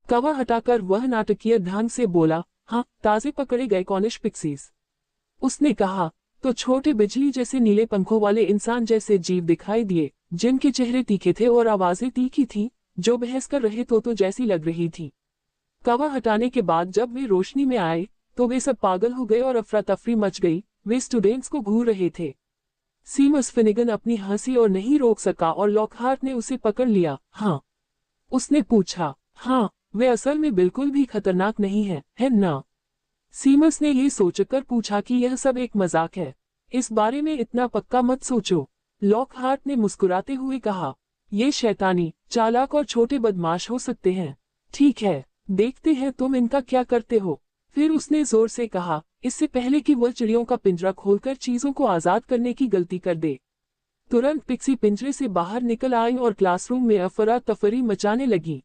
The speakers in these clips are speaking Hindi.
कवर हटाकर वह नाटकीय ढंग से बोला, हाँ, ताजे पकड़े गए कॉनिश पिक्सीज। उसने कहा, तो छोटे बिजली जैसे नीले पंखों वाले इंसान जैसे जीव दिखाई दिए, जिनके चेहरे तीखे थे और आवाजें तीखी थी, जो बहस कर रहे तो जैसी लग रही थी। कवर हटाने के बाद जब वे रोशनी में आए तो वे सब पागल हो गए और अफरा तफरी मच गई। वे स्टूडेंट्स को घूर रहे थे। सीमस फिनिगन अपनी हंसी और नहीं रोक सका और लॉकहार्ट ने उसे पकड़ लिया। हाँ, उसने पूछा। हाँ, वे असल में बिल्कुल भी खतरनाक नहीं है ना? सीमस ने ये सोचकर पूछा कि यह सब एक मजाक है। इस बारे में इतना पक्का मत सोचो, लॉकहार्ट ने मुस्कुराते हुए कहा। ये शैतानी, चालाक और छोटे बदमाश हो सकते हैं। ठीक है, देखते हैं तुम इनका क्या करते हो। फिर उसने जोर से कहा, इससे पहले कि वह चिड़ियों का पिंजरा खोलकर चीजों को आजाद करने की गलती कर दे। तुरंत पिक्सी पिंजरे से बाहर निकल आई और क्लासरूम में अफरा तफरी मचाने लगी।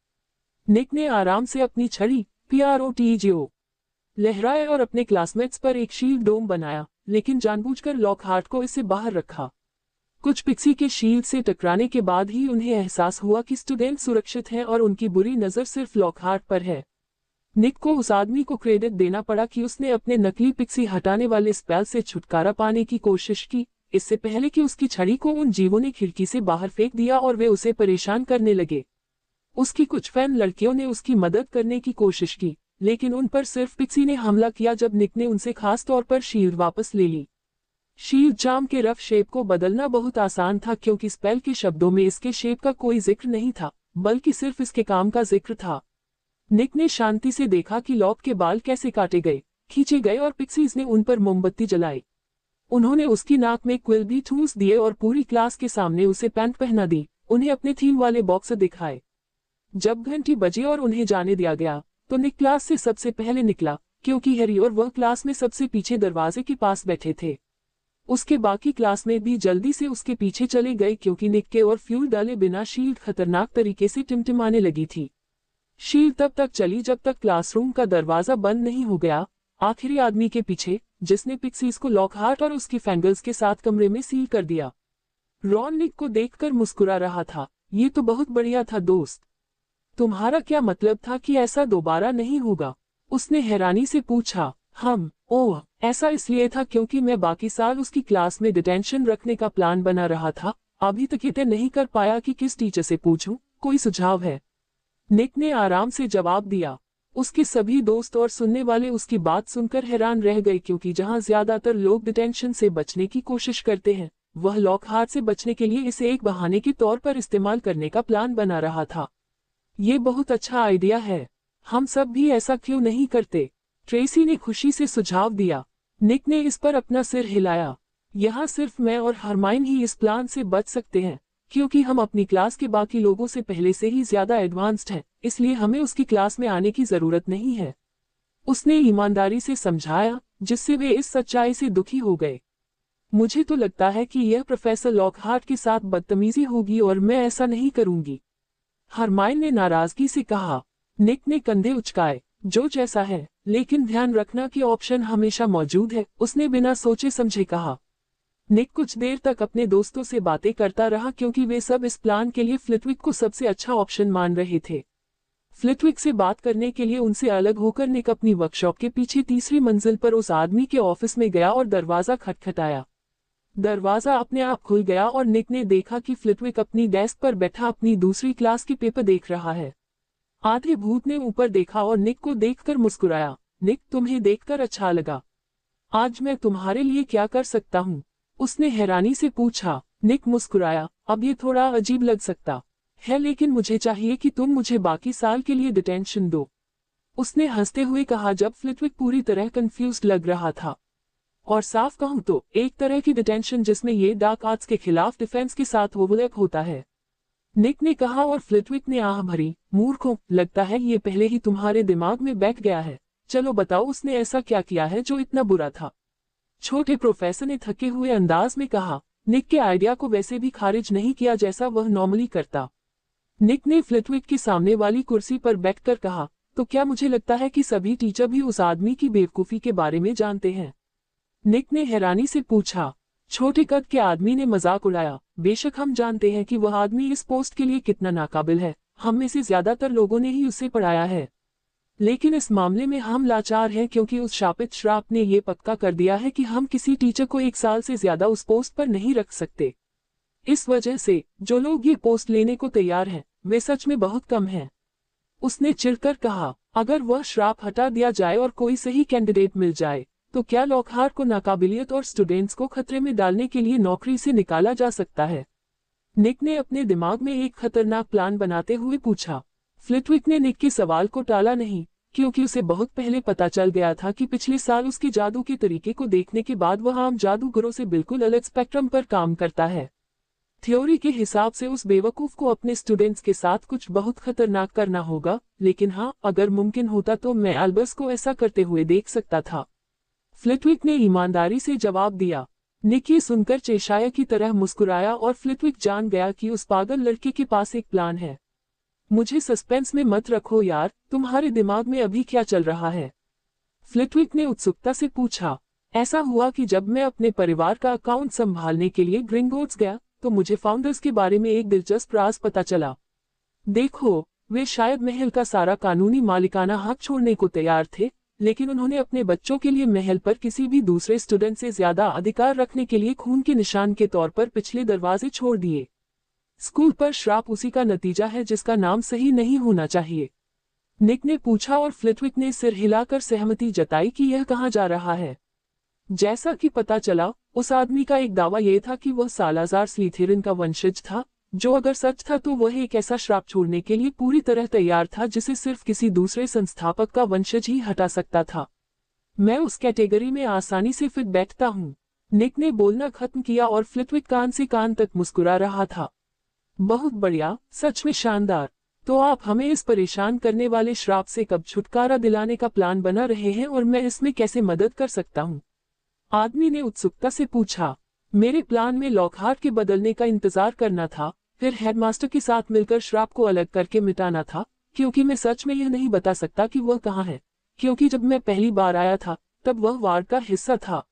निक ने आराम से अपनी छड़ी PROTGO लहराए और अपने क्लासमेट्स पर एक शील्ड डोम बनाया, लेकिन जानबूझकर लॉकहार्ट को इससे बाहर रखा। कुछ पिक्सी के शील्ड से टकराने के बाद ही उन्हें एहसास हुआ कि स्टूडेंट सुरक्षित हैं और उनकी बुरी नजर सिर्फ लॉकहार्ट पर है। निक को उस आदमी को क्रेडिट देना पड़ा कि उसने अपने नकली पिक्सी हटाने वाले स्पेल से छुटकारा पाने की कोशिश की, इससे पहले कि उसकी छड़ी को उन जीवों ने खिड़की से बाहर फेंक दिया और वे उसे परेशान करने लगे। उसकी कुछ फैन लड़कियों ने उसकी मदद करने की कोशिश की, लेकिन उन पर सिर्फ पिक्सी ने हमला किया जब निक ने उनसे खास तौर पर शील्ड वापस ले ली। शील्ड चार्म के रफ शेप को बदलना बहुत आसान था क्योंकि स्पेल के शब्दों में इसके शेप का कोई जिक्र नहीं था, बल्कि सिर्फ इसके काम का जिक्र था। निक ने शांति से देखा कि लॉक के बाल कैसे काटे गए, खींचे गए और पिक्सीज ने उन पर मोमबत्ती जलाई। उन्होंने उसकी नाक में क्विल भी ठूंस दिए और पूरी क्लास के सामने उसे पैंट पहना दी, उन्हें अपने थीम वाले बॉक्स दिखाए। जब घंटी बजी और उन्हें जाने दिया गया तो निक क्लास से सबसे पहले निकला, क्योंकि हैरी और वह क्लास में सबसे पीछे दरवाजे के पास बैठे थे। उसके बाकी क्लास में भी जल्दी से उसके पीछे चले गए क्योंकि निक के और फ्यूल डाले बिना शील्ड खतरनाक तरीके से टिमटिमाने लगी थी। शील्ड तब तक चली जब तक क्लासरूम का दरवाजा बंद नहीं हो गया, आखिरी आदमी के पीछे, जिसने पिक्सीज को लॉकहार्ट और उसकी फैंगल्स के साथ कमरे में सील कर दिया। रॉन निक को देखकर मुस्कुरा रहा था। ये तो बहुत बढ़िया था दोस्त। तुम्हारा क्या मतलब था कि ऐसा दोबारा नहीं होगा? उसने हैरानी से पूछा। ओह, ऐसा इसलिए था क्योंकि मैं बाकी साल उसकी क्लास में डिटेंशन रखने का प्लान बना रहा था। अभी तक ये तय नहीं कर पाया कि किस टीचर से पूछूं। कोई सुझाव है? निक ने आराम से जवाब दिया। उसके सभी दोस्त और सुनने वाले उसकी बात सुनकर हैरान रह गए क्योंकि जहां ज्यादातर लोग डिटेंशन से बचने की कोशिश करते हैं, वह लॉकहार्ट से बचने के लिए इसे एक बहाने के तौर पर इस्तेमाल करने का प्लान बना रहा था। ये बहुत अच्छा आइडिया है। हम सब भी ऐसा क्यों नहीं करते? ट्रेसी ने खुशी से सुझाव दिया। निक ने इस पर अपना सिर हिलाया। यहाँ सिर्फ मैं और हरमाइन ही इस प्लान से बच सकते हैं, क्योंकि हम अपनी क्लास के बाकी लोगों से पहले से ही ज्यादा एडवांस्ड हैं, इसलिए हमें उसकी क्लास में आने की जरूरत नहीं है। उसने ईमानदारी से समझाया, जिससे वे इस सच्चाई से दुखी हो गए। मुझे तो लगता है कि यह प्रोफेसर लॉकहार्ट के साथ बदतमीजी होगी और मैं ऐसा नहीं करूंगी, हरमाइन ने नाराजगी से कहा। निक ने कंधे उचकाए। जो जैसा है, लेकिन ध्यान रखना कि ऑप्शन हमेशा मौजूद है, उसने बिना सोचे समझे कहा। निक कुछ देर तक अपने दोस्तों से बातें करता रहा क्योंकि वे सब इस प्लान के लिए फ्लिटविक को सबसे अच्छा ऑप्शन मान रहे थे। फ्लिटविक से बात करने के लिए उनसे अलग होकर निक अपनी वर्कशॉप के पीछे तीसरी मंजिल पर उस आदमी के ऑफिस में गया और दरवाजा खटखटाया। दरवाजा अपने आप खुल गया और निक ने देखा कि फ्लिटविक अपनी डेस्क पर बैठा अपनी दूसरी क्लास की पेपर देख रहा है। आधे भूत ने ऊपर देखा और निक को देखकर मुस्कुराया। निक, तुम्हें देखकर अच्छा लगा। आज मैं तुम्हारे लिए क्या कर सकता हूँ? उसने हैरानी से पूछा। निक मुस्कुराया। अब ये थोड़ा अजीब लग सकता है, लेकिन मुझे चाहिए कि तुम मुझे बाकी साल के लिए डिटेंशन दो, उसने हंसते हुए कहा जब फ्लिटविक पूरी तरह कंफ्यूज्ड लग रहा था। और साफ कहूं तो एक तरह की डिटेंशन जिसमें ये डार्क आर्ट्स के खिलाफ डिफेंस के साथ ओवरलैप होता है, निक ने कहा और फ्लिटविक ने आह भरी। मूर्खों, लगता है ये पहले ही तुम्हारे दिमाग में बैठ गया है। चलो बताओ, उसने ऐसा क्या किया है जो इतना बुरा था? छोटे प्रोफेसर ने थके हुए अंदाज में कहा। निक के आइडिया को वैसे भी खारिज नहीं किया जैसा वह नॉर्मली करता। निक ने फ्लिटविक के सामने वाली कुर्सी पर बैठकर कहा, तो क्या मुझे लगता है कि सभी टीचर भी उस आदमी की बेवकूफी के बारे में जानते हैं? निक ने हैरानी से पूछा। छोटे कद के आदमी ने मजाक उड़ाया। बेशक हम जानते हैं कि वह आदमी इस पोस्ट के लिए कितना नाकाबिल है, हम में से ज्यादातर लोगों ने ही उसे पढ़ाया है। लेकिन इस मामले में हम लाचार हैं क्योंकि उस शापित श्राप ने ये पक्का कर दिया है कि हम किसी टीचर को 1 साल से ज्यादा उस पोस्ट पर नहीं रख सकते। इस वजह से जो लोग ये पोस्ट लेने को तैयार हैं, वे सच में बहुत कम हैं। उसने चिढ़कर कहा, अगर वह श्राप हटा दिया जाए और कोई सही कैंडिडेट मिल जाए, तो क्या लॉकहार्ट को नाकाबिलियत और स्टूडेंट्स को खतरे में डालने के लिए नौकरी से निकाला जा सकता है? निक ने अपने दिमाग में एक खतरनाक प्लान बनाते हुए पूछा। फ्लिटविक ने निक के सवाल को टाला नहीं, क्योंकि उसे बहुत पहले पता चल गया था कि पिछले साल उसके जादू के तरीके को देखने के बाद वह आम जादूगरों से बिल्कुल अलग स्पेक्ट्रम पर काम करता है। थ्योरी के हिसाब से उस बेवकूफ को अपने स्टूडेंट्स के साथ कुछ बहुत खतरनाक करना होगा, लेकिन हाँ, अगर मुमकिन होता तो मैं अल्बस को ऐसा करते हुए देख सकता था। फ्लिटविक ने ईमानदारी से जवाब दिया। निक ये सुनकर चेशाया की तरह मुस्कुराया और फ्लिटविक जान गया कि उस पागल लड़के के पास एक प्लान है। मुझे सस्पेंस में मत रखो यार, तुम्हारे दिमाग में अभी क्या चल रहा है? फ्लिटविक ने उत्सुकता से पूछा। ऐसा हुआ कि जब मैं अपने परिवार का अकाउंट संभालने के लिए ग्रिंगोट्स गया, तो मुझे फाउंडर्स के बारे में एक दिलचस्प राज पता चला। देखो, वे शायद महल का सारा कानूनी मालिकाना हक छोड़ने को तैयार थे, लेकिन उन्होंने अपने बच्चों के लिए महल पर किसी भी दूसरे स्टूडेंट से ज्यादा अधिकार रखने के लिए खून के निशान के तौर पर पिछले दरवाजे छोड़ दिए। स्कूल पर श्राप उसी का नतीजा है जिसका नाम सही नहीं होना चाहिए। निक ने पूछा और फ्लिटविक ने सिर हिलाकर सहमति जताई कि यह कहाँ जा रहा है। जैसा कि पता चला, उस आदमी का एक दावा यह था कि वह सालाज़ार स्लिथेरिन का वंशज था, जो अगर सच था तो वह एक ऐसा श्राप छोड़ने के लिए पूरी तरह तैयार था जिसे सिर्फ किसी दूसरे संस्थापक का वंशज ही हटा सकता था। मैं उस कैटेगरी में आसानी से फिट बैठता हूँ। निक ने बोलना खत्म किया और फ्लिटविक कान से कान तक मुस्कुरा रहा था। बहुत बढ़िया, सच में शानदार। तो आप हमें इस परेशान करने वाले श्राप से कब छुटकारा दिलाने का प्लान बना रहे हैं और मैं इसमें कैसे मदद कर सकता हूँ? आदमी ने उत्सुकता से पूछा। मेरे प्लान में लॉकहार्ट के बदलने का इंतजार करना था, फिर हेडमास्टर के साथ मिलकर श्राप को अलग करके मिटाना था, क्योंकि मैं सच में यह नहीं बता सकता कि वह कहाँ है, क्योंकि जब मैं पहली बार आया था तब वह वार्ड का हिस्सा था।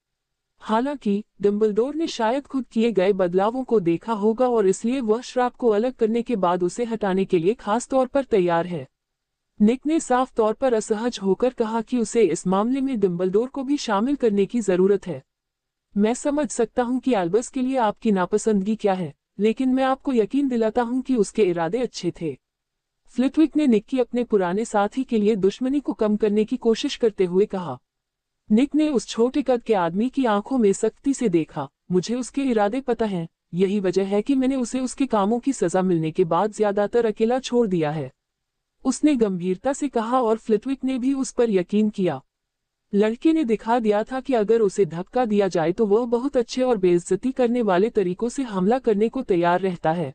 हालांकि डम्बलडोर ने शायद खुद किए गए बदलावों को देखा होगा और इसलिए वह श्राप को अलग करने के बाद उसे हटाने के लिए खास तौर पर तैयार है। निक ने साफ तौर पर असहज होकर कहा कि उसे इस मामले में डम्बलडोर को भी शामिल करने की जरूरत है। मैं समझ सकता हूं कि अल्बस के लिए आपकी नापसंदगी क्या है, लेकिन मैं आपको यकीन दिलाता हूं कि उसके इरादे अच्छे थे। फ्लिटविक ने निक की अपने पुराने साथी के लिए दुश्मनी को कम करने की कोशिश करते हुए कहा। निक ने उस छोटे कद के आदमी की आंखों में सख्ती से देखा। मुझे उसके इरादे पता हैं, यही वजह है कि मैंने उसे उसके कामों की सजा मिलने के बाद ज्यादातर अकेला छोड़ दिया है, उसने गंभीरता से कहा और फ्लिटविक ने भी उस पर यकीन किया। लड़के ने दिखा दिया था कि अगर उसे धक्का दिया जाए तो वह बहुत अच्छे और बेइज्जती करने वाले तरीकों से हमला करने को तैयार रहता है।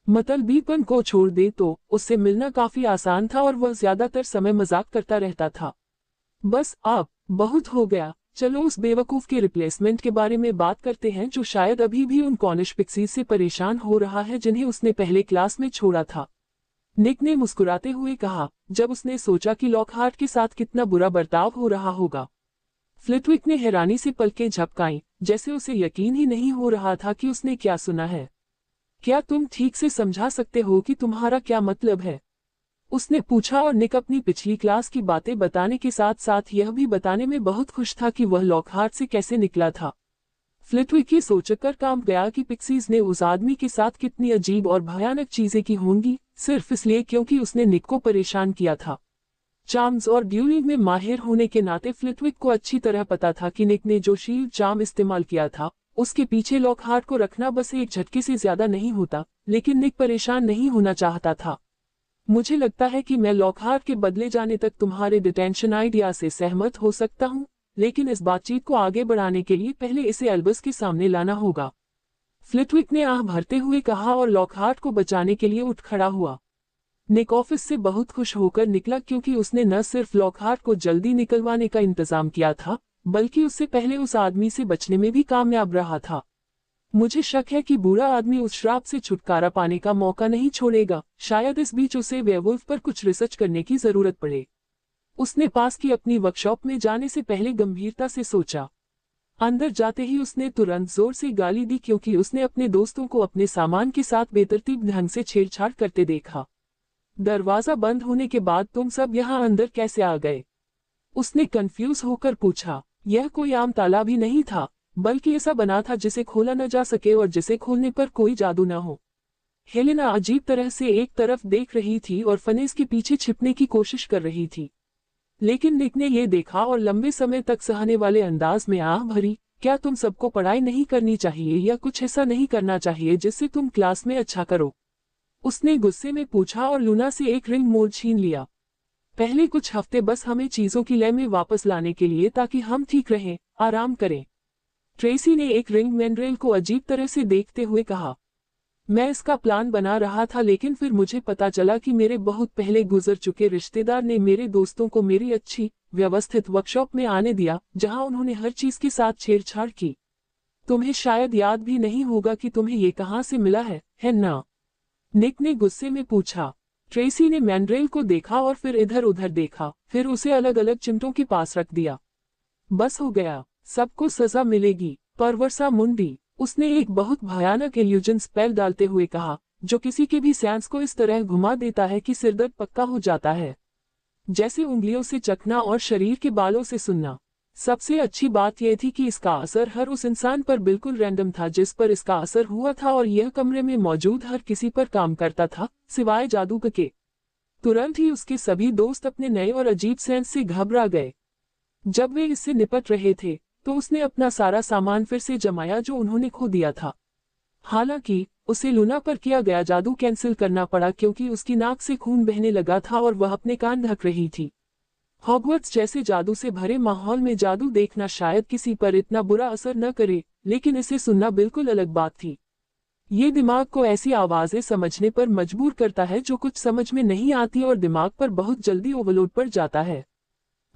मतलबीपन को छोड़ दे तो उससे मिलना काफी आसान था और वह ज्यादातर समय मजाक करता रहता था। बस अब बहुत हो गया, चलो उस बेवकूफ के रिप्लेसमेंट के बारे में बात करते हैं जो शायद अभी भी उन कॉनिश पिक्सीज से परेशान हो रहा है जिन्हें उसने पहले क्लास में छोड़ा था। निक ने मुस्कुराते हुए कहा, जब उसने सोचा कि लॉकहार्ट के साथ कितना बुरा बर्ताव हो रहा होगा। फ्लिटविक ने हैरानी से पलकें झपकाईं, जैसे उसे यकीन ही नहीं हो रहा था कि उसने क्या सुना है। क्या तुम ठीक से समझा सकते हो कि तुम्हारा क्या मतलब है? उसने पूछा और निक अपनी पिछली क्लास की बातें बताने के साथ साथ यह भी बताने में बहुत खुश था कि वह लॉकहार्ट से कैसे निकला था। फ्लिटविक ये सोचकर काम गया कि पिक्सीज ने उस आदमी के साथ कितनी अजीब और भयानक चीजें की होंगी, सिर्फ इसलिए क्योंकि उसने निक को परेशान किया था। चार्म्स और ड्यूलिंग में माहिर होने के नाते फ्लिटविक को अच्छी तरह पता था कि निक ने जो शील्ड चार्म इस्तेमाल किया था, उसके पीछे लॉकहार्ट को रखना बस एक झटके से ज्यादा नहीं होता, लेकिन निक परेशान नहीं होना चाहता था। मुझे लगता है कि मैं लॉकहार्ट के बदले जाने तक तुम्हारे डिटेंशन आइडिया से सहमत हो सकता हूँ, लेकिन इस बातचीत को आगे बढ़ाने के लिए पहले इसे अल्बस के सामने लाना होगा। फ्लिटविक ने आह भरते हुए कहा और लॉकहार्ट को बचाने के लिए उठ खड़ा हुआ। निक ऑफिस से बहुत खुश होकर निकला क्योंकि उसने न सिर्फ लॉकहार्ट को जल्दी निकलवाने का इंतजाम किया था, बल्कि उससे पहले उस आदमी से बचने में भी कामयाब रहा था। मुझे शक है कि बूढ़ा आदमी उस श्राप से छुटकारा पाने का मौका नहीं छोड़ेगा। शायद इस बीच उसे वेयरवुल्फ पर कुछ रिसर्च करने की जरूरत पड़े। उसने पास की अपनी वर्कशॉप में जाने से पहले गंभीरता से सोचा। अंदर जाते ही उसने तुरंत जोर से गाली दी क्योंकि उसने अपने दोस्तों को अपने सामान के साथ बेतरतीब ढंग से छेड़छाड़ करते देखा। दरवाजा बंद होने के बाद तुम सब यहाँ अंदर कैसे आ गए? उसने कंफ्यूज होकर पूछा। यह कोई आम ताला भी नहीं था, बल्कि ऐसा बना था जिसे खोला न जा सके और जिसे खोलने पर कोई जादू न हो। हेलेना अजीब तरह से एक तरफ देख रही थी और फनेस के पीछे छिपने की कोशिश कर रही थी। लेकिन निक ने यह देखा और लंबे समय तक सहने वाले अंदाज में आह भरी, क्या तुम सबको पढ़ाई नहीं करनी चाहिए या कुछ ऐसा नहीं करना चाहिए जिससे तुम क्लास में अच्छा करो? उसने गुस्से में पूछा और लूना से एक रिंग मोल छीन लिया। पहले कुछ हफ्ते बस हमें चीजों की लय में वापस लाने के लिए ताकि हम ठीक रहें, आराम करें। ट्रेसी ने एक रिंग मैंड्रेल को अजीब तरह से देखते हुए कहा। मैं इसका प्लान बना रहा था, लेकिन फिर मुझे पता चला कि मेरे बहुत पहले गुजर चुके रिश्तेदार ने मेरे दोस्तों को मेरी अच्छी व्यवस्थित वर्कशॉप में आने दिया, जहां उन्होंने हर चीज के साथ छेड़छाड़ की। तुम्हें शायद याद भी नहीं होगा कि तुम्हें ये कहां से मिला है ना? निक ने गुस्से में पूछा। ट्रेसी ने मैंड्रेल को देखा और फिर इधर उधर देखा, फिर उसे अलग अलग चिमटों के पास रख दिया। बस हो गया, सबको सजा मिलेगी, परवरसा मुंडी। उसने एक बहुत भयानक इल्यूजन स्पेल डालते हुए कहा, जो किसी के भी सेंस को इस तरह घुमा देता है कि सिरदर्द पक्का हो जाता है, जैसे उंगलियों से चखना और शरीर के बालों से सुनना। सबसे अच्छी बात यह थी कि इसका असर हर उस इंसान पर बिल्कुल रैंडम था जिस पर इसका असर हुआ था, और यह कमरे में मौजूद हर किसी पर काम करता था, सिवाय जादूगर के। तुरंत ही उसके सभी दोस्त अपने नए और अजीब सेंस से घबरा गए। जब वे इससे निपट रहे थे तो उसने अपना सारा सामान फिर से जमाया जो उन्होंने खो दिया था। हालांकि उसे लूना पर किया गया जादू कैंसिल करना पड़ा क्योंकि उसकी नाक से खून बहने लगा था और वह अपने कान ढक रही थी। हॉगवर्ट्स जैसे जादू से भरे माहौल में जादू देखना शायद किसी पर इतना बुरा असर न करे, लेकिन इसे सुनना बिल्कुल अलग बात थी। ये दिमाग को ऐसी आवाजें समझने पर मजबूर करता है जो कुछ समझ में नहीं आती और दिमाग पर बहुत जल्दी ओवरलोड पड़ जाता है।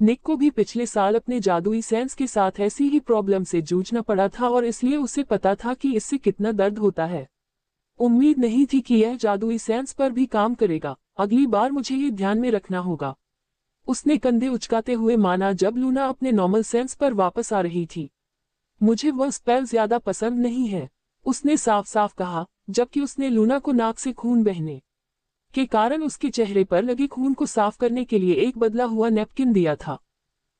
निक को भी पिछले साल अपने जादुई सेंस के साथ ऐसी ही प्रॉब्लम से जूझना पड़ा था और इसलिए उसे पता था कि इससे कितना दर्द होता है। उम्मीद नहीं थी कि यह जादुई सेंस पर भी काम करेगा। अगली बार मुझे ये ध्यान में रखना होगा। उसने कंधे उचकाते हुए माना जब लूना अपने नॉर्मल सेंस पर वापस आ रही थी। मुझे वह स्पेल ज्यादा पसंद नहीं है, उसने साफ साफ कहा, जबकि उसने लूना को नाक से खून बहने के कारण उसके चेहरे पर लगे खून को साफ करने के लिए एक बदला हुआ नैपकिन दिया था।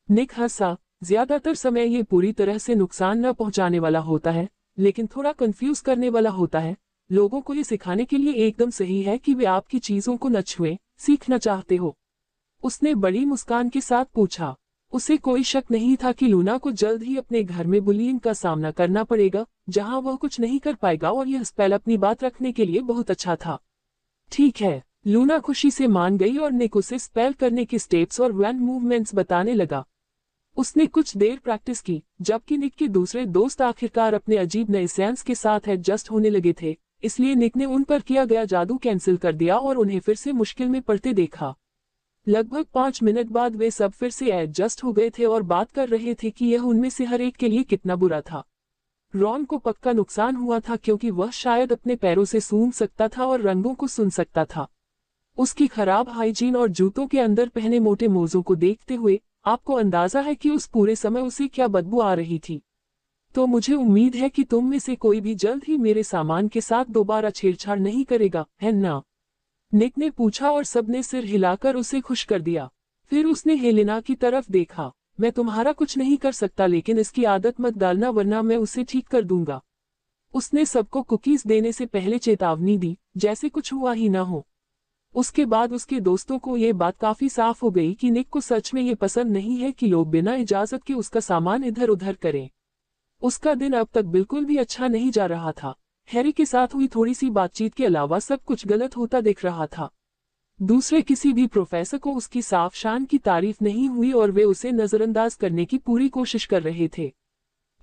निक हंसा। ज्यादातर समय ये पूरी तरह से नुकसान न पहुंचाने वाला होता है, लेकिन थोड़ा कंफ्यूज करने वाला होता है। लोगों को ये सिखाने के लिए एकदम सही है कि वे आपकी चीजों को न छुएं। सीखना चाहते हो? उसने बड़ी मुस्कान के साथ पूछा। उसे कोई शक नहीं था कि लूना को जल्द ही अपने घर में बुलिंग का सामना करना पड़ेगा, जहां वह कुछ नहीं कर पाएगा, और यह स्पेल अपनी बात रखने के लिए बहुत अच्छा था। ठीक है, लूना खुशी से मान गई और निक उसे स्पेल करने के स्टेप्स और वैंड मूवमेंट्स बताने लगा। उसने कुछ देर प्रैक्टिस की, जबकि निक के दूसरे दोस्त आखिरकार अपने अजीब नए सेंस के साथ एडजस्ट होने लगे थे, इसलिए निक ने उन पर किया गया जादू कैंसिल कर दिया और उन्हें फिर से मुश्किल में पड़ते देखा। लगभग 5 मिनट बाद वे सब फिर से एडजस्ट हो गए थे और बात कर रहे थे कि यह उनमें से हर एक के लिए कितना बुरा था। रॉन को पक्का नुकसान हुआ था क्योंकि वह शायद अपने पैरों से सूंघ सकता था और रंगों को सुन सकता था। उसकी खराब हाइजीन और जूतों के अंदर पहने मोटे मोज़ों को देखते हुए आपको अंदाजा है कि उस पूरे समय उसे क्या बदबू आ रही थी। तो मुझे उम्मीद है कि तुम में से कोई भी जल्द ही मेरे सामान के साथ दोबारा छेड़छाड़ नहीं करेगा, है ना? निक ने पूछा और सबने सिर हिलाकर उसे खुश कर दिया। फिर उसने हेलेना की तरफ देखा। मैं तुम्हारा कुछ नहीं कर सकता, लेकिन इसकी आदत मत डालना वरना मैं उसे ठीक कर दूंगा। उसने सबको कुकीज देने से पहले चेतावनी दी, जैसे कुछ हुआ ही ना हो। उसके बाद उसके दोस्तों को ये बात काफी साफ हो गई कि निक को सच में ये पसंद नहीं है कि लोग बिना इजाजत के उसका सामान इधर उधर करें। उसका दिन अब तक बिल्कुल भी अच्छा नहीं जा रहा था। हैरी के साथ हुई थोड़ी सी बातचीत के अलावा सब कुछ गलत होता दिख रहा था। दूसरे किसी भी प्रोफेसर को उसकी साफ शान की तारीफ नहीं हुई और वे उसे नजरअंदाज करने की पूरी कोशिश कर रहे थे।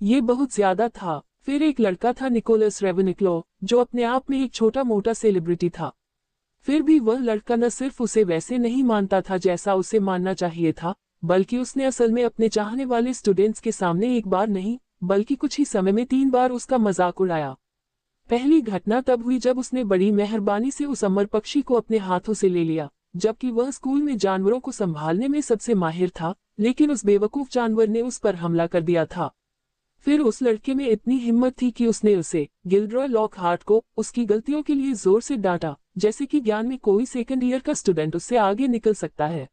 ये बहुत ज्यादा था। फिर एक लड़का था निकोलस रेवेनक्लॉ, जो अपने आप में एक छोटा मोटा सेलिब्रिटी था। फिर भी वह लड़का न सिर्फ उसे वैसे नहीं मानता था जैसा उसे मानना चाहिए था, बल्कि उसने असल में अपने चाहने वाले स्टूडेंट्स के सामने एक बार नहीं बल्कि कुछ ही समय में 3 बार उसका मजाक उड़ाया। पहली घटना तब हुई जब उसने बड़ी मेहरबानी से उस अमर पक्षी को अपने हाथों से ले लिया, जबकि वह स्कूल में जानवरों को संभालने में सबसे माहिर था, लेकिन उस बेवकूफ जानवर ने उस पर हमला कर दिया था। फिर उस लड़के में इतनी हिम्मत थी कि उसने उसे, गिल्डरॉय लॉकहार्ट को, उसकी गलतियों के लिए जोर से डांटा, जैसे कि ज्ञान में कोई सेकंड ईयर का स्टूडेंट उससे आगे निकल सकता है।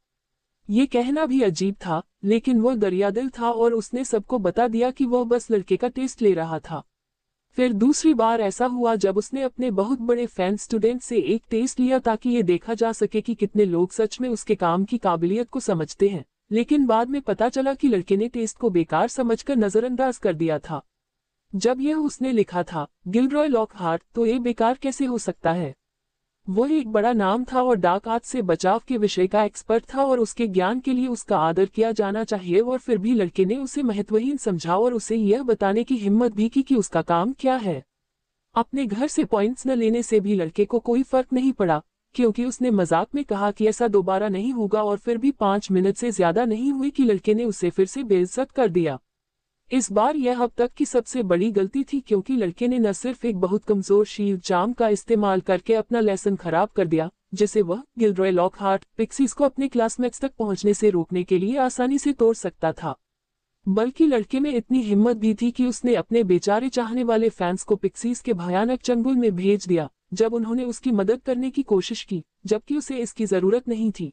ये कहना भी अजीब था, लेकिन वो दरियादिल था और उसने सबको बता दिया कि वह बस लड़के का टेस्ट ले रहा था। फिर दूसरी बार ऐसा हुआ जब उसने अपने बहुत बड़े फैन स्टूडेंट से एक टेस्ट लिया ताकि ये देखा जा सके कि कितने लोग सच में उसके काम की काबिलियत को समझते हैं, लेकिन बाद में पता चला कि लड़के ने टेस्ट को बेकार समझकर नजरअंदाज कर दिया था। जब यह उसने लिखा था गिलरॉय लॉकहार्ट, तो ये बेकार कैसे हो सकता है। वो एक बड़ा नाम था और डाक आर्ट से बचाव के विषय का एक्सपर्ट था और उसके ज्ञान के लिए उसका आदर किया जाना चाहिए, और फिर भी लड़के ने उसे महत्वहीन समझा और उसे यह बताने की हिम्मत भी की कि उसका काम क्या है। अपने घर से पॉइंट्स न लेने से भी लड़के को कोई फर्क नहीं पड़ा, क्योंकि उसने मजाक में कहा कि ऐसा दोबारा नहीं होगा, और फिर भी 5 मिनट से ज्यादा नहीं हुई कि लड़के ने उसे फिर से बेइज्जत कर दिया। इस बार यह अब तक की सबसे बड़ी गलती थी, क्योंकि लड़के ने न सिर्फ एक बहुत कमजोर शील्ड चार्म का इस्तेमाल करके अपना लेसन खराब कर दिया, जिसे वह गिलरॉय लॉकहार्ट पिक्सीज को अपने क्लासमेट्स तक पहुंचने से रोकने के लिए आसानी से तोड़ सकता था, बल्कि लड़के में इतनी हिम्मत भी थी कि उसने अपने बेचारे चाहने वाले फैंस को पिक्सीज के भयानक चंगुल में भेज दिया जब उन्होंने उसकी मदद करने की कोशिश की, जबकि उसे इसकी जरूरत नहीं थी।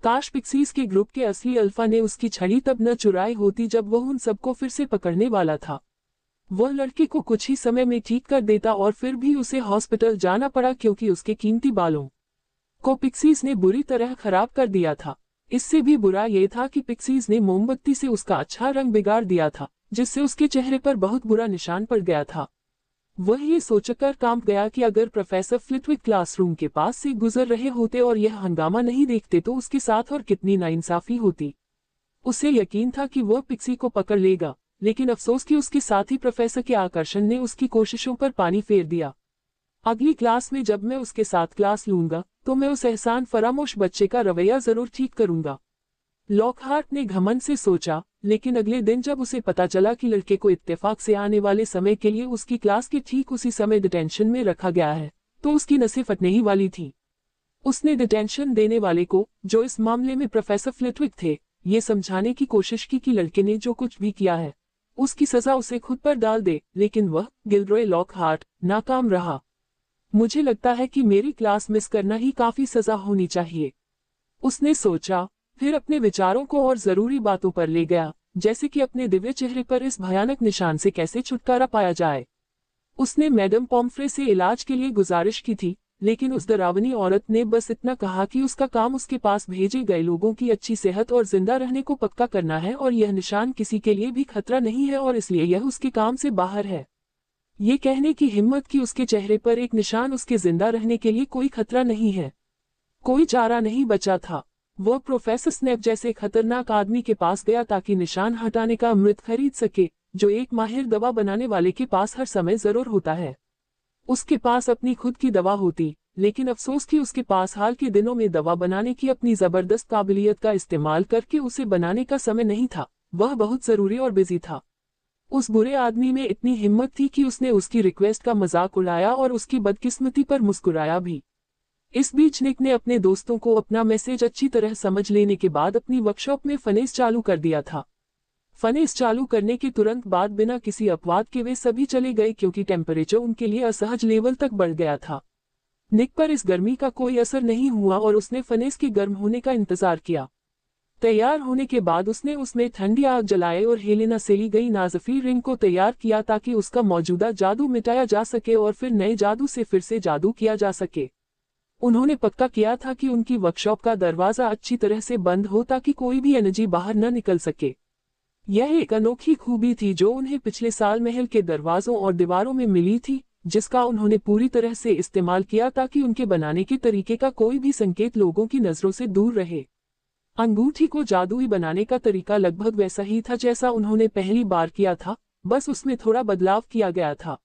काश पिक्सीज के ग्रुप के असली अल्फा ने उसकी छड़ी तब न चुराई होती जब वह उन सबको फिर से पकड़ने वाला था। वह लड़के को कुछ ही समय में ठीक कर देता और फिर भी उसे हॉस्पिटल जाना पड़ा, क्योंकि उसके कीमती बालों को पिक्सीज ने बुरी तरह खराब कर दिया था। इससे भी बुरा यह था कि पिक्सीज ने मोमबत्ती से उसका अच्छा रंग बिगाड़ दिया था, जिससे उसके चेहरे पर बहुत बुरा निशान पड़ गया था। वह ये सोचकर कांप गया कि अगर प्रोफेसर फ्लिटविक क्लासरूम के पास से गुजर रहे होते और यह हंगामा नहीं देखते तो उसके साथ और कितनी नाइंसाफी होती। उसे यकीन था कि वह पिक्सी को पकड़ लेगा, लेकिन अफसोस कि उसके साथी प्रोफेसर के आकर्षण ने उसकी कोशिशों पर पानी फेर दिया। अगली क्लास में जब मैं उसके साथ क्लास लूंगा तो मैं उस एहसान फरामोश बच्चे का रवैया जरूर ठीक करूंगा, लॉकहार्ट ने घमंड से सोचा। लेकिन अगले दिन जब उसे पता चला कि लड़के को इत्तेफाक से आने वाले समय के लिए उसकी क्लास के ठीक उसी समय डिटेंशन में रखा गया है, तो उसकी नसें फटने ही वाली थी। उसने डिटेंशन देने वाले को, जो इस मामले में प्रोफेसर फ्लिटविक थे, ये समझाने की कोशिश की कि लड़के ने जो कुछ भी किया है उसकी सजा उसे खुद पर डाल दे, लेकिन वह गिलरॉय लॉकहार्ट नाकाम रहा। मुझे लगता है कि मेरी क्लास मिस करना ही काफी सजा होनी चाहिए, उसने सोचा। फिर अपने विचारों को और जरूरी बातों पर ले गया, जैसे कि अपने दिव्य चेहरे पर इस भयानक निशान से कैसे छुटकारा पाया जाए। उसने मैडम पॉम्फ्रे से इलाज के लिए गुजारिश की थी, लेकिन उस डरावनी औरत ने बस इतना कहा कि उसका काम उसके पास भेजे गए लोगों की अच्छी सेहत और जिंदा रहने को पक्का करना है, और यह निशान किसी के लिए भी खतरा नहीं है और इसलिए यह उसके काम से बाहर है। ये कहने की हिम्मत कि उसके चेहरे पर एक निशान उसके जिंदा रहने के लिए कोई खतरा नहीं है। कोई चारा नहीं बचा था। वह प्रोफेसर स्नेप जैसे खतरनाक आदमी के पास गया ताकि निशान हटाने का अमृत खरीद सके, जो एक माहिर दवा बनाने वाले के पास हर समय जरूर होता है। उसके पास अपनी खुद की दवा होती, लेकिन अफसोस कि उसके पास हाल के दिनों में दवा बनाने की अपनी जबरदस्त काबिलियत का इस्तेमाल करके उसे बनाने का समय नहीं था। वह बहुत जरूरी और बिजी था। उस बुरे आदमी में इतनी हिम्मत थी कि उसने उसकी रिक्वेस्ट का मजाक उड़ाया और उसकी बदकिस्मती पर मुस्कुराया भी। इस बीच निक ने अपने दोस्तों को अपना मैसेज अच्छी तरह समझ लेने के बाद अपनी वर्कशॉप में फनेस चालू कर दिया था। फनेस चालू करने के तुरंत बाद बिना किसी अपवाद के वे सभी चले गए, क्योंकि टेम्परेचर उनके लिए असहज लेवल तक बढ़ गया था। निक पर इस गर्मी का कोई असर नहीं हुआ और उसने फनेस के गर्म होने का इंतजार किया। तैयार होने के बाद उसने उसमें ठंडी आग जलाए और हेलेना से ली गई नाजफी रिंग को तैयार किया ताकि उसका मौजूदा जादू मिटाया जा सके और फिर नए जादू से फिर से जादू किया जा सके। उन्होंने पक्का किया था कि उनकी वर्कशॉप का दरवाजा अच्छी तरह से बंद हो ताकि कोई भी एनर्जी बाहर न निकल सके। यह एक अनोखी खूबी थी जो उन्हें पिछले साल महल के दरवाजों और दीवारों में मिली थी, जिसका उन्होंने पूरी तरह से इस्तेमाल किया ताकि उनके बनाने के तरीके का कोई भी संकेत लोगों की नजरों से दूर रहे। अंगूठी को जादुई बनाने का तरीका लगभग वैसा ही था जैसा उन्होंने पहली बार किया था, बस उसमें थोड़ा बदलाव किया गया था।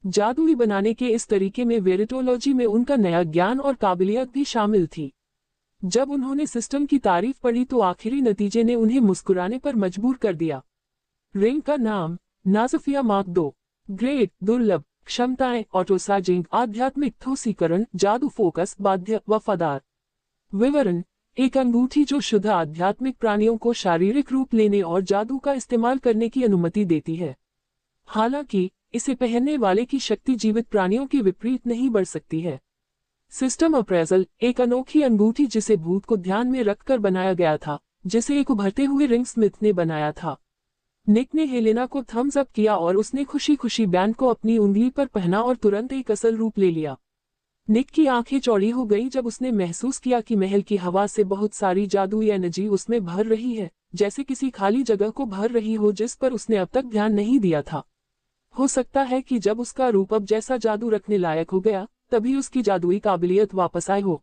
जादुई बनाने के इस तरीके में वेरिटोलॉजी में उनका नया ज्ञान और काबिलियत भी शामिल थी। जब उन्होंने सिस्टम की तारीफ पढ़ी तो आखिरी नतीजे ने उन्हें मुस्कुराने पर मजबूर कर दिया। रिंग का नाम नाजफिया मार्क 2, ग्रेट, दुर्लभ, क्षमताएं, ऑटोसाजिंग, आध्यात्मिक, ठोसीकरण, जादू, फोकस, बाध्य, वफादार। विवरण: एक अंगूठी जो शुद्ध आध्यात्मिक प्राणियों को शारीरिक रूप लेने और जादू का इस्तेमाल करने की अनुमति देती है। हालांकि इसे पहनने वाले की शक्ति जीवित प्राणियों के विपरीत नहीं बढ़ सकती है। सिस्टम अप्रेजल, एक अनोखी अंगूठी जिसे भूत को ध्यान में रखकर बनाया गया था, जिसे एक उभरते हुए रिंग स्मिथ ने बनाया था। निक ने हेलेना को थम्स अप किया और उसने खुशी खुशी बैंड को अपनी उंगली पर पहना और तुरंत एक असल रूप ले लिया। निक की आंखें चौड़ी हो गईं जब उसने महसूस किया कि महल की हवा से बहुत सारी जादुई एनर्जी उसमें भर रही है, जैसे किसी खाली जगह को भर रही हो जिस पर उसने अब तक ध्यान नहीं दिया था। हो सकता है कि जब उसका रूप अब जैसा जादू रखने लायक हो गया, तभी उसकी जादुई काबिलियत वापस आई हो।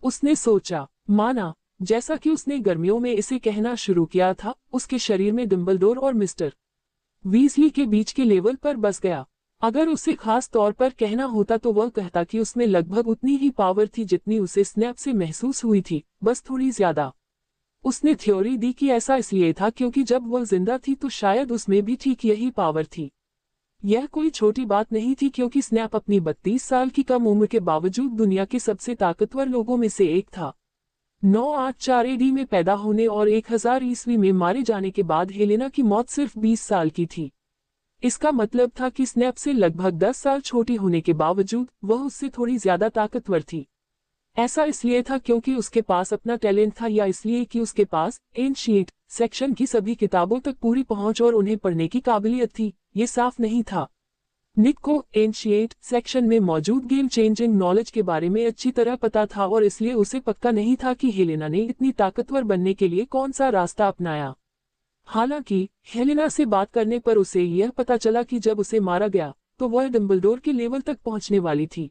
उसने सोचा, माना जैसा कि उसने गर्मियों में इसे कहना शुरू किया था, उसके शरीर में डम्बलडोर और मिस्टर वीजली के बीच के लेवल पर बस गया। अगर उसे खास तौर पर कहना होता तो वह कहता कि उसमें लगभग उतनी ही पावर थी जितनी उसे स्नैप से महसूस हुई थी, बस थोड़ी ज्यादा। उसने थ्योरी दी कि ऐसा इसलिए था क्योंकि जब वह जिंदा थी तो शायद उसमें भी ठीक यही पावर थी। यह कोई छोटी बात नहीं थी क्योंकि स्नैप अपनी 32 साल की कम उम्र के बावजूद दुनिया के सबसे ताकतवर लोगों में से एक था। 984 एडी में पैदा होने और 1000 ईस्वी में मारे जाने के बाद हेलेना की मौत सिर्फ 20 साल की थी। इसका मतलब था कि स्नैप से लगभग 10 साल छोटी होने के बावजूद वह उससे थोड़ी ज्यादा ताकतवर थी। ऐसा इसलिए था क्योंकि उसके पास अपना टैलेंट था या इसलिए कि उसके पास एंशिएंट सेक्शन की सभी किताबों तक पूरी पहुंच और उन्हें पढ़ने की काबिलियत थी, ये साफ नहीं था। निक को एंशिएंट सेक्शन में मौजूद गेम चेंजिंग नॉलेज के बारे में अच्छी तरह पता था और इसलिए उसे पक्का नहीं था कि हेलेना ने इतनी ताकतवर बनने के लिए कौन सा रास्ता अपनाया। हालांकि हेलेना से बात करने पर उसे यह पता चला कि जब उसे मारा गया तो वह डम्बलडोर के लेवल तक पहुंचने वाली थी।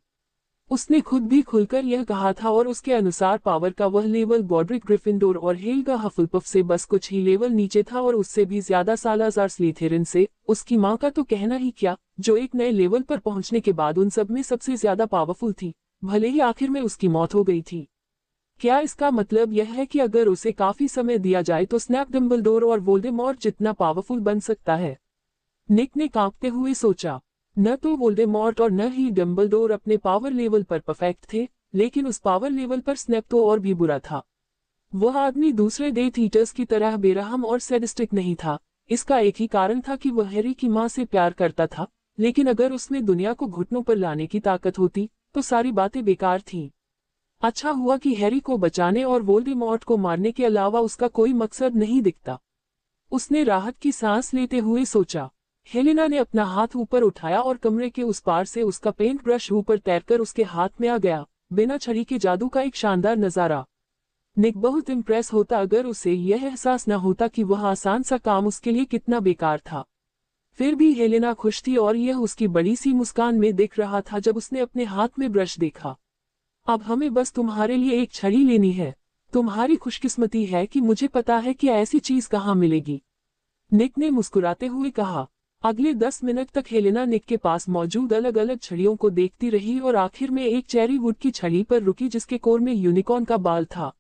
उसने खुद भी खुलकर यह कहा था और उसके अनुसार पावर का वह लेवल गॉड्रिक ग्रिफिंडोर और हेल्गा हफलपफ से बस कुछ ही लेवल नीचे था और उससे भी ज्यादा सालाज़ार स्लिथेरिन से, उसकी मां का तो कहना ही क्या, जो एक नए लेवल पर पहुंचने के बाद उन सब में सबसे ज्यादा पावरफुल थी, भले ही आखिर में उसकी मौत हो गई थी। क्या इसका मतलब यह है कि अगर उसे काफी समय दिया जाए तो स्नैप डम्बलडोर और वोल्डेमॉर्ट जितना पावरफुल बन सकता है? निक ने कांपते हुए सोचा। न तो वोल्डेमॉर्ट और न ही डम्बलडोर अपने पावर लेवल पर परफेक्ट थे, लेकिन उस पावर लेवल पर स्नैप तो और भी बुरा था। वह आदमी दूसरे डेथ ईटर्स की तरह बेरहम और सैडिस्टिक नहीं था। इसका एक ही कारण था कि वह हैरी की मां से प्यार करता था, लेकिन अगर उसमें दुनिया को घुटनों पर लाने की ताकत होती तो सारी बातें बेकार थीं। अच्छा हुआ कि हैरी को बचाने और वोल्डेमॉर्ट को मारने के अलावा उसका कोई मकसद नहीं दिखता। उसने राहत की सांस लेते हुए सोचा। हेलेना ने अपना हाथ ऊपर उठाया और कमरे के उस पार से उसका पेंट ब्रश ऊपर तैरकर उसके हाथ में आ गया, बिना छड़ी के जादू का एक शानदार नजारा। निक बहुत इम्प्रेस होता अगर उसे यह एहसास न होता कि वह आसान सा काम उसके लिए कितना बेकार था। फिर भी हेलेना खुश थी और यह उसकी बड़ी सी मुस्कान में दिख रहा था जब उसने अपने हाथ में ब्रश देखा। अब हमें बस तुम्हारे लिए एक छड़ी लेनी है। तुम्हारी खुशकिस्मती है कि मुझे पता है कि ऐसी चीज कहाँ मिलेगी, निक ने मुस्कुराते हुए कहा। अगले 10 मिनट तक हेलेना निक के पास मौजूद अलग अलग छड़ियों को देखती रही और आखिर में एक चेरी वुड की छड़ी पर रुकी जिसके कोर में यूनिकॉर्न का बाल था।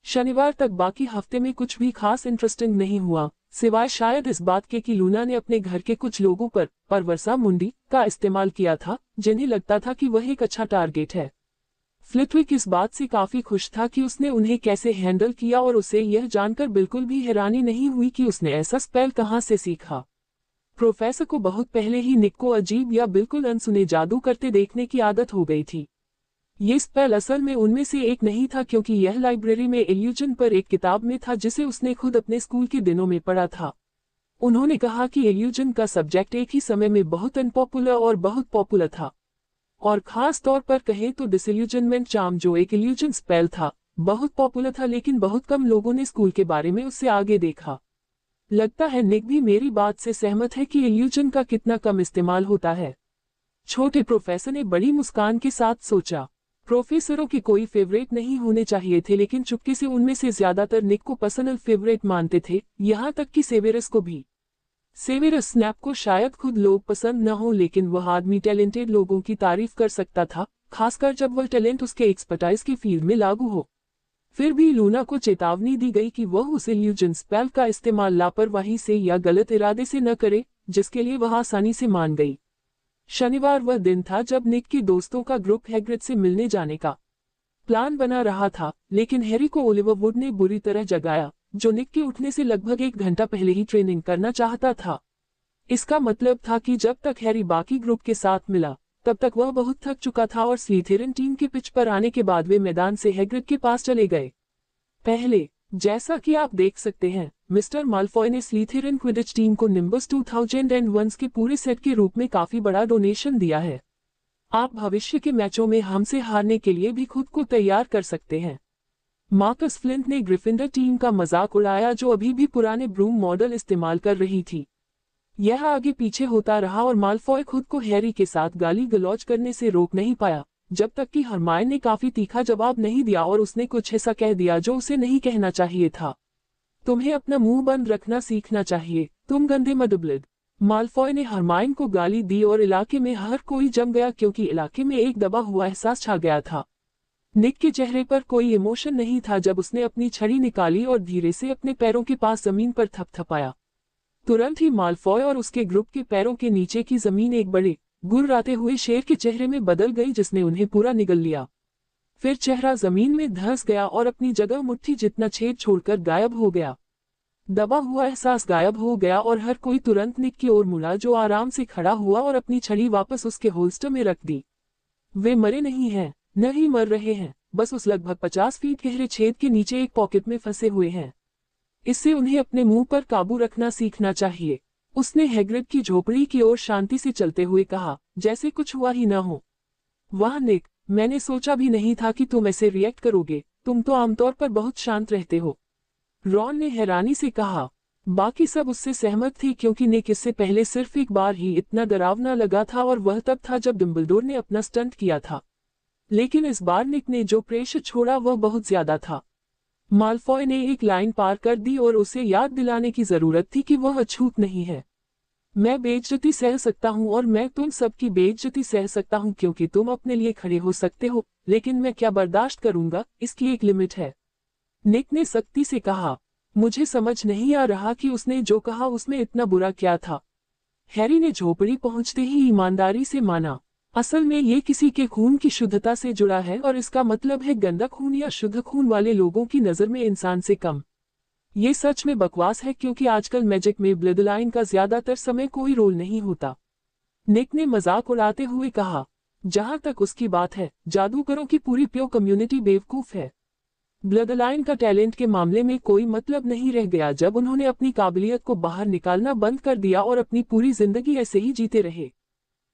शनिवार तक बाकी हफ्ते में कुछ भी खास इंटरेस्टिंग नहीं हुआ, सिवाय शायद इस बात के कि लूना ने अपने घर के कुछ लोगों पर परवरसा मुंडी का इस्तेमाल किया था, जिन्हें लगता था कि वह एक अच्छा टारगेट है। फ्लिटविक इस बात से काफी खुश था कि उसने उन्हें कैसे हैंडल किया और उसे यह जानकर बिल्कुल भी हैरानी नहीं हुई कि उसने ऐसा स्पेल कहां से सीखा। प्रोफेसर को बहुत पहले ही निक को अजीब या बिल्कुल अनसुने जादू करते देखने की आदत हो गई थी। ये स्पेल असल में उनमें से एक नहीं था क्योंकि यह लाइब्रेरी में इल्यूजन पर एक किताब में था जिसे उसने खुद अपने स्कूल के दिनों में पढ़ा था। उन्होंने कहा कि इल्यूजन का सब्जेक्ट एक ही समय में बहुत अनपॉपुलर और बहुत पॉपुलर था, और खास तौर पर कहें तो डिसइल्यूजनमेंट चार्म जो एक इल्यूजन स्पेल था, बहुत पॉपुलर था, लेकिन बहुत कम लोगों ने स्कूल के बारे में उससे आगे देखा। लगता है निक भी मेरी बात से सहमत है कि इल्यूजन का कितना कम इस्तेमाल होता है। छोटे प्रोफेसर ने बड़ी मुस्कान के साथ सोचा। प्रोफेसरों के कोई फेवरेट नहीं होने चाहिए थे, लेकिन चुपके से उनमें से ज्यादातर निक को पर्सनल फेवरेट मानते थे, यहाँ तक कि सेवेरस को भी। सेवेरस स्नैप को शायद खुद लोग पसंद न हो, लेकिन वह आदमी टैलेंटेड लोगों की तारीफ कर सकता था, खासकर जब वह टैलेंट उसके एक्सपर्टाइज की फील्ड में लागू हो। फिर भी लूना को चेतावनी दी गई कि वह उस इल्यूजन स्पेल का इस्तेमाल लापरवाही से या गलत इरादे से न करे, जिसके लिए वह आसानी से मान गई। शनिवार वह दिन था जब निक के दोस्तों का ग्रुप हैग्रिड से मिलने जाने का प्लान बना रहा था, लेकिन हैरी को ओलिवर वुड ने बुरी तरह जगाया, जो निक के उठने से लगभग 1 घंटा पहले ही ट्रेनिंग करना चाहता था। इसका मतलब था कि जब तक हैरी बाकी ग्रुप के साथ मिला, तब तक वह बहुत थक चुका था और स्लीथेरिन टीम के पिच पर आने के बाद वे मैदान से हैग्रिड के पास चले गए। पहले, जैसा कि आप देख सकते हैं, मिस्टर माल्फॉय ने स्लीथेरिन क्विडिच टीम को निम्बस 2001 के पूरे सेट के रूप में काफी बड़ा डोनेशन दिया है। आप भविष्य के मैचों में हमसे हारने के लिए भी खुद को तैयार कर सकते हैं। मार्कस फ्लिंट ने ग्रिफिंडर टीम का मजाक उड़ाया जो अभी भी पुराने ब्रूम मॉडल इस्तेमाल कर रही थी। यह आगे पीछे होता रहा और माल्फॉय खुद को हैरी के साथ गाली गलौज करने से रोक नहीं पाया, जब तक कि हरमाइन ने काफी तीखा जवाब नहीं दिया और उसने कुछ ऐसा कह दिया जो उसे नहीं कहना चाहिए था। तुम्हें अपना मुंह बंद रखना सीखना चाहिए, तुम गंदे मडब्लड। माल्फॉय ने हरमाइन को गाली दी और इलाके में हर कोई जम गया क्योंकि इलाके में एक दबा हुआ एहसास छा गया था। निक के चेहरे पर कोई इमोशन नहीं था जब उसने अपनी छड़ी निकाली और धीरे से अपने पैरों के पास जमीन पर थपथपाया। तुरंत ही माल्फॉय और उसके ग्रुप के पैरों के नीचे की जमीन एक बड़े गुर्राते हुए शेर के चेहरे में बदल गई जिसने उन्हें पूरा निगल लिया। फिर चेहरा जमीन में धंस गया और अपनी जगह मुट्ठी जितना छेद छोड़कर गायब हो गया। दबा हुआ एहसास गायब हो गया और हर कोई तुरंत निक की ओर मुड़ा जो आराम से खड़ा हुआ और अपनी छड़ी वापस उसके होल्स्टर में रख दी। वे मरे नहीं हैं, न ही मर रहे हैं, बस उस लगभग 50 फीट गहरे छेद के नीचे एक पॉकेट में फंसे हुए हैं। इससे उन्हें अपने मुंह पर काबू रखना सीखना चाहिए। उसने हैग्रिड की झोपड़ी की ओर शांति से चलते हुए कहा, जैसे कुछ हुआ ही न हो। वाह निक, मैंने सोचा भी नहीं था कि तुम ऐसे रिएक्ट करोगे, तुम तो आमतौर पर बहुत शांत रहते हो। रॉन ने हैरानी से कहा। बाकी सब उससे सहमत थे क्योंकि निक इससे पहले सिर्फ एक बार ही इतना डरावना लगा था और वह तब था जब डम्बलडोर ने अपना स्टंट किया था। लेकिन इस बार निक ने जो प्रेशर छोड़ा वह बहुत ज्यादा था। माल्फॉय ने एक लाइन पार कर दी और उसे याद दिलाने की जरूरत थी कि वह अछूत नहीं है। मैं बेइज्जती सह सकता हूं और मैं तुम सबकी बेइज्जती सह सकता हूं क्योंकि तुम अपने लिए खड़े हो सकते हो, लेकिन मैं क्या बर्दाश्त करूंगा, इसकी एक लिमिट है। निक ने सख्ती से कहा। मुझे समझ नहीं आ रहा कि उसने जो कहा उसमें इतना बुरा क्या था। हैरी ने झोपड़ी पहुंचते ही ईमानदारी से माना। असल में ये किसी के खून की शुद्धता से जुड़ा है और इसका मतलब है गंदा खून या शुद्ध खून वाले लोगों की नजर में इंसान से कम। ये सच में बकवास है क्योंकि आजकल मैजिक में ब्लड लाइन का ज्यादातर समय कोई रोल नहीं होता। निक ने मजाक उड़ाते हुए कहा। जहां तक उसकी बात है, जादूगरों की पूरी प्यो कम्युनिटी बेवकूफ है। ब्लड लाइन का टैलेंट के मामले में कोई मतलब नहीं रह गया जब उन्होंने अपनी काबिलियत को बाहर निकालना बंद कर दिया और अपनी पूरी जिंदगी ऐसे ही जीते रहे।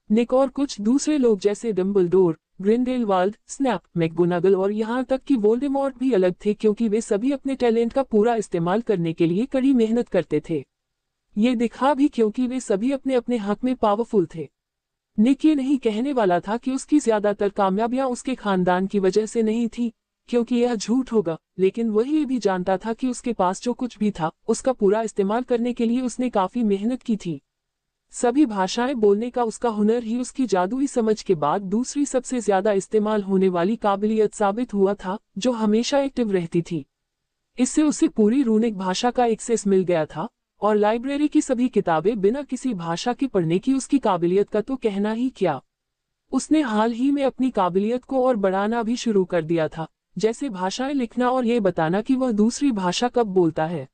निक और कुछ दूसरे लोग जैसे डम्बलडोर, ग्रिंडेलवाल्ड, स्नैप, मैकगोनागल और यहाँ तक कि वोल्डेमॉर्ट भी अलग थे क्योंकि वे सभी अपने टैलेंट का पूरा इस्तेमाल करने के लिए कड़ी मेहनत करते थे। ये दिखा भी क्योंकि वे सभी अपने अपने हक में पावरफुल थे। निक ये नहीं कहने वाला था कि उसकी ज्यादातर कामयाबियां उसके खानदान की वजह से नहीं थी, क्योंकि यह झूठ होगा, लेकिन वह ये भी जानता था कि उसके पास जो कुछ भी था उसका पूरा इस्तेमाल करने के लिए उसने काफी मेहनत की थी। सभी भाषाएं बोलने का उसका हुनर ही उसकी जादुई समझ के बाद दूसरी सबसे ज्यादा इस्तेमाल होने वाली काबिलियत साबित हुआ था, जो हमेशा एक्टिव रहती थी। इससे उसे पूरी रूनिक भाषा का एक्सेस मिल गया था और लाइब्रेरी की सभी किताबें बिना किसी भाषा के पढ़ने की उसकी काबिलियत का तो कहना ही क्या। उसने हाल ही में अपनी काबिलियत को और बढ़ाना भी शुरू कर दिया था, जैसे भाषाएं लिखना और ये बताना कि वह दूसरी भाषा कब बोलता है।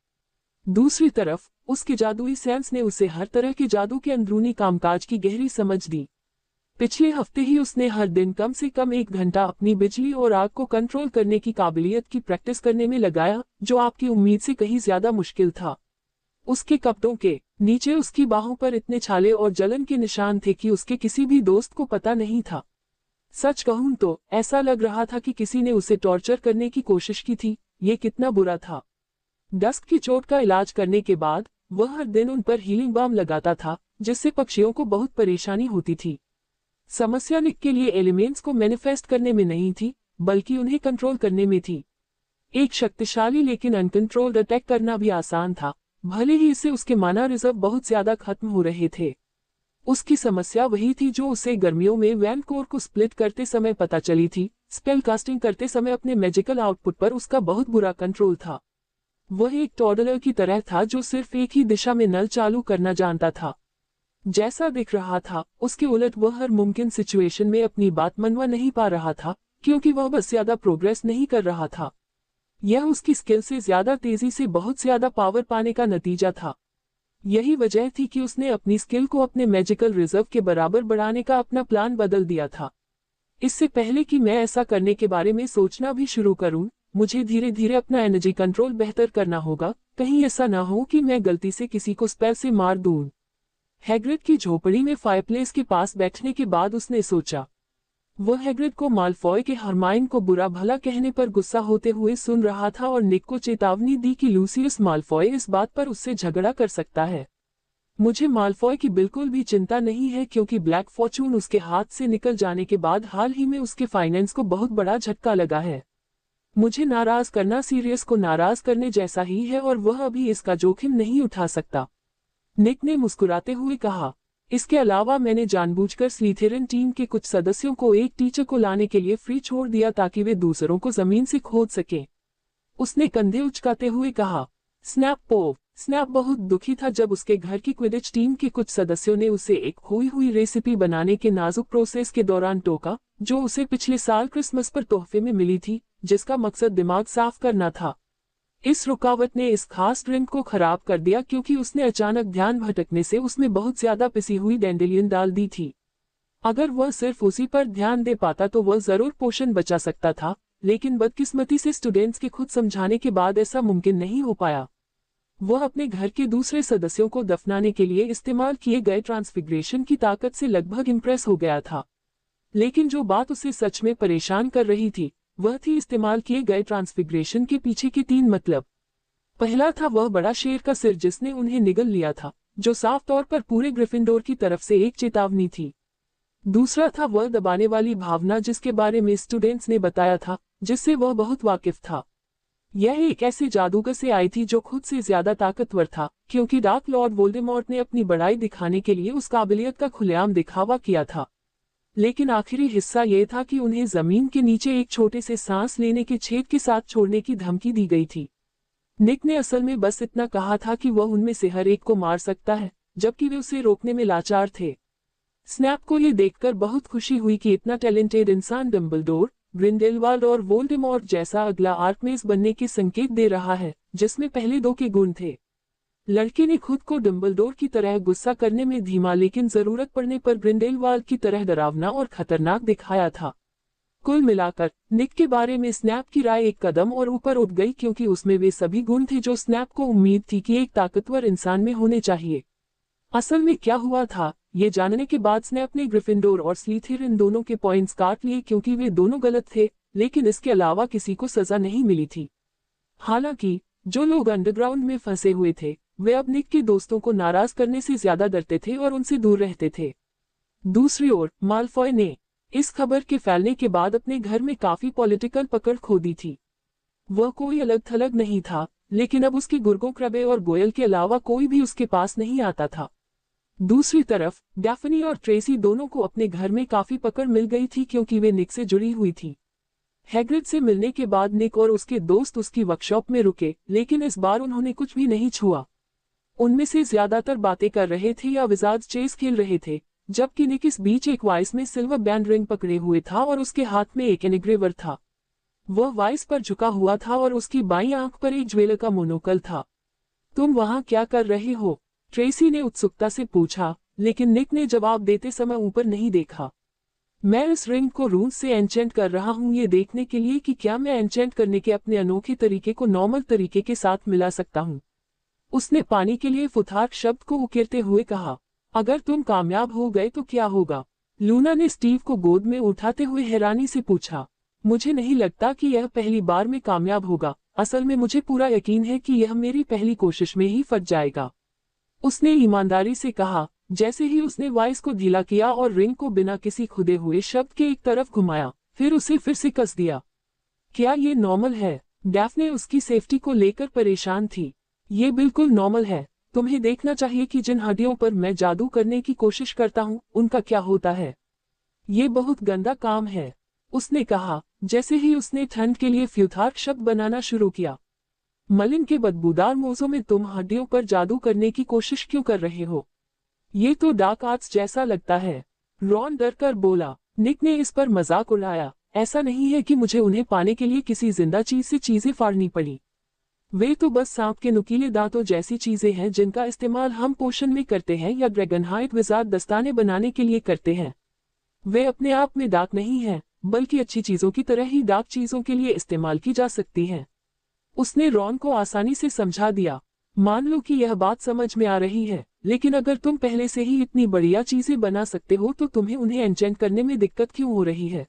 दूसरी तरफ उसके जादुई सेंस ने उसे हर तरह के जादू के अंदरूनी कामकाज की गहरी समझ दी। पिछले हफ्ते ही उसने हर दिन कम से कम 1 घंटा अपनी बिजली और आग को कंट्रोल करने की काबिलियत की प्रैक्टिस करने में लगाया, जो आपकी उम्मीद से कहीं ज्यादा मुश्किल था। उसके कपड़ों के नीचे उसकी बाहों पर इतने छाले और जलन के निशान थे कि उसके किसी भी दोस्त को पता नहीं था। सच कहूं तो ऐसा लग रहा था कि किसी ने उसे टॉर्चर करने की कोशिश की थी। ये कितना बुरा था। डस्क की चोट का इलाज करने के बाद वह हर दिन उन पर हीलिंग बाम लगाता था, जिससे पक्षियों को बहुत परेशानी होती थी। समस्या निक के लिए एलिमेंट्स को मैनिफेस्ट करने में नहीं थी, बल्कि उन्हें कंट्रोल करने में थी। एक शक्तिशाली लेकिन अनकंट्रोल्ड अटैक करना भी आसान था, भले ही इससे उसके माना रिजर्व बहुत ज्यादा खत्म हो रहे थे। उसकी समस्या वही थी जो उसे गर्मियों में वैन कोर को स्प्लिट करते समय पता चली थी। स्पेल कास्टिंग करते समय अपने मैजिकल आउटपुट पर उसका बहुत बुरा कंट्रोल था। वह एक टॉडलर की तरह था जो सिर्फ एक ही दिशा में नल चालू करना जानता था। जैसा दिख रहा था, उसके उलट वह हर मुमकिन सिचुएशन में अपनी बात मनवा नहीं पा रहा था, क्योंकि वह बस ज्यादा प्रोग्रेस नहीं कर रहा था। यह उसकी स्किल से ज्यादा तेजी से बहुत ज्यादा पावर पाने का नतीजा था। यही वजह थी कि उसने अपनी स्किल को अपने मैजिकल रिजर्व के बराबर बढ़ाने का अपना प्लान बदल दिया था। इससे पहले कि मैं ऐसा करने के बारे में सोचना भी शुरू करूं, मुझे धीरे धीरे अपना एनर्जी कंट्रोल बेहतर करना होगा, कहीं ऐसा ना हो कि मैं गलती से किसी को स्पेल से मार दूं। हैग्रिड की झोपड़ी में फायरप्लेस के पास बैठने के बाद उसने सोचा। वह हैग्रिड को मालफॉय के हरमाइन को बुरा भला कहने पर गुस्सा होते हुए सुन रहा था और निक को चेतावनी दी कि लूसियस मालफॉय इस बात पर उससे झगड़ा कर सकता है। मुझे मालफॉय की बिल्कुल भी चिंता नहीं है क्योंकि ब्लैक फॉर्चून उसके हाथ से निकल जाने के बाद हाल ही में उसके फाइनेंस को बहुत बड़ा झटका लगा है। मुझे नाराज करना सीरियस को नाराज करने जैसा ही है और वह अभी इसका जोखिम नहीं उठा सकता। निक ने मुस्कुराते हुए कहा। इसके अलावा मैंने जानबूझकर स्लीथेरिन टीम के कुछ सदस्यों को एक टीचर को लाने के लिए फ्री छोड़ दिया ताकि वे दूसरों को जमीन से खोद सकें। उसने कंधे उचकाते हुए कहा। स्नैप बहुत दुखी था जब उसके घर की क्विडिच टीम के कुछ सदस्यों ने उसे एक खोई हुई रेसिपी बनाने के नाजुक प्रोसेस के दौरान टोका, जो उसे पिछले साल क्रिसमस पर तोहफे में मिली थी, जिसका मकसद दिमाग साफ करना था। इस रुकावट ने इस खास ड्रिंक को खराब कर दिया क्योंकि उसने अचानक ध्यान भटकने से उसमें बहुत ज्यादा पिसी हुई डैंडेलियन डाल दी थी। अगर वह सिर्फ उसी पर ध्यान दे पाता तो वह जरूर पोषण बचा सकता था, लेकिन बदकिस्मती से स्टूडेंट्स के खुद समझाने के बाद ऐसा मुमकिन नहीं हो पाया। वह अपने घर के दूसरे सदस्यों को दफनाने के लिए इस्तेमाल किए गए ट्रांसफिग्रेशन की ताकत से लगभग इम्प्रेस हो गया था। लेकिन जो बात उसे सच में परेशान कर रही थी, वह थी इस्तेमाल किए गए ट्रांसफिग्रेशन के पीछे के 3 मतलब। पहला था वह बड़ा शेर का सिर जिसने उन्हें निगल लिया था, जो साफ तौर पर पूरे ग्रिफिंडोर की तरफ से एक चेतावनी थी। दूसरा था वह दबाने वाली भावना जिसके बारे में स्टूडेंट्स ने बताया था, जिससे वह बहुत वाकिफ था। यह एक ऐसे जादूगर से आई थी जो खुद से ज्यादा ताकतवर था, क्योंकि डार्क लॉर्ड वोल्डेमॉर्ट ने अपनी बड़ाई दिखाने के लिए उस काबिलियत का खुलेआम दिखावा किया था। लेकिन आखिरी हिस्सा यह था कि उन्हें जमीन के नीचे एक छोटे से सांस लेने के छेद के साथ छोड़ने की धमकी दी गई थी। निक ने असल में बस इतना कहा था कि वह उनमें से हर एक को मार सकता है, जबकि वे उसे रोकने में लाचार थे। स्नैप को यह देखकर बहुत खुशी हुई कि इतना टैलेंटेड इंसान डंबलडोर, ग्रिंडेलवाल्ड और वोल्डेमॉर्ट जैसा अगला आर्कमेज बनने के संकेत दे रहा है, जिसमें पहले 2 के गुण थे। लड़के ने खुद को डंबलडोर की तरह गुस्सा करने में धीमा लेकिन जरूरत पड़ने पर ग्रिंडेलवाल्ड की तरह डरावना और खतरनाक दिखाया था। कुल मिलाकर निक के बारे में स्नैप की राय एक कदम और ऊपर उठ गई क्योंकि उसमें वे सभी गुण थे जो स्नैप को उम्मीद थी कि एक ताकतवर इंसान में होने चाहिए। असल में क्या हुआ था, ये जानने के बाद स्नैप ने ग्रिफिंडोर और स्लीथेरिन दोनों के पॉइंट्स काट लिए क्योंकि वे दोनों गलत थे, लेकिन इसके अलावा किसी को सजा नहीं मिली थी। हालांकि जो लोग अंडरग्राउंड में फंसे हुए थे, वे अब निक के दोस्तों को नाराज करने से ज्यादा डरते थे और उनसे दूर रहते थे। दूसरी ओर मालफॉय ने इस खबर के फैलने के बाद अपने घर में काफी पॉलिटिकल पकड़ खो दी थी। वह कोई अलग थलग नहीं था, लेकिन अब उसके गुर्गों क्रबे और गोयल के अलावा कोई भी उसके पास नहीं आता था। दूसरी तरफ डैफनी और ट्रेसी दोनों को अपने घर में काफी पकड़ मिल गई थी क्योंकि वे निक से जुड़ी हुई थी। हैग्रिड से मिलने के बाद निक और उसके दोस्त उसकी वर्कशॉप में रुके, लेकिन इस बार उन्होंने कुछ भी नहीं छुआ। उनमें से ज्यादातर बातें कर रहे थे या विजार्ड चेस खेल रहे थे, जबकि निक इस बीच एक वाइस में सिल्वर बैंड रिंग पकड़े हुए था और उसके हाथ में एक एनिग्रेवर था। वह वाइस पर झुका हुआ था और उसकी बाईं आंख पर एक ज्वेलर का मोनोकल था। तुम वहां क्या कर रहे हो? ट्रेसी ने उत्सुकता से पूछा, लेकिन निक ने जवाब देते समय ऊपर नहीं देखा। मैं इस रिंग को रून्स से एन्चेंट कर रहा हूं ये देखने के लिए कि क्या मैं एन्चेंट करने के अपने अनोखे तरीके को नॉर्मल तरीके के साथ मिला सकता हूं। उसने पानी के लिए फुथार्क शब्द को उकेरते हुए कहा। अगर तुम कामयाब हो गए तो क्या होगा? लूना ने स्टीव को गोद में उठाते हुए हैरानी से पूछा। मुझे नहीं लगता कि यह पहली बार में कामयाब होगा। असल में मुझे पूरा यकीन है कि यह मेरी पहली कोशिश में ही फट जाएगा, उसने ईमानदारी से कहा। जैसे ही उसने वाइस को ढीला किया और रिंग को बिना किसी खुदे हुए शब्द के एक तरफ घुमाया, फिर उसे फिर से कस दिया। क्या ये नॉर्मल है? डैफ्ने उसकी सेफ्टी को लेकर परेशान थी। ये बिल्कुल नॉर्मल है। तुम्हें देखना चाहिए कि जिन हड्डियों पर मैं जादू करने की कोशिश करता हूँ उनका क्या होता है। ये बहुत गंदा काम है, उसने कहा, जैसे ही उसने ठंड के लिए फ्यूथार्क शब्द बनाना शुरू किया। मलिन के बदबूदार मोज़ों में तुम हड्डियों पर जादू करने की कोशिश क्यों कर रहे हो? ये तो डार्क आर्ट्स जैसा लगता है, रॉन डर कर बोला। निक ने इस पर मजाक उड़ाया। ऐसा नहीं है कि मुझे उन्हें पाने के लिए किसी जिंदा चीज से चीजें फाड़नी पड़ी। वे तो बस सांप के नुकीले दांतों जैसी चीजें हैं जिनका इस्तेमाल हम पोषण में करते हैं या ड्रैगनहाइट विजार्ड दस्ताने बनाने के लिए करते हैं। वे अपने आप में डार्क नहीं हैं, बल्कि अच्छी चीजों की तरह ही डार्क चीजों के लिए इस्तेमाल की जा सकती हैं। उसने रॉन को आसानी से समझा दिया। मान लो कि यह बात समझ में आ रही है, लेकिन अगर तुम पहले से ही इतनी बढ़िया चीजें बना सकते हो तो तुम्हें उन्हें एन्चेंट करने में दिक्कत क्यों हो रही है?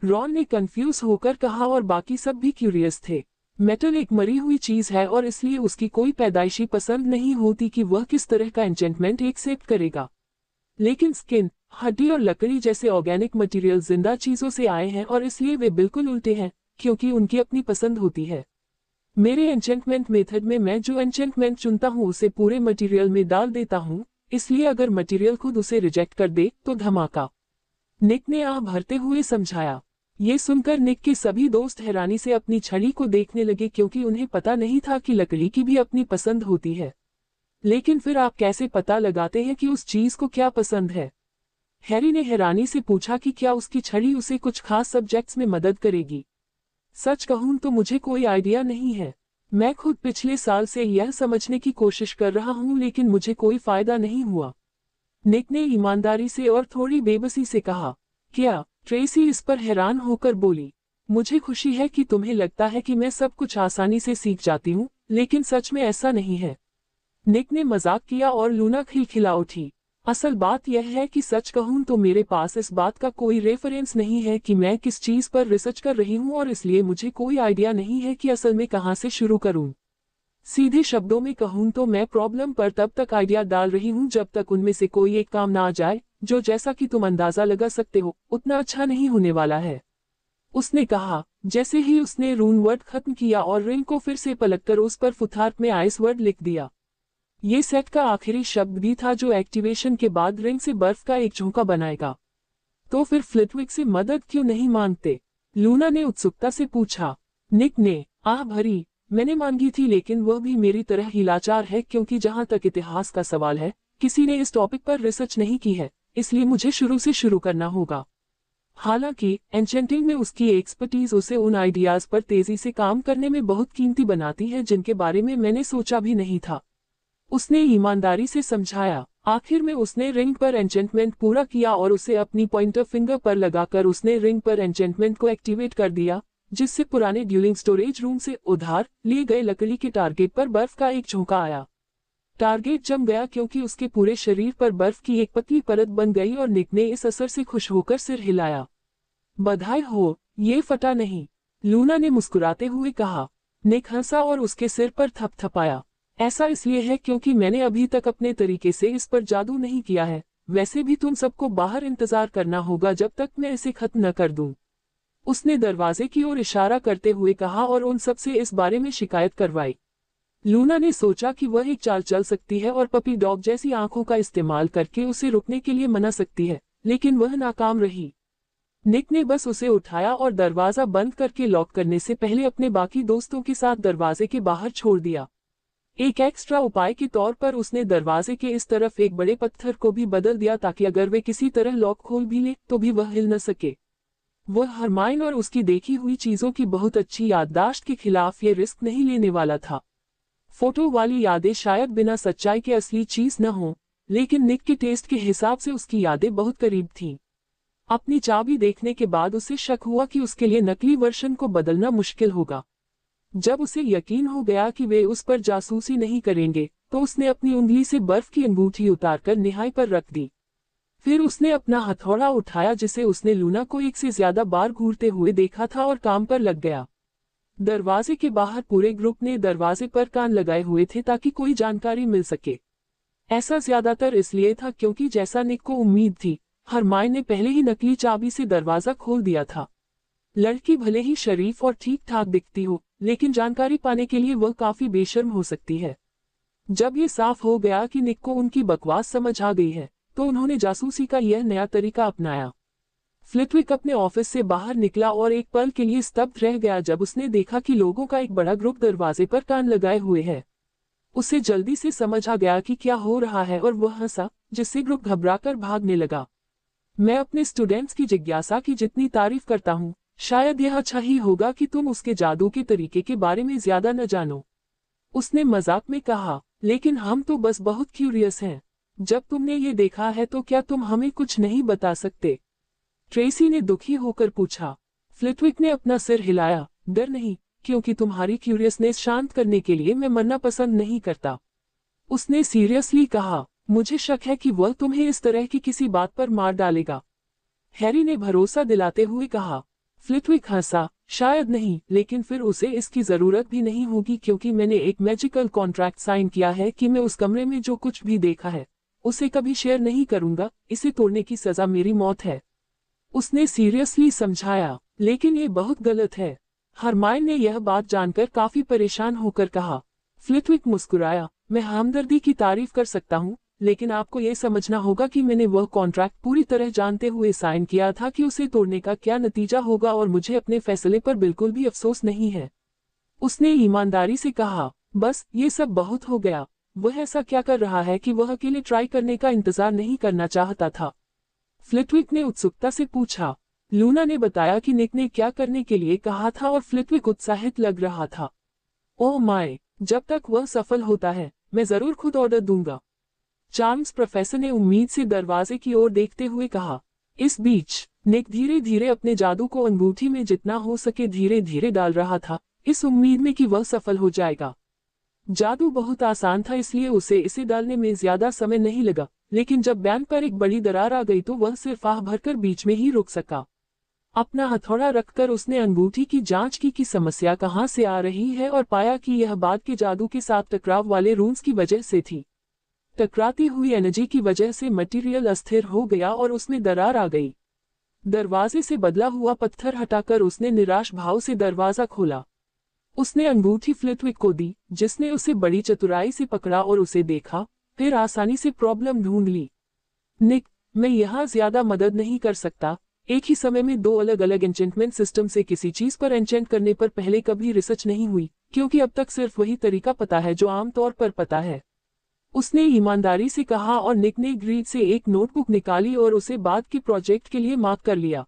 रॉन ने कंफ्यूज होकर कहा और बाकी सब भी क्यूरियस थे। मेटल एक मरी हुई चीज है और इसलिए उसकी कोई पैदाइशी पसंद नहीं होती कि वह किस तरह का एन्चेंटमेंट एक्सेप्ट करेगा। लेकिन स्किन, हड्डी और लकड़ी जैसे ऑर्गेनिक मटेरियल जिंदा चीजों से आए हैं और इसलिए वे बिल्कुल उल्टे हैं, क्योंकि उनकी अपनी पसंद होती है। मेरे एन्चेंटमेंट मेथड में मैं जो एन्चेंटमेंट चुनता हूँ उसे पूरे मटेरियल में डाल देता हूँ, इसलिए अगर मटेरियल खुद उसे रिजेक्ट कर दे तो धमाका। निक ने आह भरते हुए समझाया। ये सुनकर निक के सभी दोस्त हैरानी से अपनी छड़ी को देखने लगे क्योंकि उन्हें पता नहीं था कि लकड़ी की भी अपनी पसंद होती है। लेकिन फिर आप कैसे पता लगाते हैं कि उस चीज को क्या पसंद है? हैरी ने हैरानी से पूछा कि क्या उसकी छड़ी उसे कुछ खास सब्जेक्ट्स में मदद करेगी। सच कहूं तो मुझे कोई आइडिया नहीं है। मैं खुद पिछले साल से यह समझने की कोशिश कर रहा हूं लेकिन मुझे कोई फायदा नहीं हुआ। निक ने ईमानदारी से और थोड़ी बेबसी से कहा। क्या? ट्रेसी इस पर हैरान होकर बोली। मुझे खुशी है कि तुम्हें लगता है कि मैं सब कुछ आसानी से सीख जाती हूँ, लेकिन सच में ऐसा नहीं है। निक ने मजाक किया और लूना खिलखिला उठी। असल बात यह है कि सच कहूं तो मेरे पास इस बात का कोई रेफरेंस नहीं है कि मैं किस चीज पर रिसर्च कर रही हूं और इसलिए मुझे कोई आइडिया नहीं है कि असल में कहां से शुरू करूं। सीधे शब्दों में कहूं तो मैं प्रॉब्लम पर तब तक आइडिया डाल रही हूं जब तक उनमें से कोई एक काम ना आ जाए, जो जैसा कि तुम अंदाजा लगा सकते हो उतना अच्छा नहीं होने वाला है। उसने कहा, जैसे ही उसने रून वर्ड खत्म किया और रिंग को फिर से पलटकर उस पर फुथार्क में आइस वर्ड लिख दिया। ये सेट का आखिरी शब्द भी था जो एक्टिवेशन के बाद रिंग से बर्फ का एक झोंका बनाएगा। तो फिर फ्लिटविक से मदद क्यों नहीं मांगते? लूना ने उत्सुकता से पूछा। निक ने आह भरी। मैंने मांगी थी लेकिन वह भी मेरी तरह ही लाचार है क्योंकि जहां तक इतिहास का सवाल है, किसी ने इस टॉपिक पर रिसर्च नहीं की है, इसलिए मुझे शुरू से शुरू करना होगा। हालांकि एन्चेंटिंग में उसकी एक्सपर्टीज उसे उन आइडियाज पर तेजी से काम करने में बहुत कीमती बनाती है जिनके बारे में मैंने सोचा भी नहीं था। उसने ईमानदारी से समझाया। आखिर में उसने रिंग पर एन्चेंटमेंट पूरा किया और उसे अपनी पॉइंटर फिंगर पर लगाकर उसने रिंग पर एन्चेंटमेंट को एक्टिवेट कर दिया, जिससे पुराने ड्यूलिंग स्टोरेज रूम से उधार लिए गए लकड़ी के टारगेट पर बर्फ का एक झोंका आया। टारगेट जम गया क्योंकि उसके पूरे शरीर पर बर्फ की एक पतली परत बन गई और निक ने इस असर से खुश होकर सिर हिलाया। बधाई हो, ये फटा नहीं, लूना ने मुस्कुराते हुए कहा। निक हंसा और उसके सिर पर थपथपाया। ऐसा इसलिए है क्योंकि मैंने अभी तक अपने तरीके से इस पर जादू नहीं किया है। वैसे भी तुम सबको बाहर इंतजार करना होगा जब तक मैं इसे खत्म न कर दूं। उसने दरवाजे की ओर इशारा करते हुए कहा और उन सबसे इस बारे में शिकायत करवाई। लूना ने सोचा कि वह एक चाल चल सकती है और पपी डॉग जैसी आंखों का इस्तेमाल करके उसे रुकने के लिए मना सकती है, लेकिन वह नाकाम रही। निक ने बस उसे उठाया और दरवाजा बंद करके लॉक करने से पहले अपने बाकी दोस्तों के साथ दरवाजे के बाहर छोड़ दिया। एक एक्स्ट्रा उपाय के तौर पर उसने दरवाजे के इस तरफ एक बड़े पत्थर को भी बदल दिया ताकि अगर वे किसी तरह लॉक खोल भी ले तो भी वह हिल न सके। वह हरमाइन और उसकी देखी हुई चीजों की बहुत अच्छी याददाश्त के खिलाफ ये रिस्क नहीं लेने वाला था। फोटो वाली यादें शायद बिना सच्चाई के असली चीज न हो, लेकिन निक के टेस्ट के हिसाब से उसकी यादें बहुत करीब थीं। अपनी चाबी देखने के बाद उसे शक हुआ कि उसके लिए नकली वर्शन को बदलना मुश्किल होगा। जब उसे यकीन हो गया कि वे उस पर जासूसी नहीं करेंगे, तो उसने अपनी उंगली से बर्फ की अंगूठी उतारकर निहाई पर रख दी। फिर उसने अपना हथौड़ा उठाया जिसे उसने लूना को एक से ज्यादा बार घूरते हुए देखा था और काम पर लग गया। दरवाजे के बाहर पूरे ग्रुप ने दरवाजे पर कान लगाए हुए थे ताकि कोई जानकारी मिल सके। ऐसा ज्यादातर इसलिए था क्योंकि जैसा निक को उम्मीद थी, हरमाइन ने पहले ही नकली चाबी से दरवाजा खोल दिया था। लड़की भले ही शरीफ और ठीक ठाक दिखती हो, लेकिन जानकारी पाने के लिए वह काफी बेशर्म हो सकती है। जब ये साफ हो गया कि निक को उनकी बकवास समझ आ गई है, तो उन्होंने जासूसी का यह नया तरीका अपनाया। फ्लिटविक अपने ऑफिस से बाहर निकला और एक पल के लिए स्तब्ध रह गया जब उसने देखा कि लोगों का एक बड़ा ग्रुप दरवाजे पर कान लगाए हुए है। उसे जल्दी से समझ आ गया कि क्या हो रहा है और वह हंसा, जिससे ग्रुप घबराकर भागने लगा। मैं अपने स्टूडेंट्स की जिज्ञासा की जितनी तारीफ करता हूँ, शायद यह अच्छा ही होगा कि तुम उसके जादू के तरीके के बारे में ज्यादा न जानो। उसने मजाक में कहा, लेकिन हम तो बस बहुत क्यूरियस हैं। जब तुमने ये देखा है तो क्या तुम हमें कुछ नहीं बता सकते? ट्रेसी ने दुखी होकर पूछा। फ्लिटविक ने अपना सिर हिलाया, डर नहीं, क्योंकि तुम्हारी क्यूरियसनेस शांत करने के लिए मैं मरना पसंद नहीं करता। उसने सीरियसली कहा, मुझे शक है कि वह तुम्हें इस तरह की किसी बात पर मार डालेगा। हैरी ने भरोसा दिलाते हुए कहा। फ्लिटविक हंसा, शायद नहीं, लेकिन फिर उसे इसकी जरूरत भी नहीं होगी क्योंकि मैंने एक मैजिकल कॉन्ट्रैक्ट साइन किया है कि मैं उस कमरे में जो कुछ भी देखा है उसे कभी शेयर नहीं करूंगा। इसे तोड़ने की सजा मेरी मौत है। उसने सीरियसली समझाया, लेकिन ये बहुत गलत है। हरमाइन ने यह बात जानकर काफी परेशान होकर कहा। फ्लिटविक मुस्कुराया, मैं हमदर्दी की तारीफ कर सकता हूँ, लेकिन आपको यह समझना होगा कि मैंने वह कॉन्ट्रैक्ट पूरी तरह जानते हुए साइन किया था कि उसे तोड़ने का क्या नतीजा होगा और मुझे अपने फैसले पर बिल्कुल भी अफसोस नहीं है। उसने ईमानदारी से कहा, बस ये सब बहुत हो गया। वह ऐसा क्या कर रहा है कि वह अकेले ट्राई करने का इंतजार नहीं करना चाहता था? फ्लिटविक ने उत्सुकता से पूछा। लूना ने बताया कि निक ने क्या करने के लिए कहा था और फ्लिटविक उत्साहित लग रहा था। ओह माय, जब तक वह सफल होता है मैं जरूर खुद ऑर्डर दूंगा। चार्ल्स प्रोफेसर ने उम्मीद से दरवाजे की ओर देखते हुए कहा। इस बीच निक धीरे धीरे अपने जादू को अंगूठी में जितना हो सके धीरे धीरे डाल रहा था, इस उम्मीद में कि वह सफल हो जाएगा। जादू बहुत आसान था, इसलिए उसे इसे डालने में ज्यादा समय नहीं लगा, लेकिन जब बैंड पर एक बड़ी दरार आ गई तो वह सिर्फ आह भरकर बीच में ही रुक सका। अपना हथौड़ा रखकर उसने अंगूठी की जांच की कि समस्या कहां से आ रही है और पाया कि यह बाद के जादू के साथ टकराव वाले रून्स की वजह से थी। टकराती हुई एनर्जी की वजह से मटेरियल अस्थिर हो गया और उसमें दरार आ गई। दरवाजे से बदला हुआ पत्थर हटाकर उसने निराश भाव से दरवाजा खोला। उसने अंगूठी फ्लिटविक को दी, जिसने उसे बड़ी चतुराई से पकड़ा और उसे देखा, फिर आसानी से प्रॉब्लम ढूंढ ली। निक, मैं यहाँ ज्यादा मदद नहीं कर सकता। एक ही समय में दो अलग अलग एन्चेंटमेंट सिस्टम से किसी चीज पर एन्चेंट करने पर पहले कभी रिसर्च नहीं हुई, क्योंकि अब तक सिर्फ वही तरीका पता है जो आमतौर पर पता है। उसने ईमानदारी से कहा और निक ने ग्रीड से एक नोटबुक निकाली और उसे बाद के प्रोजेक्ट के लिए मार्क कर लिया।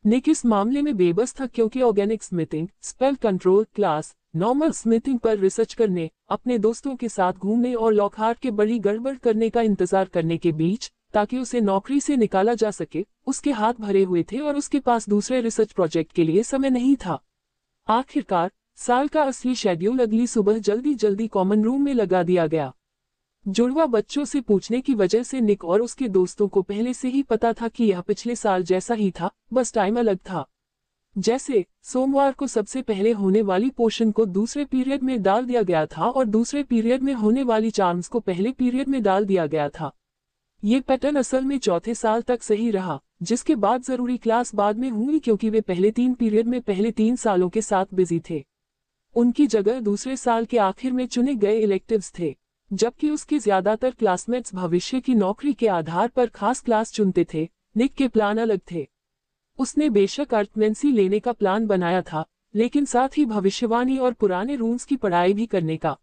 निक इस मामले में बेबस था क्योंकि organic smithing, spell control class, normal smithing पर रिसर्च करने, अपने दोस्तों के साथ घूमने और लॉकहार्ट के बड़ी गड़बड़ करने का इंतजार करने के बीच, ताकि उसे नौकरी से निकाला जा सके, उसके हाथ भरे हुए थे और उसके पास दूसरे रिसर्च प्रोजेक्ट के लिए समय नहीं था। आखिरकार साल का असली शेड्यूल अगली सुबह जल्दी जल्दी कॉमन रूम में लगा दिया गया। जुड़वा बच्चों से पूछने की वजह से निक और उसके दोस्तों को पहले से ही पता था कि यह पिछले साल जैसा ही था, बस टाइम अलग था। जैसे सोमवार को सबसे पहले होने वाली पोर्शन को दूसरे पीरियड में डाल दिया गया था और दूसरे पीरियड में होने वाली चार्म्स को पहले पीरियड में डाल दिया गया था। ये पैटर्न असल में चौथे साल तक सही रहा, जिसके बाद जरूरी क्लास बाद में हुई क्योंकि वे पहले 3 पीरियड में पहले 3 सालों के साथ बिजी थे। उनकी जगह दूसरे साल के आखिर में चुने गए इलेक्टिव्स थे, जबकि उसके ज्यादातर क्लासमेट्स भविष्य की नौकरी के आधार पर खास क्लास चुनते थे। निक के प्लान अलग थे। उसने बेशक अर्थमेंसी लेने का प्लान बनाया था, लेकिन साथ ही भविष्यवाणी और पुराने रूल्स की पढ़ाई भी करने का।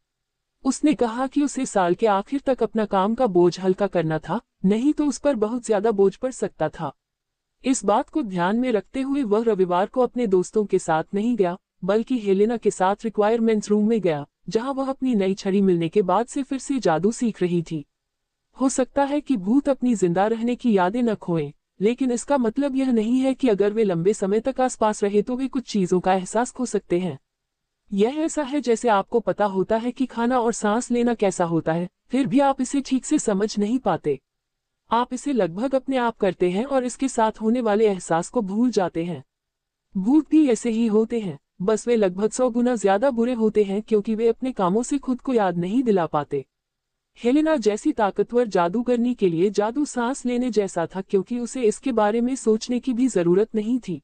उसने कहा कि उसे साल के आखिर तक अपना काम का बोझ हल्का करना था, नहीं तो उस पर बहुत ज्यादा बोझ पड़ सकता था। इस बात को ध्यान में रखते हुए वह रविवार को अपने दोस्तों के साथ नहीं गया, बल्कि हेलेना के साथ रिक्वायरमेंट्स रूम में गया, जहां वह अपनी नई छड़ी मिलने के बाद से फिर से जादू सीख रही थी। हो सकता है कि भूत अपनी जिंदा रहने की यादें न खोएं, लेकिन इसका मतलब यह नहीं है कि अगर वे लंबे समय तक आसपास रहे तो वे कुछ चीजों का एहसास खो सकते हैं। यह ऐसा है जैसे आपको पता होता है कि खाना और सांस लेना कैसा होता है, फिर भी आप इसे ठीक से समझ नहीं पाते। आप इसे लगभग अपने आप करते हैं और इसके साथ होने वाले एहसास को भूल जाते हैं। भूत भी ऐसे ही होते हैं, बस वे लगभग 100 गुना ज्यादा बुरे होते हैं क्योंकि वे अपने कामों से खुद को याद नहीं दिला पाते। हेलेना जैसी ताकतवर जादूगरनी के लिए जादू सांस लेने जैसा था क्योंकि उसे इसके बारे में सोचने की भी जरूरत नहीं थी।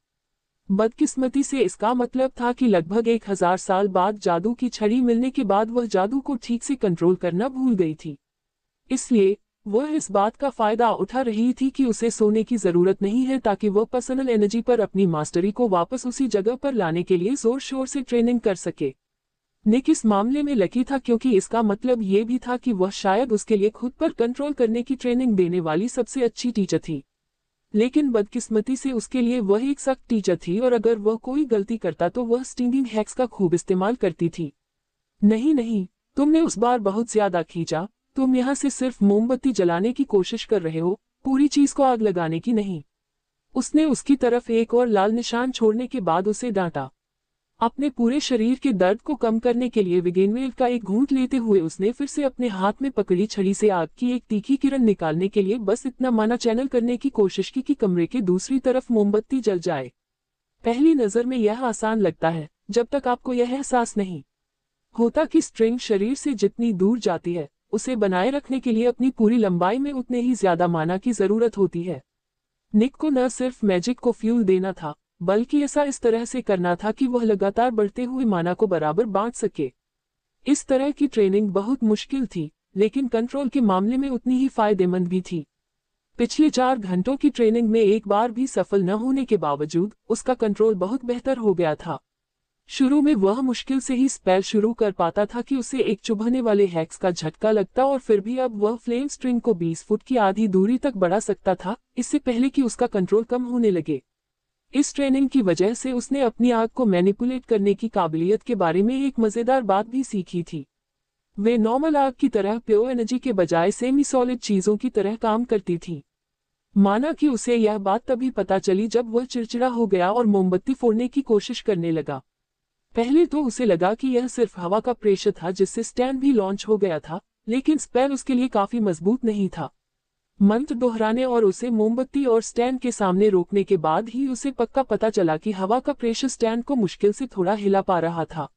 बदकिस्मती से इसका मतलब था कि लगभग 1000 साल बाद जादू की छड़ी मिलने के बाद वह जादू को ठीक से कंट्रोल करना भूल गई थी। इसलिए वह इस बात का फायदा उठा रही थी कि उसे सोने की जरूरत नहीं है ताकि वह पर्सनल एनर्जी पर अपनी मास्टरी को वापस उसी जगह पर लाने के लिए जोर शोर से ट्रेनिंग कर सके। निक इस मामले में लकी था क्योंकि इसका मतलब ये भी था कि वह शायद उसके लिए खुद पर कंट्रोल करने की ट्रेनिंग देने वाली सबसे अच्छी टीचर थी। लेकिन बदकिस्मती से उसके लिए वह एक सख्त टीचर थी और अगर वह कोई गलती करता तो वह स्टिंगिंग हैक्स का खूब इस्तेमाल करती थी। नहीं, तुमने उस बार बहुत ज्यादा खींचा, तुम यहाँ से सिर्फ मोमबत्ती जलाने की कोशिश कर रहे हो, पूरी चीज को आग लगाने की नहीं। उसने उसकी तरफ एक और लाल निशान छोड़ने के बाद उसे डांटा। अपने पूरे शरीर के दर्द को कम करने के लिए विगेनवेल का एक घूंट लेते हुए उसने फिर से अपने हाथ में पकड़ी छड़ी से आग की एक तीखी किरण निकालने के लिए बस इतना माना चैनल करने की कोशिश की कि कमरे के दूसरी तरफ मोमबत्ती जल जाए। पहली नजर में यह आसान लगता है, जब तक आपको यह एहसास नहीं होता कि स्ट्रिंग शरीर से जितनी दूर जाती है, उसे बनाए रखने के लिए अपनी पूरी लंबाई में उतने ही ज्यादा माना की जरूरत होती है। निक को न सिर्फ मैजिक को फ्यूल देना था, बल्कि ऐसा इस तरह से करना था कि वह लगातार बढ़ते हुए माना को बराबर बांट सके। इस तरह की ट्रेनिंग बहुत मुश्किल थी, लेकिन कंट्रोल के मामले में उतनी ही फायदेमंद भी थी। पिछले 4 घंटों की ट्रेनिंग में एक बार भी सफल न होने के बावजूद उसका कंट्रोल बहुत बेहतर हो गया था। शुरू में वह मुश्किल से ही स्पेल शुरू कर पाता था कि उसे एक चुभने वाले हैक्स का झटका लगता, और फिर भी अब वह फ्लेम स्ट्रिंग को 20 फुट की आधी दूरी तक बढ़ा सकता था, इससे पहले कि उसका कंट्रोल कम होने लगे। इस ट्रेनिंग की वजह से उसने अपनी आग को मैनिपुलेट करने की काबिलियत के बारे में एक मजेदार बात भी सीखी थी। वे नॉर्मल आग की तरह प्योर एनर्जी के बजाय सेमी सॉलिड चीजों की तरह काम करती थी। माना कि उसे यह बात तभी पता चली जब वह चिड़चिड़ा हो गया और मोमबत्ती फोड़ने की कोशिश करने लगा। पहले तो उसे लगा कि यह सिर्फ हवा का प्रेशर था जिससे स्टैंड भी लॉन्च हो गया था, लेकिन स्पेल उसके लिए काफी मजबूत नहीं था। मंत्र दोहराने और उसे मोमबत्ती और स्टैंड के सामने रोकने के बाद ही उसे पक्का पता चला कि हवा का प्रेशर स्टैंड को मुश्किल से थोड़ा हिला पा रहा था।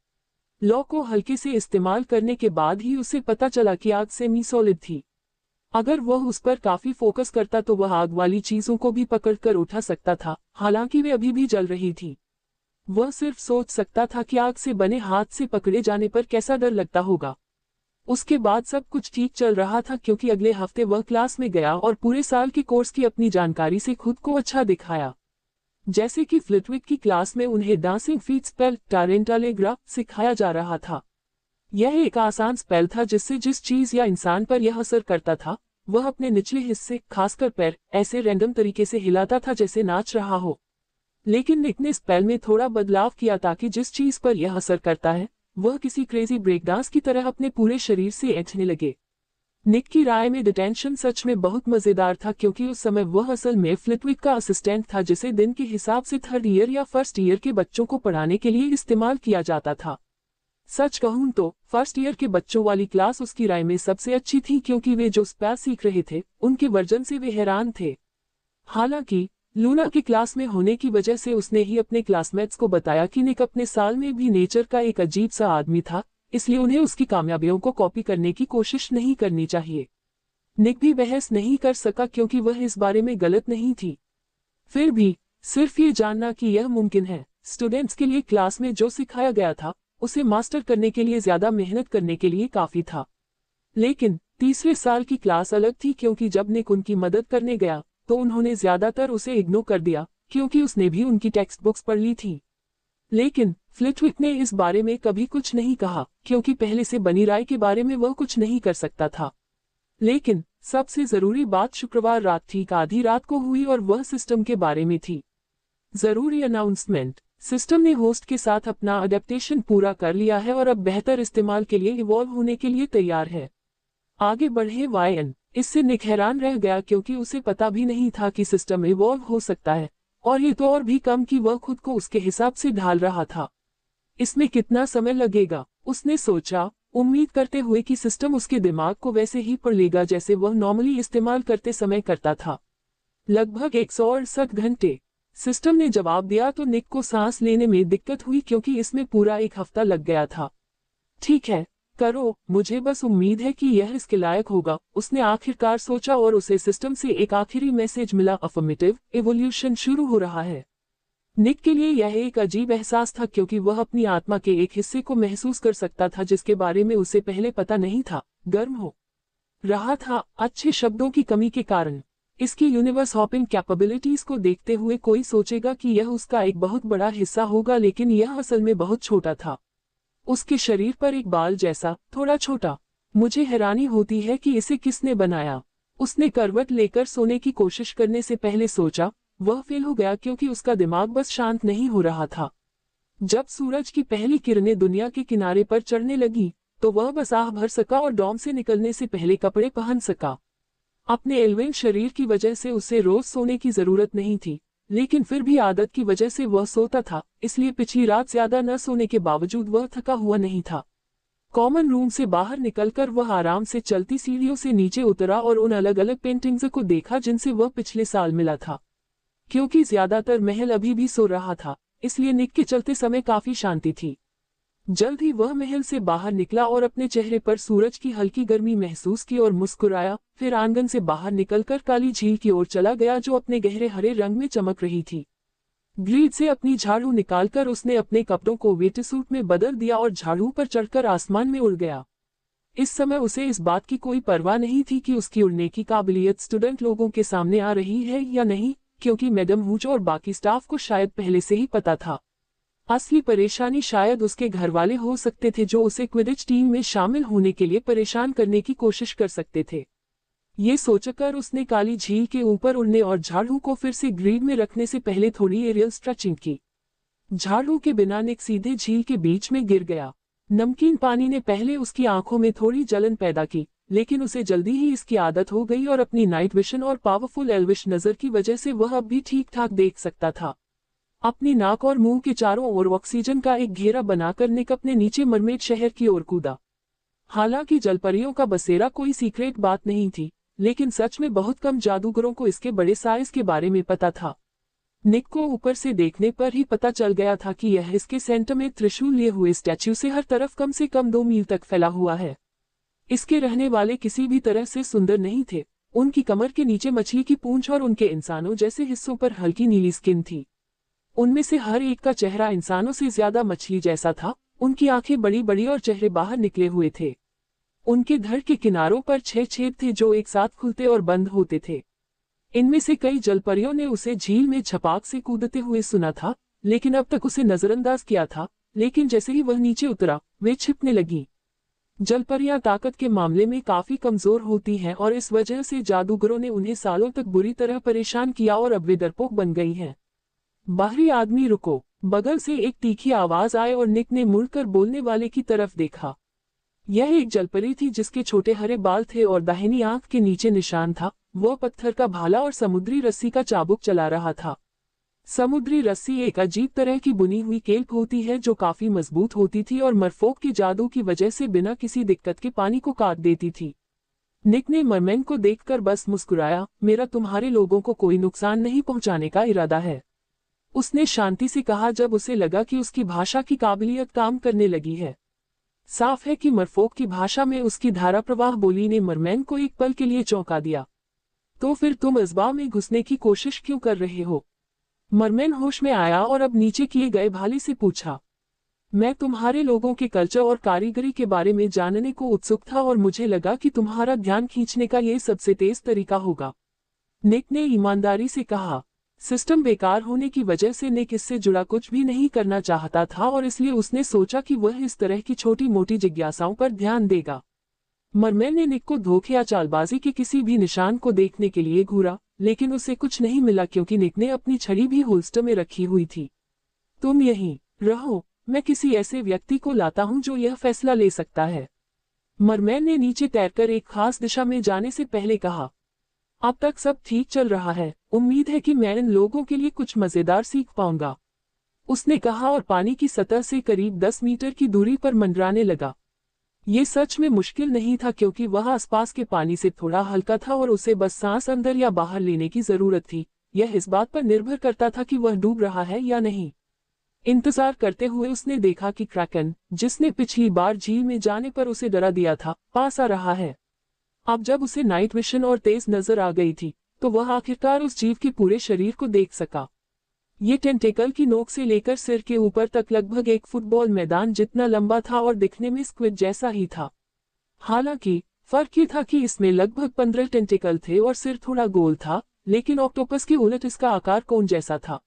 लॉ को हल्के से इस्तेमाल करने के बाद ही उसे पता चला कि आग सेमी सॉलिड थी। अगर वह उस पर काफी फोकस करता तो वह आग वाली चीजों को भी पकड़कर उठा सकता था, हालांकि वे अभी भी जल रही थी। वह सिर्फ सोच सकता था कि आग से बने हाथ से पकड़े जाने पर कैसा डर लगता होगा। उसके बाद सब कुछ ठीक चल रहा था, क्योंकि अगले हफ्ते वह क्लास में गया और पूरे साल के कोर्स की अपनी जानकारी से खुद को अच्छा दिखाया। जैसे कि फ्लिटविक की क्लास में उन्हें डांसिंग फीट स्पेल टारेंटालेग्रा सिखाया जा रहा था। यह एक आसान स्पेल था जिससे जिस चीज या इंसान पर यह असर करता था, वह अपने निचले हिस्से, खासकर पैर, ऐसे रैंडम तरीके से हिलाता था जैसे नाच रहा हो। लेकिन निक ने स्पेल में थोड़ा बदलाव किया ताकि जिस चीज पर यह असर करता है, वह किसी क्रेजी ब्रेक डांस की तरह अपने पूरे शरीर से ऐंठने लगे। निक की राय में डिटेंशन सच में बहुत मजेदार था, क्योंकि उस समय वह असल में फ्लिटविक का असिस्टेंट था जिसे दिन के हिसाब से 3rd ईयर या 1st ईयर के बच्चों को पढ़ाने के लिए इस्तेमाल किया जाता था। सच कहूं तो 1st ईयर के बच्चों वाली क्लास उसकी राय में सबसे अच्छी थी, क्योंकि वे जो स्पेल सीख रहे थे उनके वर्जन से वे हैरान थे। हालांकि लूना की क्लास में होने की वजह से उसने ही अपने क्लासमेट्स को बताया कि निक अपने साल में भी नेचर का एक अजीब सा आदमी था, इसलिए उन्हें उसकी कामयाबियों को कॉपी करने की कोशिश नहीं करनी चाहिए। निक भी बहस नहीं कर सका, क्योंकि वह इस बारे में गलत नहीं थी। फिर भी सिर्फ ये जानना कि यह मुमकिन है, स्टूडेंट्स के लिए क्लास में जो सिखाया गया था उसे मास्टर करने के लिए ज्यादा मेहनत करने के लिए काफी था। लेकिन तीसरे साल की क्लास अलग थी, क्योंकि जब निक उनकी मदद करने गया तो उन्होंने ज्यादातर उसे इग्नोर कर दिया, क्योंकि उसने भी उनकी टेक्स्ट बुक्स पढ़ ली थी। लेकिन फ्लिटविक ने इस बारे में कभी कुछ नहीं कहा, क्योंकि पहले से बनी राय के बारे में वह कुछ नहीं कर सकता था। लेकिन सबसे जरूरी बात शुक्रवार रात ठीक आधी रात को हुई, और वह सिस्टम के बारे में थी। जरूरी अनाउंसमेंट, सिस्टम ने होस्ट के साथ अपना अडेप्टेशन पूरा कर लिया है और अब बेहतर इस्तेमाल के लिए इवॉल्व होने के लिए तैयार है। आगे बढ़े वायन। इससे निक हैरान रह गया, क्योंकि उसे पता भी नहीं था कि सिस्टम इवॉल्व हो सकता है, और ये तो और भी कम कि वह खुद को उसके हिसाब से ढाल रहा था। इसमें कितना समय लगेगा, उसने सोचा, उम्मीद करते हुए कि सिस्टम उसके दिमाग को वैसे ही पढ़ लेगा जैसे वह नॉर्मली इस्तेमाल करते समय करता था। लगभग 168 घंटे। सिस्टम ने जवाब दिया तो निक को सांस लेने में दिक्कत हुई, क्योंकि इसमें पूरा 1 हफ्ता लग गया था। ठीक है, करो, मुझे बस उम्मीद है कि यह इसके लायक होगा, उसने आखिरकार सोचा, और उसे सिस्टम से एक आखिरी मैसेज मिला, अफर्मेटिव, इवोल्यूशन शुरू हो रहा है। निक के लिए यह एक अजीब एहसास था, क्योंकि वह अपनी आत्मा के एक हिस्से को महसूस कर सकता था जिसके बारे में उसे पहले पता नहीं था, गर्म हो रहा था, अच्छे शब्दों की कमी के कारण। इसकी यूनिवर्स हॉपिंग कैपेबिलिटीज को देखते हुए कोई सोचेगा कि यह उसका एक बहुत बड़ा हिस्सा होगा, लेकिन यह असल में बहुत छोटा था, उसके शरीर पर एक बाल जैसा, थोड़ा छोटा। मुझे हैरानी होती है कि इसे किसने बनाया। उसने करवट लेकर सोने की कोशिश करने से पहले सोचा, वह फेल हो गया, क्योंकि उसका दिमाग बस शांत नहीं हो रहा था। जब सूरज की पहली किरणें दुनिया के किनारे पर चढ़ने लगी, तो वह बस आह भर सका और डॉम से निकलने से पहले कपड़े पहन सका। अपने एल्विन शरीर की वजह से उसे रोज सोने की जरूरत नहीं थी, लेकिन फिर भी आदत की वजह से वह सोता था, इसलिए पिछली रात ज्यादा न सोने के बावजूद वह थका हुआ नहीं था। कॉमन रूम से बाहर निकलकर वह आराम से चलती सीढ़ियों से नीचे उतरा और उन अलग अलग पेंटिंग्स को देखा जिनसे वह पिछले साल मिला था। क्योंकि ज्यादातर महल अभी भी सो रहा था, इसलिए निक के चलते समय काफी शांति थी। जल्द ही वह महल से बाहर निकला और अपने चेहरे पर सूरज की हल्की गर्मी महसूस की और मुस्कुराया। फिर आंगन से बाहर निकलकर काली झील की ओर चला गया जो अपने गहरे हरे रंग में चमक रही थी। ग्रिड से अपनी झाड़ू निकालकर उसने अपने कपड़ों को वेटसूट में बदल दिया और झाड़ू पर चढ़कर आसमान में उड़ गया। इस समय उसे इस बात की कोई परवाह नहीं थी कि उसकी उड़ने की काबिलियत स्टूडेंट लोगों के सामने आ रही है या नहीं, क्योंकि मैडम हुच और बाकी स्टाफ को शायद पहले से ही पता था। असली परेशानी शायद उसके घर वाले हो सकते थे जो उसे क्विडिच टीम में शामिल होने के लिए परेशान करने की कोशिश कर सकते थे। ये सोचकर उसने काली झील के ऊपर उड़ने और झाड़ू को फिर से ग्रिड में रखने से पहले थोड़ी एरियल स्ट्रेचिंग की। झाड़ू के बिना निक सीधे झील के बीच में गिर गया। नमकीन पानी ने पहले उसकी आंखों में थोड़ी जलन पैदा की, लेकिन उसे जल्दी ही इसकी आदत हो गई और अपनी नाइट विजन और पावरफुल एल्विश नजर की वजह से वह अब भी ठीक ठाक देख सकता था। अपनी नाक और मुंह के चारों ओर ऑक्सीजन का एक घेरा बनाकर निक अपने नीचे मरमेड शहर की ओर कूदा। हालांकि जलपरियों का बसेरा कोई सीक्रेट बात नहीं थी, लेकिन सच में बहुत कम जादूगरों को इसके बड़े साइज के बारे में पता था। निक को ऊपर से देखने पर ही पता चल गया था कि यह इसके सेंटर में त्रिशूल लिए हुए स्टैच्यू से हर तरफ कम से कम 2 मील तक फैला हुआ है। इसके रहने वाले किसी भी तरह से सुंदर नहीं थे। उनकी कमर के नीचे मछली की पूंछ और उनके इंसानों जैसे हिस्सों पर हल्की नीली स्किन थी। उनमें से हर एक का चेहरा इंसानों से ज्यादा मछली जैसा था। उनकी आंखें बड़ी बड़ी और चेहरे बाहर निकले हुए थे। उनके धड़ के किनारों पर 6 छेद थे जो एक साथ खुलते और बंद होते थे। इनमें से कई जलपरियों ने उसे झील में छपाक से कूदते हुए सुना था, लेकिन अब तक उसे नजरअंदाज किया था। लेकिन जैसे ही वह नीचे उतरा, वे छिपने लगी। जलपरियां ताकत के मामले में काफी कमजोर होती हैं और इस वजह से जादूगरों ने उन्हें सालों तक बुरी तरह परेशान किया और अब वे डरपोक बन गई हैं। बाहरी आदमी रुको। बगल से एक तीखी आवाज आए और निक ने मुड़कर बोलने वाले की तरफ देखा। यह एक जलपरी थी जिसके छोटे हरे बाल थे और दाहिनी आंख के नीचे निशान था। वह पत्थर का भाला और समुद्री रस्सी का चाबुक चला रहा था। समुद्री रस्सी एक अजीब तरह की बुनी हुई केल्प होती है जो काफी मजबूत होती थी और मरफोक की जादू की वजह से बिना किसी दिक्कत के पानी को काट देती थी। निक ने मरमैन को देखकर बस मुस्कुराया। मेरा तुम्हारे लोगों को कोई नुकसान नहीं पहुंचाने का इरादा है, उसने शांति से कहा जब उसे लगा कि उसकी भाषा की काबिलियत काम करने लगी है। साफ है कि मरफोक की भाषा में उसकी धारा प्रवाह बोली ने मरमैन को एक पल के लिए चौंका दिया। तो फिर तुम इस्बा में घुसने की कोशिश क्यों कर रहे हो? मरमैन होश में आया और अब नीचे किए गए भाले से पूछा। मैं तुम्हारे लोगों के कल्चर और कारीगरी के बारे में जानने को उत्सुक था और मुझे लगा कि तुम्हारा ध्यान खींचने का ये सबसे तेज तरीका होगा, निक ने ईमानदारी से कहा। सिस्टम बेकार होने की वजह से निक इससे जुड़ा कुछ भी नहीं करना चाहता था और इसलिए उसने सोचा कि वह इस तरह की छोटी मोटी जिज्ञासाओं पर ध्यान देगा। मरमैन ने निक को धोखे या चालबाजी के किसी भी निशान को देखने के लिए घूरा, लेकिन उसे कुछ नहीं मिला क्योंकि निक ने अपनी छड़ी भी होल्स्टर में रखी हुई थी। तुम यहीं रहो, मैं किसी ऐसे व्यक्ति को लाता हूं जो यह फैसला ले सकता है, मरमैन ने नीचे तैरकर एक खास दिशा में जाने से पहले कहा। अब तक सब ठीक चल रहा है, उम्मीद है कि मैं इन लोगों के लिए कुछ मजेदार सीख पाऊंगा, उसने कहा और पानी की सतह से करीब 10 मीटर की दूरी पर मंडराने लगा। ये सच में मुश्किल नहीं था क्योंकि वह आसपास के पानी से थोड़ा हल्का था और उसे बस सांस अंदर या बाहर लेने की जरूरत थी। यह इस बात पर निर्भर करता था कि वह डूब रहा है या नहीं। इंतजार करते हुए उसने देखा कि क्रैकन, जिसने पिछली बार झील में जाने पर उसे डरा दिया था, पास आ रहा है। अब जब उसे नाइट विजन और तेज नजर आ गई थी, तो वह आखिरकार उस जीव के पूरे शरीर को देख सका। ये टेंटेकल की नोक से लेकर सिर के ऊपर तक लगभग एक फुटबॉल मैदान जितना लंबा था और दिखने में स्क्विड जैसा ही था। हालांकि फर्क ये था कि इसमें लगभग 15 टेंटेकल थे और सिर थोड़ा गोल था, लेकिन ऑक्टोपस के उलट इसका आकार कोन जैसा था।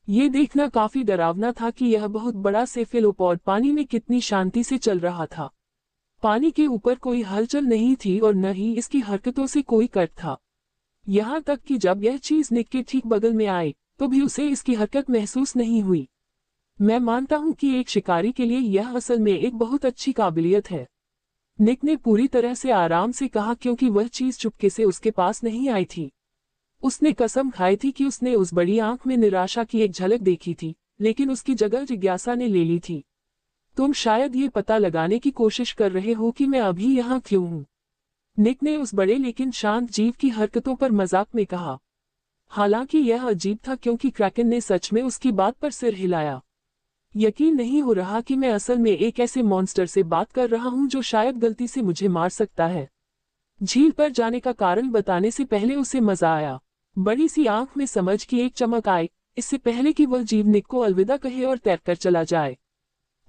ये देखना काफी डरावना था कि यह बहुत बड़ा सेफेलोपॉड पानी में कितनी शांति से चल रहा था। पानी के ऊपर कोई हलचल नहीं थी और न ही इसकी हरकतों से कोई कट था। यहाँ तक कि जब यह चीज निक के ठीक बगल में आई, तो भी उसे इसकी हरकत महसूस नहीं हुई। मैं मानता हूं कि एक शिकारी के लिए यह असल में एक बहुत अच्छी काबिलियत है, निक ने पूरी तरह से आराम से कहा क्योंकि वह चीज चुपके से उसके पास नहीं आई थी। उसने कसम खाई थी कि उसने उस बड़ी आंख में निराशा की एक झलक देखी थी, लेकिन उसकी जगह जिज्ञासा ने ले ली थी। तुम शायद ये पता लगाने की कोशिश कर रहे हो कि मैं अभी यहाँ क्यों हूँ, निक ने उस बड़े लेकिन शांत जीव की हरकतों पर मजाक में कहा। हालांकि यह अजीब था क्योंकि क्रैकन ने सच में उसकी बात पर सिर हिलाया। यकीन नहीं हो रहा कि मैं असल में एक ऐसे मॉन्स्टर से बात कर रहा हूं जो शायद गलती से मुझे मार सकता है। झील पर जाने का कारण बताने से पहले उसे मजा आया। बड़ी सी आंख में समझ की एक चमक आई, इससे पहले कि वह जीव निक को अलविदा कहे और तैरकर चला जाए।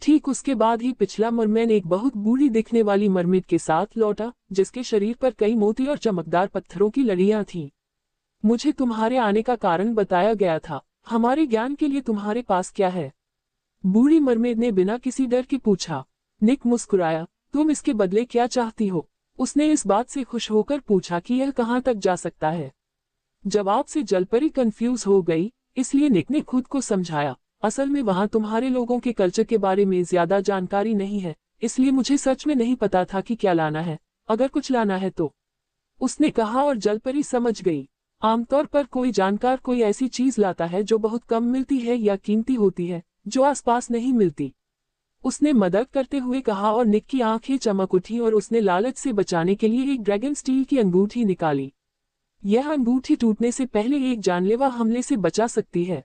ठीक उसके बाद ही पिछला मरमैन एक बहुत बूढ़ी दिखने वाली मरमिड के साथ लौटा, जिसके शरीर पर कई मोती और चमकदार पत्थरों की लड़ियां थीं। मुझे तुम्हारे आने का कारण बताया गया था, हमारे ज्ञान के लिए तुम्हारे पास क्या है? बूढ़ी मरमेड ने बिना किसी डर के पूछा। निक मुस्कुराया, तुम इसके बदले क्या चाहती हो? उसने इस बात से खुश होकर पूछा कि यह कहां तक जा सकता है। जवाब से जलपरी कंफ्यूज हो गई, इसलिए निक ने खुद को समझाया, असल में वहां तुम्हारे लोगों के कल्चर के बारे में ज्यादा जानकारी नहीं है, इसलिए मुझे सच में नहीं पता था कि क्या लाना है, अगर कुछ लाना है तो। उसने कहा और जलपरी समझ गई। आमतौर पर कोई जानकार कोई ऐसी चीज लाता है जो बहुत कम मिलती है या कीमती होती है, जो आसपास नहीं मिलती। उसने मदद करते हुए कहा और निक की आंखें चमक उठी और उसने लालच से बचाने के लिए एक ड्रैगन स्टील की अंगूठी निकाली। यह अंगूठी टूटने से पहले एक जानलेवा हमले से बचा सकती है।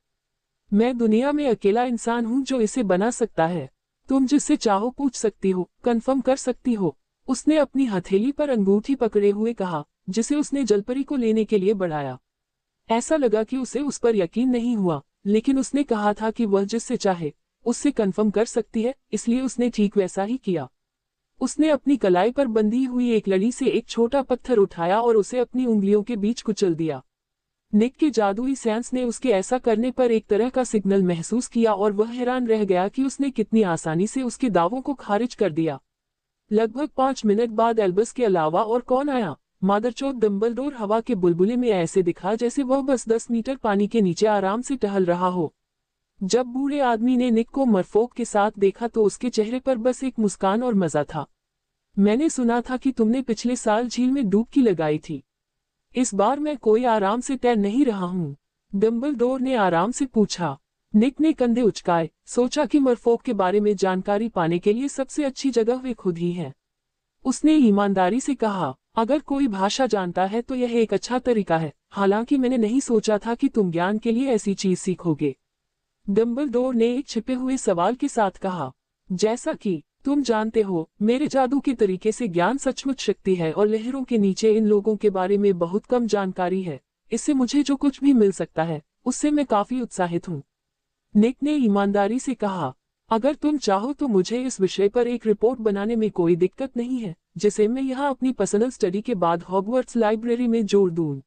मैं दुनिया में अकेला इंसान हूं जो इसे बना सकता है। तुम जिससे चाहो पूछ सकती हो, कंफर्म कर सकती हो। उसने अपनी हथेली पर अंगूठी पकड़े हुए कहा, जिसे उसने जलपरी को लेने के लिए बढ़ाया। ऐसा लगा कि उसे उस पर यकीन नहीं हुआ, लेकिन उसने कहा था कि वह जिससे चाहे उससे कंफर्म कर सकती है, इसलिए उसने ठीक वैसा ही किया। उसने अपनी कलाई पर बंधी हुई एक लड़ी से एक छोटा पत्थर उठाया और उसे अपनी उंगलियों के बीच कुचल दिया। निक के जादुई सेंस ने उसके ऐसा करने पर एक तरह का सिग्नल महसूस किया और वह हैरान रह गया कि उसने कितनी आसानी से उसके दावों को खारिज कर दिया। लगभग 5 मिनट बाद एल्बस के अलावा और कौन आया? मादरचोद डंबलडोर हवा के बुलबुले में ऐसे दिखा जैसे वह बस 10 मीटर पानी के नीचे आराम से टहल रहा हो। जब बूढ़े आदमी ने निक को मरफोक के साथ देखा तो उसके चेहरे पर बस एक मुस्कान और मजा था। मैंने सुना था कि तुमने पिछले साल झील में डुबकी लगाई थी। इस बार मैं कोई आराम से तैर नहीं रहा हूँ, डंबलडोर ने आराम से पूछा। निक ने कंधे उचकाए, सोचा कि मरफोक के बारे में जानकारी पाने के लिए सबसे अच्छी जगह वे खुद ही हैं। उसने ईमानदारी से कहा, अगर कोई भाषा जानता है तो यह एक अच्छा तरीका है, हालांकि मैंने नहीं सोचा था कि तुम ज्ञान के लिए ऐसी चीज सीखोगे। डंबलडोर ने एक छिपे हुए सवाल के साथ कहा, जैसा कि तुम जानते हो, मेरे जादू के तरीके से ज्ञान सचमुच शक्ति है और लहरों के नीचे इन लोगों के बारे में बहुत कम जानकारी है। इससे मुझे जो कुछ भी मिल सकता है, उससे मैं काफी उत्साहित हूँ। निक ने ईमानदारी से कहा, अगर तुम चाहो तो मुझे इस विषय पर एक रिपोर्ट बनाने में कोई दिक्कत नहीं है, जिसे मैं यहाँ अपनी पर्सनल स्टडी के बाद हॉगवर्ट्स लाइब्रेरी में जोड़ दूं।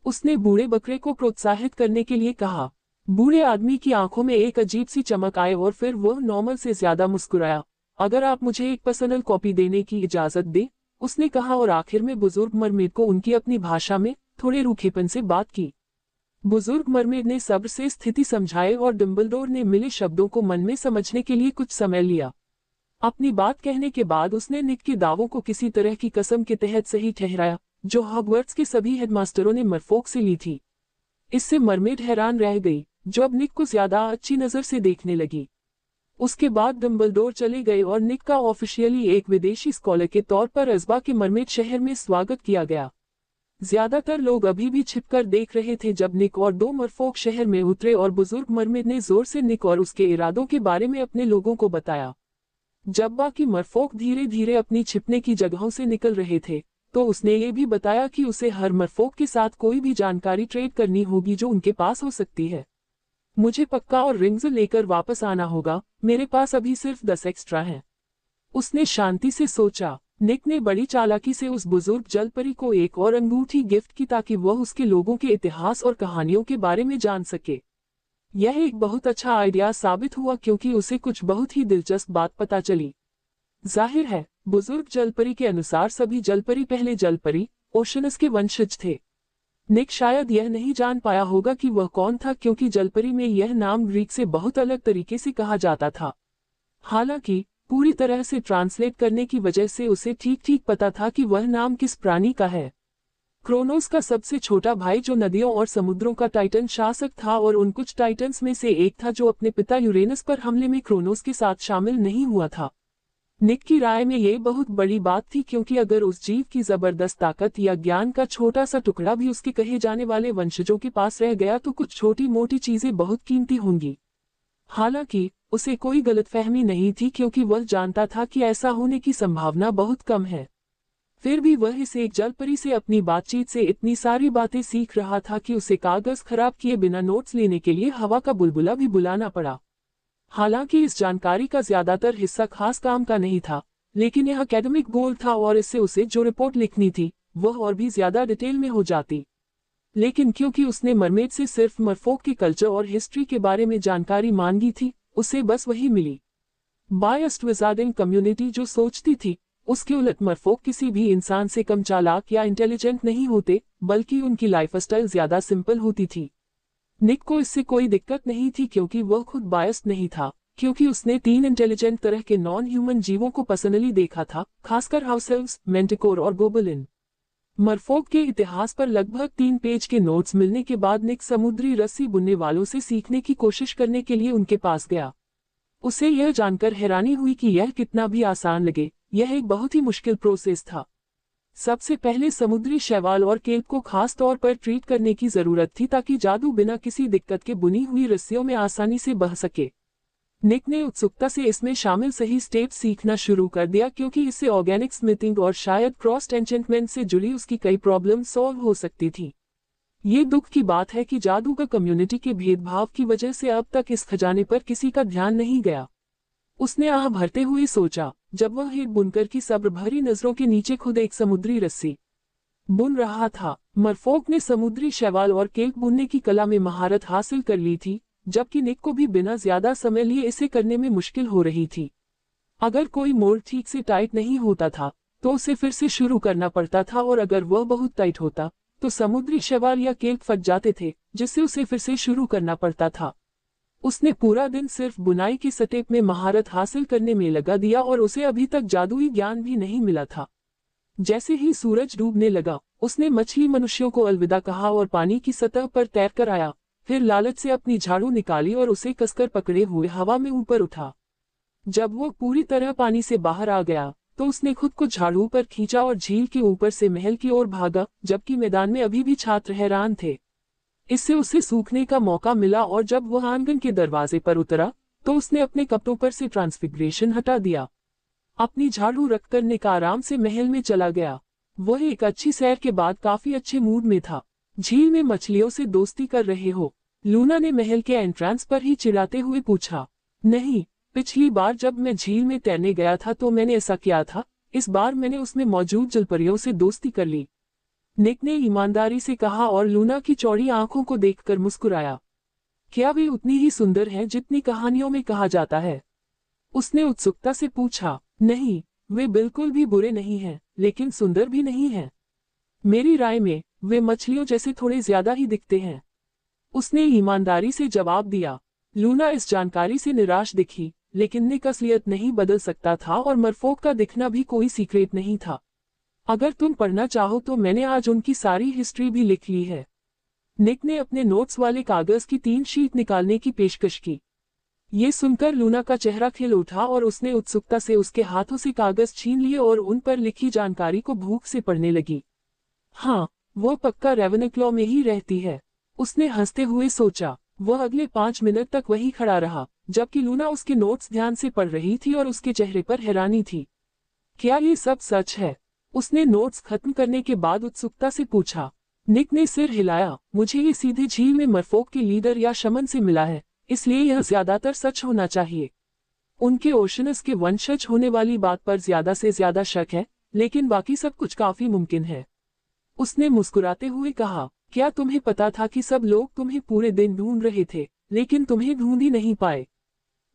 उसने बूढ़े बकरे को प्रोत्साहित करने के लिए कहा। बूढ़े आदमी की आंखों में एक अजीब सी चमक आई और फिर वह नॉर्मल से ज्यादा मुस्कुराया। अगर आप मुझे एक पर्सनल कॉपी देने की इजाजत दें, उसने कहा और आखिर में बुजुर्ग मरमेड को उनकी अपनी भाषा में थोड़े रूखेपन से बात की। बुजुर्ग मरमेड ने सब्र से स्थिति समझाई और डंबलडोर ने मिले शब्दों को मन में समझने के लिए कुछ समय लिया। अपनी बात कहने के बाद उसने निक के दावों को किसी तरह की कसम के तहत सही ठहराया, जो हॉगवर्ट्स के सभी हेडमास्टरों ने मरफोक से ली थी। इससे मरमेड हैरान रह गई, जो अब निक को ज्यादा अच्छी नजर से देखने लगी। उसके बाद डंबलडोर चले गए और निक का ऑफिशियली एक विदेशी स्कॉलर के तौर पर अज़बा के मरमेड शहर में स्वागत किया गया। ज्यादातर लोग अभी भी छिपकर देख रहे थे जब निक और 2 मरफोक शहर में उतरे और बुजुर्ग मरमेड ने जोर से निक और उसके इरादों के बारे में अपने लोगों को बताया। जब बाकी मरफोक धीरे धीरे अपनी छिपने की जगहों से निकल रहे थे, तो उसने ये भी बताया कि उसे हर मरफोक के साथ कोई भी जानकारी ट्रेड करनी होगी जो उनके पास हो सकती है। मुझे पक्का और रिंग्स लेकर वापस आना होगा, मेरे पास अभी सिर्फ 10 एक्स्ट्रा हैं। उसने शांति से सोचा। निक ने बड़ी चालाकी से उस बुजुर्ग जलपरी को एक और अंगूठी गिफ्ट की ताकि वह उसके लोगों के इतिहास और कहानियों के बारे में जान सके। यह एक बहुत अच्छा आइडिया साबित हुआ क्योंकि उसे कुछ बहुत ही दिलचस्प बात पता चली। जाहिर है, बुजुर्ग जलपरी के अनुसार सभी जलपरी पहले जलपरी ओशनस के वंशज थे। निक शायद यह नहीं जान पाया होगा कि वह कौन था क्योंकि जलपरी में यह नाम ग्रीक से बहुत अलग तरीके से कहा जाता था। हालांकि पूरी तरह से ट्रांसलेट करने की वजह से उसे ठीक ठीक पता था कि वह नाम किस प्राणी का है। क्रोनोस का सबसे छोटा भाई जो नदियों और समुद्रों का टाइटन शासक था और उन कुछ टाइटन्स में से एक था जो अपने पिता यूरेनस पर हमले में क्रोनोस के साथ शामिल नहीं हुआ था। निक की राय में ये बहुत बड़ी बात थी, क्योंकि अगर उस जीव की जबरदस्त ताकत या ज्ञान का छोटा सा टुकड़ा भी उसके कहे जाने वाले वंशजों के पास रह गया तो कुछ छोटी मोटी चीजें बहुत कीमती होंगी। हालांकि उसे कोई गलतफहमी नहीं थी, क्योंकि वह जानता था कि ऐसा होने की संभावना बहुत कम है। फिर भी वह इस एक जलपरी से अपनी बातचीत से इतनी सारी बातें सीख रहा था कि उसे कागज खराब किए बिना नोट्स लेने के लिए हवा का बुलबुला भी बुलाना पड़ा। हालांकि इस जानकारी का ज्यादातर हिस्सा खास काम का नहीं था, लेकिन यह एकेडमिक गोल था और इससे उसे जो रिपोर्ट लिखनी थी वह और भी ज्यादा डिटेल में हो जाती। लेकिन क्योंकि उसने मरमेड से सिर्फ मरफोक के कल्चर और हिस्ट्री के बारे में जानकारी मांगी थी, उसे बस वही मिली। बायस्ड विजार्डिंग कम्युनिटी जो सोचती थी उसके उलट मरफोक किसी भी इंसान से कम चालाक या इंटेलिजेंट नहीं होते, बल्कि उनकी लाइफस्टाइल ज्यादा सिंपल होती थी। निक को इससे कोई दिक्कत नहीं थी, क्योंकि वह खुद बायस्ड नहीं था, क्योंकि उसने 3 इंटेलिजेंट तरह के नॉन ह्यूमन जीवों को पर्सनली देखा था, खासकर हाउस एल्व्स, मेंटिकोर और गोबलिन। मरफोक के इतिहास पर लगभग 3 पेज के नोट्स मिलने के बाद निक समुद्री रस्सी बुनने वालों से सीखने की कोशिश करने के लिए उनके पास गया। उसे यह जानकर हैरानी हुई कि यह कितना भी आसान लगे, यह एक बहुत ही मुश्किल प्रोसेस था। सबसे पहले समुद्री शैवाल और केल्प को खास तौर पर ट्रीट करने की जरूरत थी, ताकि जादू बिना किसी दिक्कत के बुनी हुई रस्सियों में आसानी से बह सके। निक ने उत्सुकता से इसमें शामिल सही स्टेप सीखना शुरू कर दिया, क्योंकि इससे ऑर्गेनिक स्मिथिंग और शायद क्रॉस एन्चेंटमेंट से जुड़ी उसकी कई प्रॉब्लम सॉल्व हो सकती थी। ये दुख की बात है कि जादूगर कम्युनिटी के भेदभाव की वजह से अब तक इस खजाने पर किसी का ध्यान नहीं गया। उसने आह भरते हुए सोचा, जब वह एक बुनकर की सब्र भरी नजरों के नीचे खुद एक समुद्री रस्सी बुन रहा था। मरफोक ने समुद्री शैवाल और केल्प बुनने की कला में महारत हासिल कर ली थी, जबकि निक को भी बिना ज्यादा समय लिए इसे करने में मुश्किल हो रही थी। अगर कोई मोड़ ठीक से टाइट नहीं होता था तो उसे फिर से शुरू करना पड़ता था, और अगर वह बहुत टाइट होता तो समुद्री शैवाल या केल्प फट जाते थे, जिससे उसे फिर से शुरू करना पड़ता था। उसने पूरा दिन सिर्फ बुनाई की स्टेप में महारत हासिल करने में लगा दिया, और उसे अभी तक जादुई ज्ञान भी नहीं मिला था। जैसे ही सूरज डूबने लगा, उसने मछली मनुष्यों को अलविदा कहा और पानी की सतह पर तैरकर आया। फिर लालच से अपनी झाड़ू निकाली और उसे कसकर पकड़े हुए हवा में ऊपर उठा। जब वो पूरी तरह पानी से बाहर आ गया तो उसने खुद को झाड़ू पर खींचा और झील के ऊपर से महल की ओर भागा, जबकि मैदान में अभी भी छात्र हैरान थे। इससे उसे सूखने का मौका मिला, और जब वह आंगन के दरवाजे पर उतरा तो उसने अपने कपड़ों पर से ट्रांसफिग्रेशन हटा दिया। अपनी झाड़ू रखकर निक आराम से महल में चला गया। वह एक अच्छी सैर के बाद काफी अच्छे मूड में था। झील में मछलियों से दोस्ती कर रहे हो? लूना ने महल के एंट्रेंस पर ही चिढ़ाते हुए पूछा। नहीं, पिछली बार जब मैं झील में तैरने गया था तो मैंने ऐसा किया था। इस बार मैंने उसमें मौजूद जलपरियों से दोस्ती कर ली, निक ने ईमानदारी से कहा, और लूना की चौड़ी आंखों को देखकर मुस्कुराया। क्या वे उतनी ही सुंदर हैं जितनी कहानियों में कहा जाता है? उसने उत्सुकता से पूछा। नहीं, वे बिल्कुल भी बुरे नहीं हैं, लेकिन सुंदर भी नहीं हैं। मेरी राय में वे मछलियों जैसे थोड़े ज्यादा ही दिखते हैं, उसने ईमानदारी से जवाब दिया। लूना इस जानकारी से निराश दिखी, लेकिन निक असलियत नहीं बदल सकता था और मरफोक का दिखना भी कोई सीक्रेट नहीं था। अगर तुम पढ़ना चाहो तो मैंने आज उनकी सारी हिस्ट्री भी लिख ली है। निक ने अपने नोट्स वाले कागज की 3 शीट निकालने की पेशकश की। ये सुनकर लूना का चेहरा खिल उठा और उसने उत्सुकता से उसके हाथों से कागज छीन लिए और उन पर लिखी जानकारी को भूख से पढ़ने लगी। हाँ, वो पक्का रेवेनक्लॉ में ही रहती है, उसने हंसते हुए सोचा। वह अगले 5 मिनट तक वहीं खड़ा रहा, जबकि लूना उसके नोट्स ध्यान से पढ़ रही थी और उसके चेहरे पर हैरानी थी। क्या ये सब सच है? उसने नोट्स खत्म करने के बाद उत्सुकता से पूछा। निक ने सिर हिलाया। मुझे ये सीधे झील में मरफोक के लीडर या शमन से मिला है, इसलिए यह ज्यादातर सच होना चाहिए। उनके ओशनस के वंशज होने वाली बात पर ज्यादा से ज्यादा शक है, लेकिन बाकी सब कुछ काफी मुमकिन है, उसने मुस्कुराते हुए कहा। क्या तुम्हें पता था कि सब लोग तुम्हें पूरे दिन ढूंढ रहे थे, लेकिन तुम्हें ढूंढ ही नहीं पाए?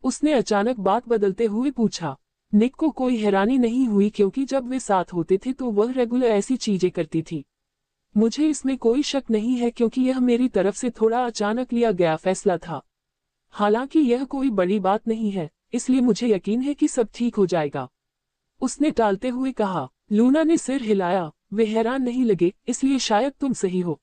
उसने अचानक बात बदलते हुए पूछा। निक को कोई हैरानी नहीं हुई, क्योंकि जब वे साथ होते थे तो वह रेगुलर ऐसी चीजें करती थी। मुझे इसमें कोई शक नहीं है, क्योंकि यह मेरी तरफ से थोड़ा अचानक लिया गया फैसला था। हालांकि यह कोई बड़ी बात नहीं है, इसलिए मुझे यकीन है कि सब ठीक हो जाएगा। उसने टालते हुए कहा। लूना ने सिर हिलाया। वे हैरान नहीं लगे, इसलिए शायद तुम सही हो।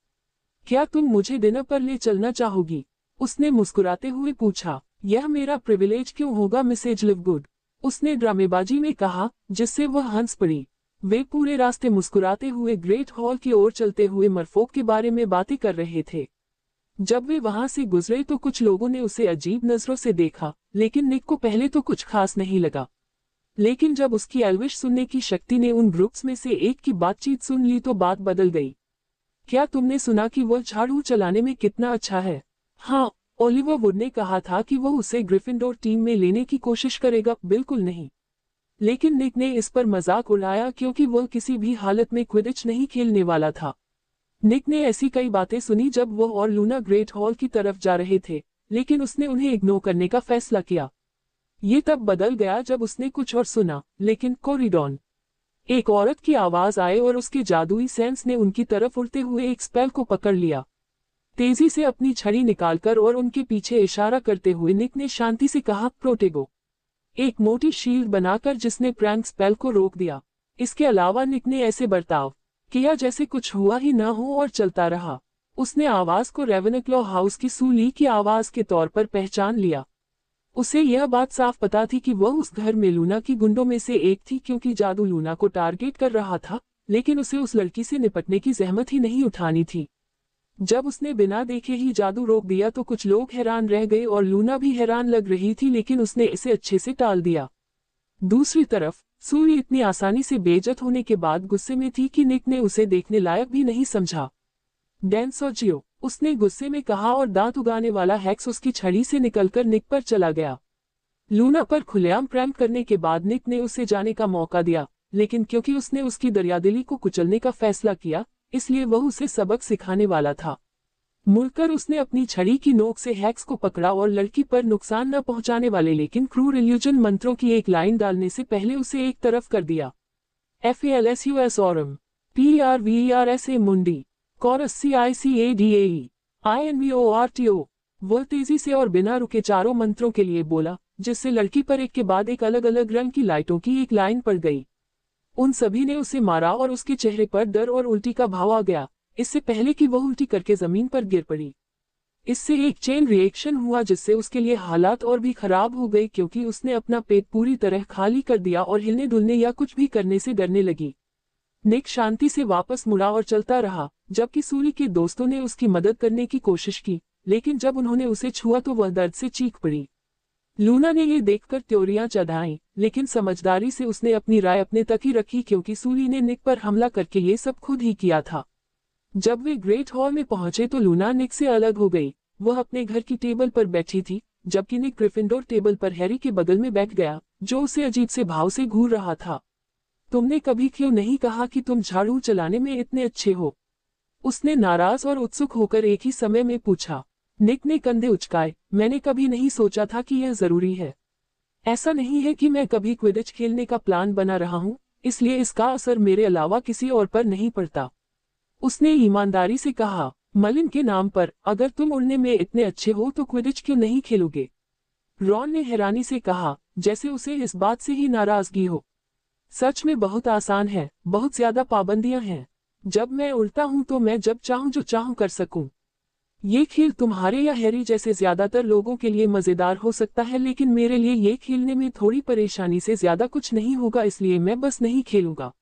क्या तुम मुझे डिनर पर ले चलना चाहोगी? उसने मुस्कुराते हुए पूछा। यह मेरा प्रिविलेज क्यों होगा मिसेज लिवगुड, उसने ड्रामेबाजी में कहा, जिससे वह हंस पड़ी। वे पूरे रास्ते मुस्कुराते हुए ग्रेट हॉल की ओर चलते हुए मरफोक के बारे में बातें कर रहे थे। जब वे वहां से गुजरे तो कुछ लोगों ने उसे अजीब नजरों से देखा, लेकिन निक को पहले तो कुछ खास नहीं लगा। लेकिन जब उसकी एल्विश सुनने की शक्ति ने उन ग्रुप्स में से एक की बातचीत सुन ली तो बात बदल गई। क्या तुमने सुना कि वह झाड़ू चलाने में कितना अच्छा है? हाँ, ओलिवर वुड ने कहा था कि वह उसे ग्रिफिंडोर टीम में लेने की कोशिश करेगा। बिल्कुल नहीं। लेकिन निक ने इस पर मजाक उड़ाया क्योंकि वह किसी भी हालत में क्विडिच नहीं खेलने वाला था। निक ने ऐसी कई बातें सुनी जब वह और लूना ग्रेट हॉल की तरफ जा रहे थे, लेकिन उसने उन्हें इग्नोर करने का फैसला किया। ये तब बदल गया जब उसने कुछ और सुना, लेकिन कोरिडोन। एक औरत की आवाज आए और उसके जादुई सेंस ने उनकी तरफ उड़ते हुए एक स्पेल को पकड़ लिया। तेजी से अपनी छड़ी निकालकर और उनके पीछे इशारा करते हुए निक ने शांति से कहा, प्रोटेगो। एक मोटी शील्ड बनाकर जिसने प्रैंक स्पेल को रोक दिया। इसके अलावा निक ने ऐसे बर्ताव किया जैसे कुछ हुआ ही न हो और चलता रहा। उसने आवाज को रेवेनक्लॉ हाउस की सूली की आवाज के तौर पर पहचान लिया। उसे यह बात साफ पता थी कि वह उस घर में लूना की गुंडों में से एक थी क्योंकि जादू लूना को टारगेट कर रहा था, लेकिन उसे उस लड़की से निपटने की जहमत ही नहीं उठानी थी। जब उसने बिना देखे ही जादू रोक दिया तो कुछ लोग हैरान रह गए और लूना भी हैरान लग रही थी, लेकिन उसने इसे अच्छे से टाल दिया। दूसरी तरफ सूली इतनी आसानी से बेइज्जत होने के बाद गुस्से में थी कि निक ने उसे देखने लायक भी नहीं समझा। डेंसोजियो, उसने गुस्से में कहा और दांत उगाने वाला हैक्स उसकी छड़ी से निकलकर निक पर चला गया। लूना पर खुलेआम प्रैंक करने के बाद निक ने उसे जाने का मौका दिया, लेकिन क्योंकि उसने उसकी दरियादिली को कुचलने का फैसला किया, इसलिए वह उसे सबक सिखाने वाला था। मुड़कर उसने अपनी छड़ी की नोक से हैक्स को पकड़ा और लड़की पर नुकसान न पहुंचाने वाले लेकिन क्रूर इल्यूजन मंत्रों की एक लाइन डालने से पहले उसे एक तरफ कर दिया। FALSUS ऑरम PRVERSA मुंडी कॉरस CICADAE INVORTO। वह तेजी से और बिना रुके चारों मंत्रों के लिए बोला, जिससे लड़की पर एक के बाद एक अलग अलग रंग की लाइटों की एक लाइन पड़ गई। उन सभी ने उसे मारा और उसके चेहरे पर डर और उल्टी का भाव आ गया, इससे पहले कि वह उल्टी करके जमीन पर गिर पड़ी। इससे एक चेन रिएक्शन हुआ जिससे उसके लिए हालात और भी खराब हो गए क्योंकि उसने अपना पेट पूरी तरह खाली कर दिया और हिलने डुलने या कुछ भी करने से डरने लगी। निक शांति से वापस मुड़ा और चलता रहा, जबकि सूली के दोस्तों ने उसकी मदद करने की कोशिश की, लेकिन जब उन्होंने उसे छुआ तो वह दर्द से चीख पड़ी। लूना ने ये देखकर त्योरियां चढ़ाईं, लेकिन समझदारी से उसने अपनी राय अपने तक ही रखी क्योंकि सूली ने निक पर हमला करके ये सब खुद ही किया था। जब वे ग्रेट हॉल में पहुंचे तो लूना निक से अलग हो गई। वह अपने घर की टेबल पर बैठी थी, जबकि निक ग्रिफिंडोर टेबल पर हैरी के बगल में बैठ गया, जो उसे अजीब से भाव से घूर रहा था। तुमने कभी क्यों नहीं कहा कि तुम झाड़ू चलाने में इतने अच्छे हो? उसने नाराज और उत्सुक होकर एक ही समय में पूछा। निक ने कंधे उचकाए। मैंने कभी नहीं सोचा था कि यह जरूरी है। ऐसा नहीं है कि मैं कभी क्विडिच खेलने का प्लान बना रहा हूँ, इसलिए इसका असर मेरे अलावा किसी और पर नहीं पड़ता। उसने ईमानदारी से कहा, मलिन के नाम पर, अगर तुम उड़ने में इतने अच्छे हो तो क्विडिच क्यों नहीं खेलोगे? रॉन ने हैरानी से कहा, जैसे उसे इस बात से ही नाराजगी हो। सच में बहुत आसान है, बहुत ज्यादा पाबंदियां हैं। जब मैं उड़ता हूं तो मैं जब चाहूं जो चाहूं कर सकूं। ये खेल तुम्हारे या हैरी जैसे ज्यादातर लोगों के लिए मजेदार हो सकता है, लेकिन मेरे लिए ये खेलने में थोड़ी परेशानी से ज्यादा कुछ नहीं होगा, इसलिए मैं बस नहीं खेलूंगा।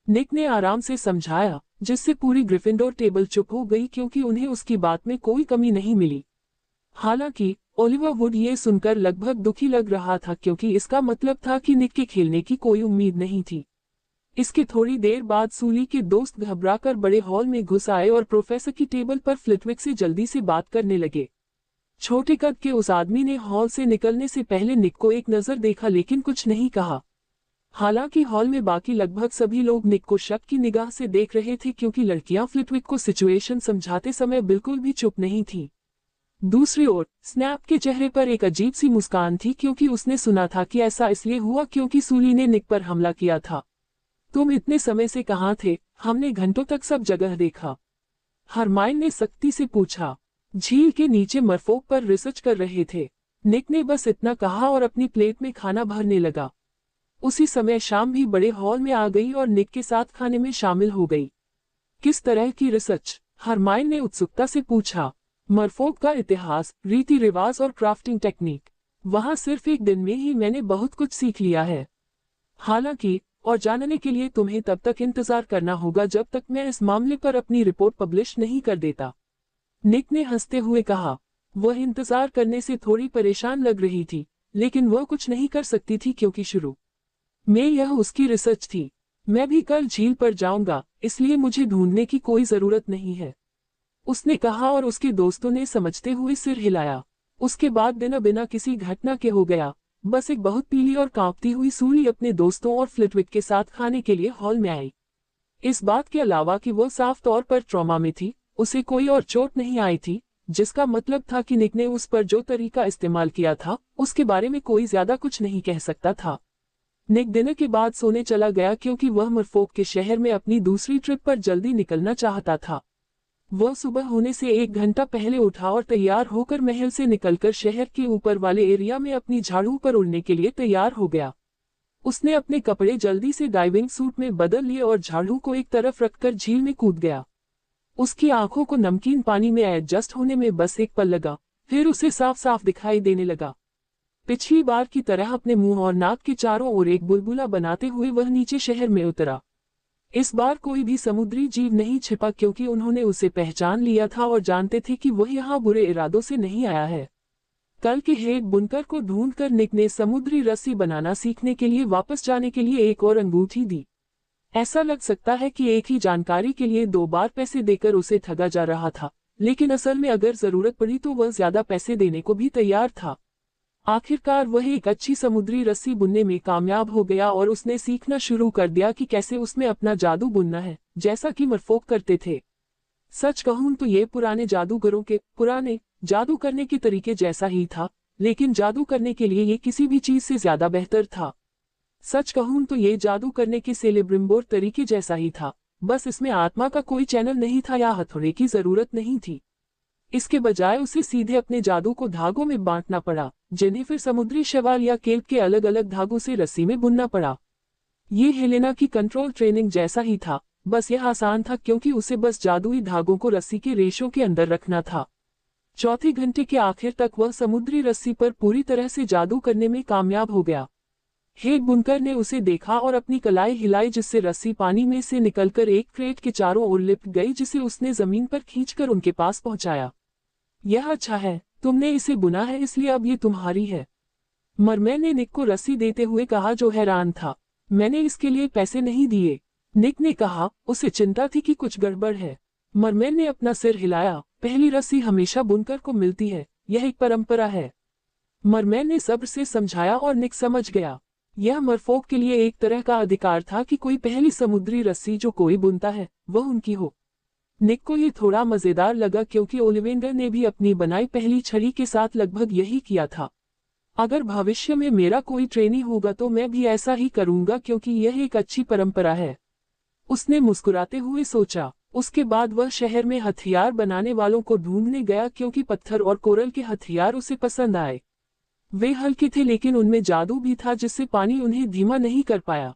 निक ने आराम से समझाया, जिससे पूरी ग्रिफिंडोर टेबल चुप हो गई क्योंकि उन्हें उसकी बात में कोई कमी नहीं मिली। हालांकि ओलिवर वुड ये सुनकर लगभग दुखी लग रहा था क्योंकि इसका मतलब था कि निक के खेलने की कोई उम्मीद नहीं थी। इसके थोड़ी देर बाद सूली के दोस्त घबराकर बड़े हॉल में घुस आए और प्रोफेसर की टेबल पर फ्लिटविक से जल्दी से बात करने लगे। छोटे कद के उस आदमी ने हॉल से निकलने से पहले निक को एक नजर देखा लेकिन कुछ नहीं कहा। हालांकि हॉल में बाकी लगभग सभी लोग निक को शक की निगाह से देख रहे थे क्योंकि लड़कियां फ्लिटविक को सिचुएशन समझाते समय बिल्कुल भी चुप नहीं थी। दूसरी ओर स्नैप के चेहरे पर एक अजीब सी मुस्कान थी क्योंकि उसने सुना था कि ऐसा इसलिए हुआ क्योंकि सूली ने निक पर हमला किया था। तुम इतने समय से कहाँ थे? हमने घंटों तक सब जगह देखा। हरमाइन ने सख्ती से पूछा। झील के नीचे मरफोक पर रिसर्च कर रहे थे। निक ने बस इतना कहा और अपनी प्लेट में खाना भरने लगा। उसी समय शाम भी बड़े हॉल में आ गई और निक के साथ खाने में शामिल हो गई। किस तरह की रिसर्च? हरमाइन ने उत्सुकता से पूछा। मरफोक का इतिहास, रीति रिवाज और क्राफ्टिंग टेक्निक। वहां सिर्फ एक दिन में ही मैंने बहुत कुछ सीख लिया है। हालांकि और जानने के लिए तुम्हें तब तक इंतजार करना होगा जब तक मैं इस मामले पर अपनी रिपोर्ट पब्लिश नहीं कर देता, निक ने हंसते हुए कहा। वह इंतजार करने से थोड़ी परेशान लग रही थी, लेकिन वह कुछ नहीं कर सकती थी क्योंकि शुरू में यह उसकी रिसर्च थी। मैं भी कल झील पर जाऊंगा, इसलिए मुझे ढूंढने की कोई जरूरत नहीं है, उसने कहा और उसके दोस्तों ने समझते हुए सिर हिलाया। उसके बाद बिना बिना किसी घटना के हो गया। बस एक बहुत पीली और कांपती हुई सूली अपने दोस्तों और फ्लिटविक के साथ खाने के लिए हॉल में आई। इस बात के अलावा कि वो साफ तौर पर ट्रॉमा में थी, उसे कोई और चोट नहीं आई थी, जिसका मतलब था कि निक ने उस पर जो तरीका इस्तेमाल किया था उसके बारे में कोई ज्यादा कुछ नहीं कह सकता था। निक डिनर के बाद सोने चला गया क्योंकि वह मरफोक के शहर में अपनी दूसरी ट्रिप पर जल्दी निकलना चाहता था। वह सुबह होने से 1 घंटा पहले उठा और तैयार होकर महल से निकलकर शहर के ऊपर वाले एरिया में अपनी झाड़ू पर उड़ने के लिए तैयार हो गया। उसने अपने कपड़े जल्दी से डाइविंग सूट में बदल लिए और झाड़ू को एक तरफ रखकर झील में कूद गया। उसकी आंखों को नमकीन पानी में एडजस्ट होने में बस एक पल लगा, फिर उसे साफ साफ दिखाई देने लगा। पिछली बार की तरह अपने मुंह और नाक के चारों ओर एक बुलबुला बनाते हुए वह नीचे शहर में उतरा। इस बार कोई भी समुद्री जीव नहीं छिपा क्योंकि उन्होंने उसे पहचान लिया था और जानते थे कि वह यहाँ बुरे इरादों से नहीं आया है। कल के हेड बुनकर को ढूंढकर निक ने समुद्री रस्सी बनाना सीखने के लिए वापस जाने के लिए एक और अंगूठी दी। ऐसा लग सकता है कि एक ही जानकारी के लिए 2 बार पैसे देकर उसे ठगा जा रहा था, लेकिन असल में अगर जरूरत पड़ी तो वह ज्यादा पैसे देने को भी तैयार था। आखिरकार वह एक अच्छी समुद्री रस्सी बुनने में कामयाब हो गया और उसने सीखना शुरू कर दिया कि कैसे उसमें अपना जादू बुनना है, जैसा कि मरफोक करते थे। सच कहूं तो ये पुराने जादूगरों के पुराने जादू करने के तरीके जैसा ही था, लेकिन जादू करने के लिए ये किसी भी चीज से ज्यादा बेहतर था। सच कहूं तो ये जादू करने के सेलेब्रिम्बोर तरीके जैसा ही था, बस इसमें आत्मा का कोई चैनल नहीं था या हथौड़े की जरूरत नहीं थी। इसके बजाय उसे सीधे अपने जादू को धागों में बांटना पड़ा, जिन्हें फिर समुद्री शैवाल या केल्प के अलग अलग धागों से रस्सी में बुनना पड़ा। ये हेलेना की कंट्रोल ट्रेनिंग जैसा ही था, बस यह आसान था क्योंकि उसे बस जादुई धागों को रस्सी के रेशों के अंदर रखना था। चौथे घंटे के आखिर तक वह समुद्री रस्सी पर पूरी तरह से जादू करने में कामयाब हो गया। हेड बुनकर ने उसे देखा और अपनी कलाई हिलाई जिससे रस्सी पानी में से निकलकर एक क्रेट के चारों ओर लिपट गई, जिसे उसने जमीन पर खींचकर उनके पास पहुंचाया। यह अच्छा है, तुमने इसे बुना है इसलिए अब ये तुम्हारी है, मरमैन ने निक को रस्सी देते हुए कहा, जो हैरान था। मैंने इसके लिए पैसे नहीं दिए, निक ने कहा। उसे चिंता थी कि कुछ गड़बड़ है। मरमैन ने अपना सिर हिलाया। पहली रस्सी हमेशा बुनकर को मिलती है, यह एक परंपरा है, मरमैन ने सब्र से समझाया और निक समझ गया। यह मरफोक के लिए एक तरह का अधिकार था कि कोई पहली समुद्री रस्सी जो कोई बुनता है वह उनकी हो। निक को ये थोड़ा मजेदार लगा क्योंकि ओलिवेंडर ने भी अपनी बनाई पहली छड़ी के साथ लगभग यही किया था। अगर भविष्य में मेरा कोई ट्रेनी होगा तो मैं भी ऐसा ही करूंगा क्योंकि यह एक अच्छी परंपरा है, उसने मुस्कुराते हुए सोचा। उसके बाद वह शहर में हथियार बनाने वालों को ढूंढने गया क्योंकि पत्थर और कोरल के हथियार उसे पसंद आए। वे हल्के थे लेकिन उनमें जादू भी था जिससे पानी उन्हें धीमा नहीं कर पाया।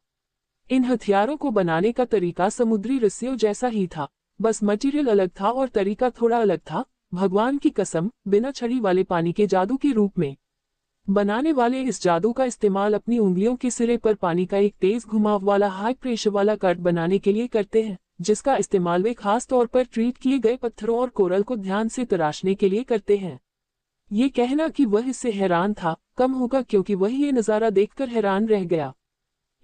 इन हथियारों को बनाने का तरीका समुद्री रस्सियों जैसा ही था, बस मटेरियल अलग था और तरीका थोड़ा अलग था। भगवान की कसम, बिना छड़ी वाले पानी के जादू के रूप में। बनाने वाले इस जादू का इस्तेमाल अपनी उंगलियों के सिरे पर पानी का एक तेज घुमाव वाला हाई प्रेशर वाला कट बनाने के लिए करते हैं, जिसका इस्तेमाल वे खास तौर पर ट्रीट किए गए पत्थरों और कोरल को ध्यान से तराशने के लिए करते हैं। ये कहना कि वह इससे हैरान था कम होगा क्योंकि वह ये नज़ारा देखकर हैरान रह गया।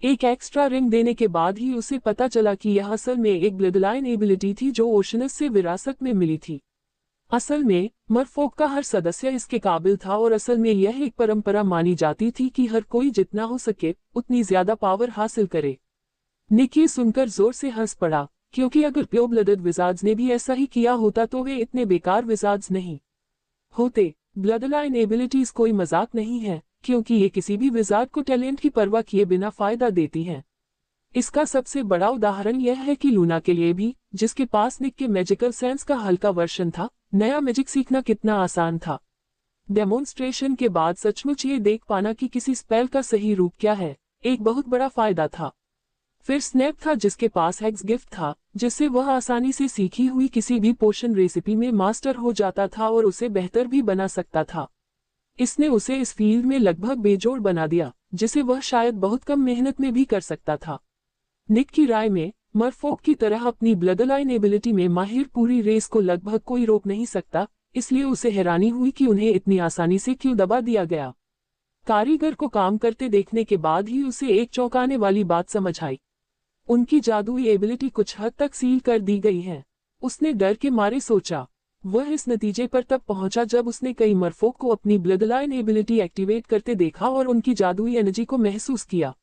एक एक्स्ट्रा रिंग देने के बाद ही उसे पता चला कि यह असल में एक ब्लडलाइन एबिलिटी थी जो ओशनस से विरासत में मिली थी। असल में मरफोक का हर सदस्य इसके काबिल था और असल में यह एक परंपरा मानी जाती थी कि हर कोई जितना हो सके उतनी ज्यादा पावर हासिल करे। निक ये सुनकर जोर से हंस पड़ा क्योंकि अगर प्योर ब्लडेड विजार्ड्स ने भी ऐसा ही किया होता तो वे इतने बेकार विजार्ड्स नहीं होते। ब्लडलाइन एबिलिटीज कोई मजाक नहीं है क्योंकि ये किसी भी विजार्ड को टैलेंट की परवाह किए बिना फायदा देती हैं। इसका सबसे बड़ा उदाहरण यह है कि लूना के लिए भी, जिसके पास निक के मैजिकल सेंस का हल्का वर्जन था, नया मैजिक सीखना कितना आसान था। डेमोन्स्ट्रेशन के बाद सचमुच ये देख पाना कि किसी स्पेल का सही रूप क्या है, एक बहुत बड़ा फायदा था। फिर स्नैप था जिसके पास हेक्स गिफ्ट था, जिससे वह आसानी से सीखी हुई किसी भी पोशन रेसिपी में मास्टर हो जाता था और उसे बेहतर भी बना सकता था। इसने उसे इस फील्ड में लगभग बेजोड़ बना दिया, जिसे वह शायद बहुत कम मेहनत में भी कर सकता था। निक की राय में मरफोक की तरह अपनी ब्लडलाइन एबिलिटी में माहिर पूरी रेस को लगभग कोई रोक नहीं सकता, इसलिए उसे हैरानी हुई कि उन्हें इतनी आसानी से क्यों दबा दिया गया। कारीगर को काम करते देखने के बाद ही उसे एक चौंकाने वाली बात समझ आई। उनकी जादुई एबिलिटी कुछ हद तक सील कर दी गई है। उसने डर के मारे सोचा। वह इस नतीजे पर तब पहुंचा जब उसने कई मरफोक को अपनी ब्लडलाइन एबिलिटी एक्टिवेट करते देखा और उनकी जादुई एनर्जी को महसूस किया।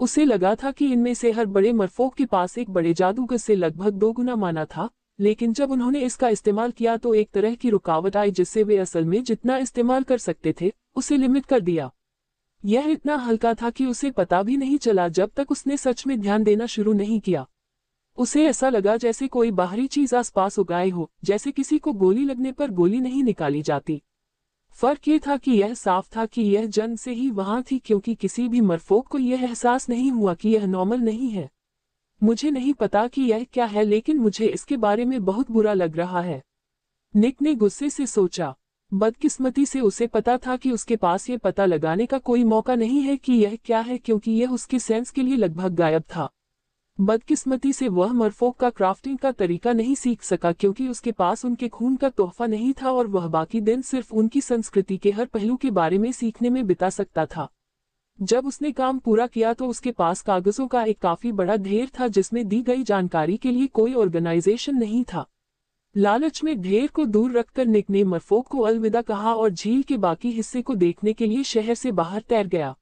उसे लगा था कि इनमें से हर बड़े मरफोक के पास एक बड़े जादूगर से लगभग 2 गुना माना था, लेकिन जब उन्होंने इसका इस्तेमाल किया तो एक तरह की रुकावट आई जिससे वे असल में जितना इस्तेमाल कर सकते थे उसे लिमिट कर दिया। यह इतना हल्का था कि उसे पता भी नहीं चला जब तक उसने सच में ध्यान देना शुरू नहीं किया। उसे ऐसा लगा जैसे कोई बाहरी चीज आसपास उगाए हो, जैसे किसी को गोली लगने पर गोली नहीं निकाली जाती। फर्क ये था कि यह साफ था कि यह जन्म से ही वहां थी, क्योंकि किसी भी मरफोक को यह एहसास नहीं हुआ कि यह नॉर्मल नहीं है। मुझे नहीं पता कि यह क्या है, लेकिन मुझे इसके बारे में बहुत बुरा लग रहा है, निक ने गुस्से से सोचा। बदकिस्मती से उसे पता था कि उसके पास ये पता लगाने का कोई मौका नहीं है कि यह क्या है, क्योंकि यह उसके सेंस के लिए लगभग गायब था। बदकिस्मती से वह मरफोक का क्राफ्टिंग का तरीका नहीं सीख सका, क्योंकि उसके पास उनके खून का तोहफा नहीं था और वह बाकी दिन सिर्फ उनकी संस्कृति के हर पहलू के बारे में सीखने में बिता सकता था। जब उसने काम पूरा किया तो उसके पास कागजों का एक काफी बड़ा ढेर था जिसमें दी गई जानकारी के लिए कोई ऑर्गेनाइजेशन नहीं था। लालच में ढेर को दूर रखकर निक ने मरफोक को अलविदा कहा और झील के बाकी हिस्से को देखने के लिए शहर से बाहर तैर गया।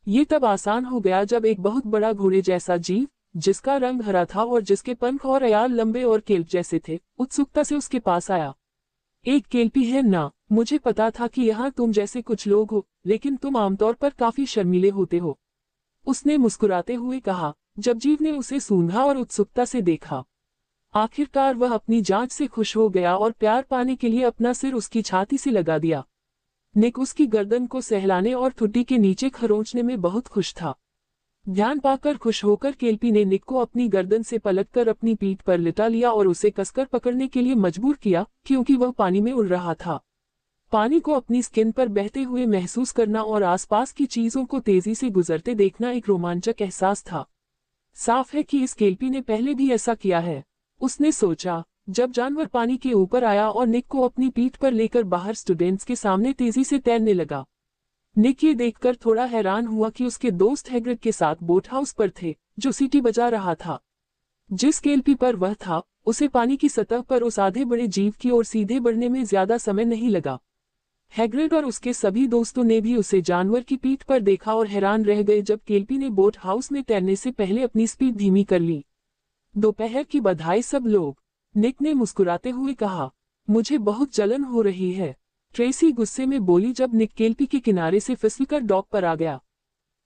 ये तब आसान हो गया जब एक बहुत बड़ा घोड़े जैसा जीव, जिसका रंग हरा था और जिसके पंख और अयाल लंबे और केल्प जैसे थे, उत्सुकता से उसके पास आया। एक केल्पी है ना? मुझे पता था कि यहाँ तुम जैसे कुछ लोग हो, लेकिन तुम आमतौर पर काफी शर्मीले होते हो, उसने मुस्कुराते हुए कहा, जब जीव ने उसे सूंघा और उत्सुकता से देखा। आखिरकार वह अपनी जांच से खुश हो गया और प्यार पाने के लिए अपना सिर उसकी छाती से लगा दिया। निक उसकी गर्दन को सहलाने और ठुड्डी के नीचे खरोंचने में बहुत खुश था। ध्यान पाकर खुश होकर केल्पी ने निक को अपनी गर्दन से पलटकर अपनी पीठ पर लिटा लिया और उसे कसकर पकड़ने के लिए मजबूर किया, क्योंकि वह पानी में उड़ रहा था। पानी को अपनी स्किन पर बहते हुए महसूस करना और आसपास की चीजों को तेजी से गुजरते देखना एक रोमांचक एहसास था। साफ है कि इस केल्पी ने पहले भी ऐसा किया है, उसने सोचा। जब जानवर पानी के ऊपर आया और निक को अपनी पीठ पर लेकर बाहर स्टूडेंट्स के सामने तेजी से तैरने लगा। निक ये देखकर थोड़ा हैरान हुआ कि उसके दोस्त हैग्रिड के साथ बोट हाउस पर थे, जो सीटी बजा रहा था। जिस केल्पी पर वह था, उसे पानी की सतह पर उस आधे बड़े जीव की ओर सीधे बढ़ने में ज्यादा समय नहीं लगा। हैग्रिड और उसके सभी दोस्तों ने भी उसे जानवर की पीठ पर देखा और हैरान रह गए जब केल्पी ने बोट हाउस में तैरने से पहले अपनी स्पीड धीमी कर ली। दोपहर की बधाई सब लोग, निक ने मुस्कुराते हुए कहा। मुझे बहुत जलन हो रही है, ट्रेसी गुस्से में बोली जब निक केल्पी के किनारे से फिसलकर डॉक पर आ गया।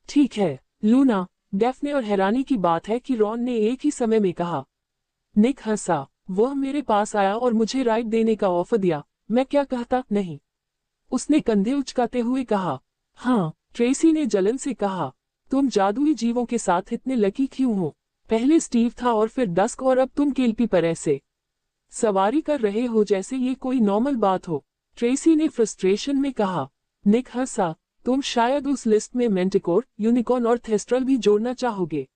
ठीक है लूना, डेफ्ने और हैरानी की बात है कि रॉन ने एक ही समय में कहा। निक हंसा। वह मेरे पास आया और मुझे राइड देने का ऑफर दिया, मैं क्या कहता नहीं, उसने कंधे उचकाते हुए कहा। हाँ, ट्रेसी ने जलन से कहा। तुम जादुई जीवों के साथ इतने लकी क्यों हो? पहले स्टीव था और फिर डस्क और अब तुम केल्पी पर ऐसे सवारी कर रहे हो जैसे ये कोई नॉर्मल बात हो, ट्रेसी ने फ्रस्ट्रेशन में कहा। निक हंसा। तुम शायद उस लिस्ट में मेंटिकोर, यूनिकॉर्न और थेस्ट्रल भी जोड़ना चाहोगे,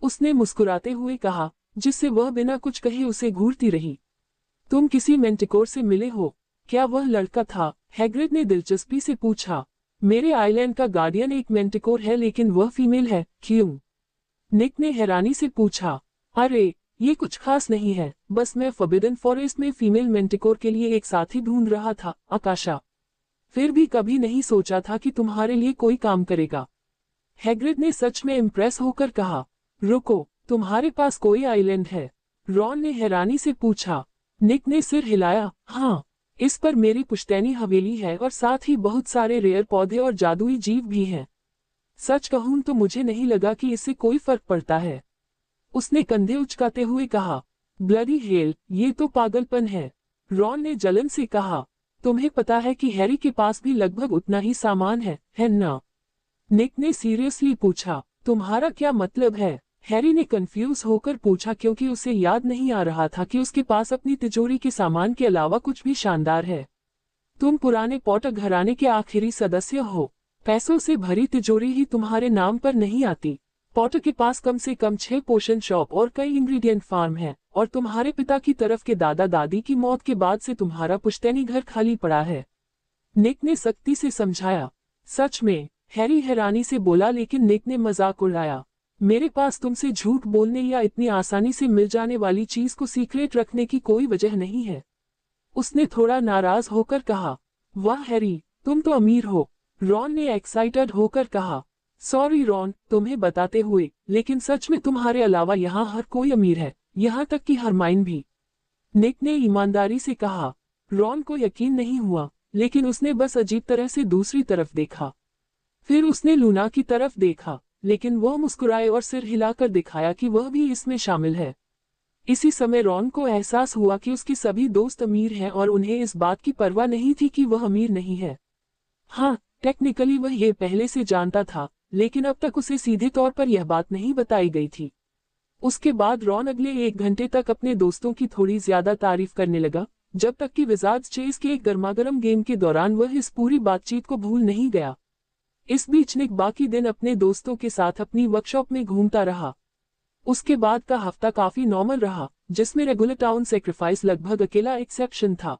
उसने मुस्कुराते हुए कहा, जिससे वह बिना कुछ कहे उसे घूरती रही। तुम किसी मेंटिकोर से मिले हो? क्या वह लड़का था? हैग्रिड ने दिलचस्पी से पूछा। मेरे आइलैंड का गार्डियन एक मेंटिकोर है, लेकिन वह फीमेल है। क्यों? निक ने हैरानी से पूछा। अरे ये कुछ खास नहीं है, बस मैं फॉरबिडन फॉरेस्ट में फीमेल मेंटिकोर के लिए एक साथी ढूंढ रहा था, आकाशा। फिर भी कभी नहीं सोचा था कि तुम्हारे लिए कोई काम करेगा, हैग्रिड ने सच में इम्प्रेस होकर कहा। रुको, तुम्हारे पास कोई आइलैंड है? रॉन ने हैरानी से पूछा। निक ने सिर हिलाया। हाँ, इस पर मेरी पुश्तैनी हवेली है और साथ ही बहुत सारे रेयर पौधे और जादुई जीव भी हैं। सच कहूं तो मुझे नहीं लगा कि इससे कोई फर्क पड़ता है, उसने कंधे उचकाते हुए कहा। ब्लडी हेल, ये तो पागलपन है, रॉन ने जलन से कहा। तुम्हें पता है कि हैरी के पास भी लगभग उतना ही सामान है ना? निक ने सीरियसली पूछा। तुम्हारा क्या मतलब है? हैरी ने कंफ्यूज होकर पूछा क्योंकि उसे याद नहीं आ रहा था कि उसके पास अपनी तिजोरी के सामान के अलावा कुछ भी शानदार है। तुम पुराने पॉटर घराने के आखिरी सदस्य हो। पैसों से भरी तिजोरी ही तुम्हारे नाम पर नहीं आती। पॉटर के पास कम से कम 6 पोशन शॉप और कई इंग्रेडिएंट फार्म हैं, और तुम्हारे पिता की तरफ के दादा दादी की मौत के बाद से तुम्हारा पुश्तैनी घर खाली पड़ा है। निक ने सख्ती से समझाया। सच में? हैरी हैरानी से बोला, लेकिन निक ने मजाक उड़ाया। मेरे पास तुमसे झूठ बोलने या इतनी आसानी से मिल जाने वाली चीज को सीक्रेट रखने की कोई वजह नहीं है। उसने थोड़ा नाराज होकर कहा। वाह हैरी, तुम तो अमीर हो, रॉन ने एक्साइटेड होकर कहा। सॉरी रॉन, तुम्हें बताते हुए, लेकिन सच में तुम्हारे अलावा यहाँ हर कोई अमीर है, यहाँ तक कि हरमाइन भी। निक ने ईमानदारी से कहा। रॉन को यकीन नहीं हुआ, लेकिन उसने बस अजीब तरह से दूसरी तरफ देखा। फिर उसने लूना की तरफ देखा, लेकिन वह मुस्कुराए और सिर हिलाकर दिखाया कि वह भी इसमें शामिल है। इसी समय रॉन को एहसास हुआ कि उसके सभी दोस्त अमीर हैं और उन्हें इस बात की परवाह नहीं थी कि वह अमीर नहीं है। हाँ, टेक्निकली वह ये पहले से जानता था, लेकिन अब तक उसे सीधे तौर पर यह बात नहीं बताई गई थी। उसके बाद रॉन अगले 1 घंटे तक अपने दोस्तों की थोड़ी ज्यादा तारीफ करने लगा, जब तक कि विजार्ड्स चेस के एक गर्मागर्म गेम के दौरान वह इस पूरी बातचीत को भूल नहीं गया। इस बीच निक बाकी दिन अपने दोस्तों के साथ अपनी वर्कशॉप में घूमता रहा। उसके बाद का हफ्ता काफी नॉर्मल रहा, जिसमें रेगुलर टाउन सेक्रीफाइस लगभग अकेला एक्सेप्शन था।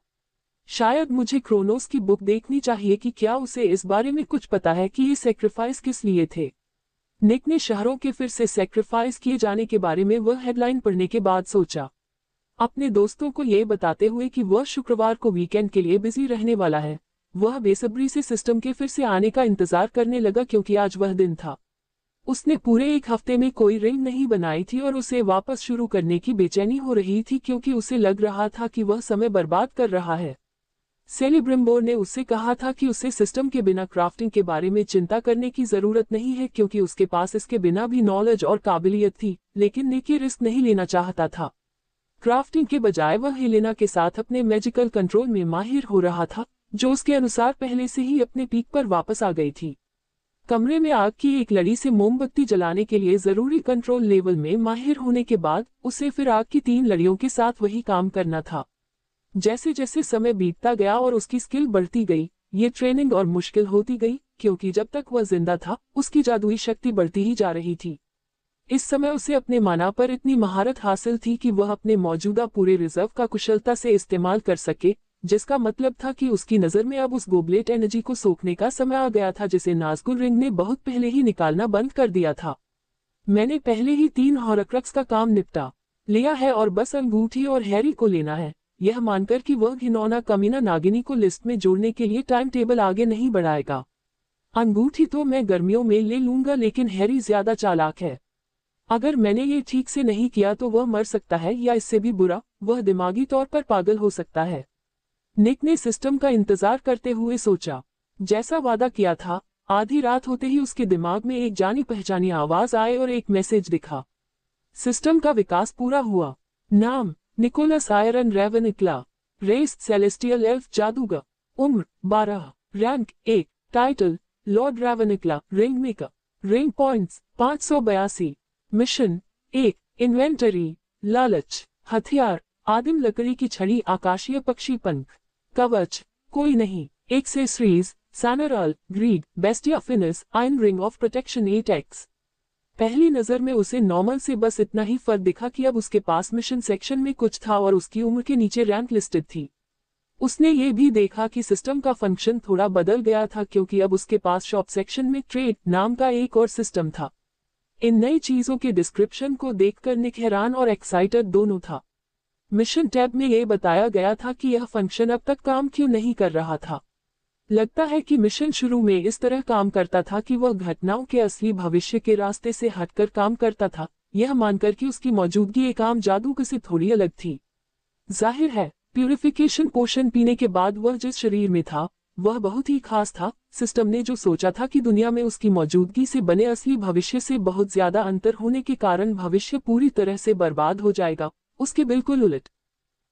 शायद मुझे क्रोनोस की बुक देखनी चाहिए कि क्या उसे इस बारे में कुछ पता है कि ये सेक्रीफाइस किस लिए थे। निक ने शहरों के फिर से सेक्रीफाइस किए जाने के बारे में वह हेडलाइन पढ़ने के बाद सोचा। अपने दोस्तों को ये बताते हुए कि वह शुक्रवार को वीकेंड के लिए बिजी रहने वाला है, वह बेसब्री से सिस्टम के फिर से आने का इंतजार करने लगा, क्योंकि आज वह दिन था। उसने पूरे 1 हफ्ते में कोई रिंग नहीं बनाई थी और उसे वापस शुरू करने की बेचैनी हो रही थी, क्योंकि उसे लग रहा था कि वह समय बर्बाद कर रहा है। सेलिब्रिम्बोर ने उससे कहा था कि उसे सिस्टम के बिना क्राफ्टिंग के बारे में चिंता करने की जरूरत नहीं है, क्योंकि उसके पास इसके बिना भी नॉलेज और काबिलियत थी, लेकिन निक ये रिस्क नहीं लेना चाहता था। क्राफ्टिंग के बजाय वह हेलेना के साथ अपने मैजिकल कंट्रोल में माहिर हो रहा था, जो उसके अनुसार पहले से ही अपने पीक पर वापस आ गई थी। कमरे में आग की एक लड़ी से मोमबत्ती जलाने के लिए जरूरी कंट्रोल लेवल में माहिर होने के बाद उसे फिर आग की 3 लड़ियों के साथ वही काम करना था। जैसे जैसे समय बीतता गया और उसकी स्किल बढ़ती गई, ये ट्रेनिंग और मुश्किल होती गई, क्योंकि जब तक वह जिंदा था उसकी जादुई शक्ति बढ़ती ही जा रही थी। इस समय उसे अपने माना पर इतनी महारत हासिल थी कि वह अपने मौजूदा पूरे रिजर्व का कुशलता से इस्तेमाल कर सके, जिसका मतलब था कि उसकी नजर में अब उस गोबलेट एनर्जी को सोखने का समय आ गया था, जिसे नाज़गुल रिंग ने बहुत पहले ही निकालना बंद कर दिया था। मैंने पहले ही 3 हॉरक्रक्स का काम निपटा लिया है और बस अंगूठी और हैरी को लेना है, यह मानकर कि वह घिनौना कमीना नागिनी को लिस्ट में जोड़ने के लिए टाइम टेबल आगे नहीं बढ़ाएगा। अंगूठी तो मैं गर्मियों में ले लूंगा, लेकिन हैरी ज्यादा चालाक है। अगर मैंने ये ठीक से नहीं किया तो वह मर सकता है, या इससे भी बुरा, वह दिमागी तौर पर पागल हो सकता है। निक ने सिस्टम का इंतजार करते हुए सोचा। जैसा वादा किया था, आधी रात होते ही उसके दिमाग में एक जानी पहचानी आवाज आए और एक मैसेज दिखा। सिस्टम का विकास पूरा हुआ। नाम निकोलस आयरन रेवेनिकला। रेस सेलेस्टियल एल्फ जादूगर। उम्र 12। रैंक 1। टाइटल लॉर्ड रेवेनिकला। Ring maker. Ring points 582। Mission 1। Inventory लालच। हथियार आदिम लकड़ी की छड़ी, आकाशीय पक्षी पंख। कवच कोई नहीं। एक्सेसरीज सैनरल ग्रीड बेस्टिया फिनिस iron ring of protection 8x। पहली नजर में उसे नॉर्मल से बस इतना ही फर्क दिखा कि अब उसके पास मिशन सेक्शन में कुछ था और उसकी उम्र के नीचे रैंक लिस्टेड थी। उसने ये भी देखा कि सिस्टम का फंक्शन थोड़ा बदल गया था, क्योंकि अब उसके पास शॉप सेक्शन में ट्रेड नाम का एक और सिस्टम था। इन नई चीजों के डिस्क्रिप्शन को देखकर निक हैरान और एक्साइटेड दोनों था। मिशन टैब में ये बताया गया था कि यह फंक्शन अब तक काम क्यों नहीं कर रहा था। लगता है कि मिशन शुरू में इस तरह काम करता था कि वह घटनाओं के असली भविष्य के रास्ते से हटकर काम करता था, यह मानकर कि उसकी मौजूदगी एक आम जादूगर से थोड़ी अलग थी। जाहिर है, प्यूरिफिकेशन पोशन पीने के बाद वह जिस शरीर में था वह बहुत ही खास था। सिस्टम ने जो सोचा था कि दुनिया में उसकी मौजूदगी से बने असली भविष्य से बहुत ज्यादा अंतर होने के कारण भविष्य पूरी तरह से बर्बाद हो जाएगा, उसके बिल्कुल उलट।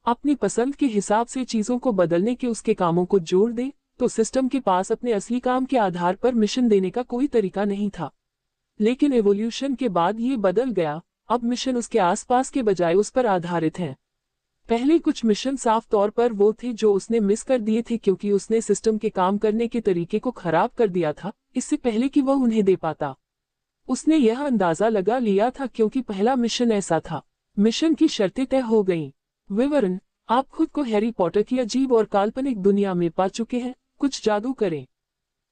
अपनी पसंद के हिसाब से चीजों को बदलने के उसके कामों को जोड़ दे, तो सिस्टम के पास अपने असली काम के आधार पर मिशन देने का कोई तरीका नहीं था। लेकिन एवोल्यूशन के बाद ये बदल गया। अब मिशन उसके आसपास के बजाय उस पर आधारित हैं। पहले कुछ मिशन साफ तौर पर वो थे जो उसने मिस कर दिए थे क्योंकि उसने सिस्टम के काम करने के तरीके को खराब कर दिया था, इससे पहले कि वह उन्हें दे पाता। उसने यह अंदाजा लगा लिया था क्योंकि पहला मिशन ऐसा था। मिशन की शर्तें तय हो गईं। विवरण: आप खुद को हैरी पॉटर की अजीब और काल्पनिक दुनिया में पा चुके हैं। कुछ जादू करें।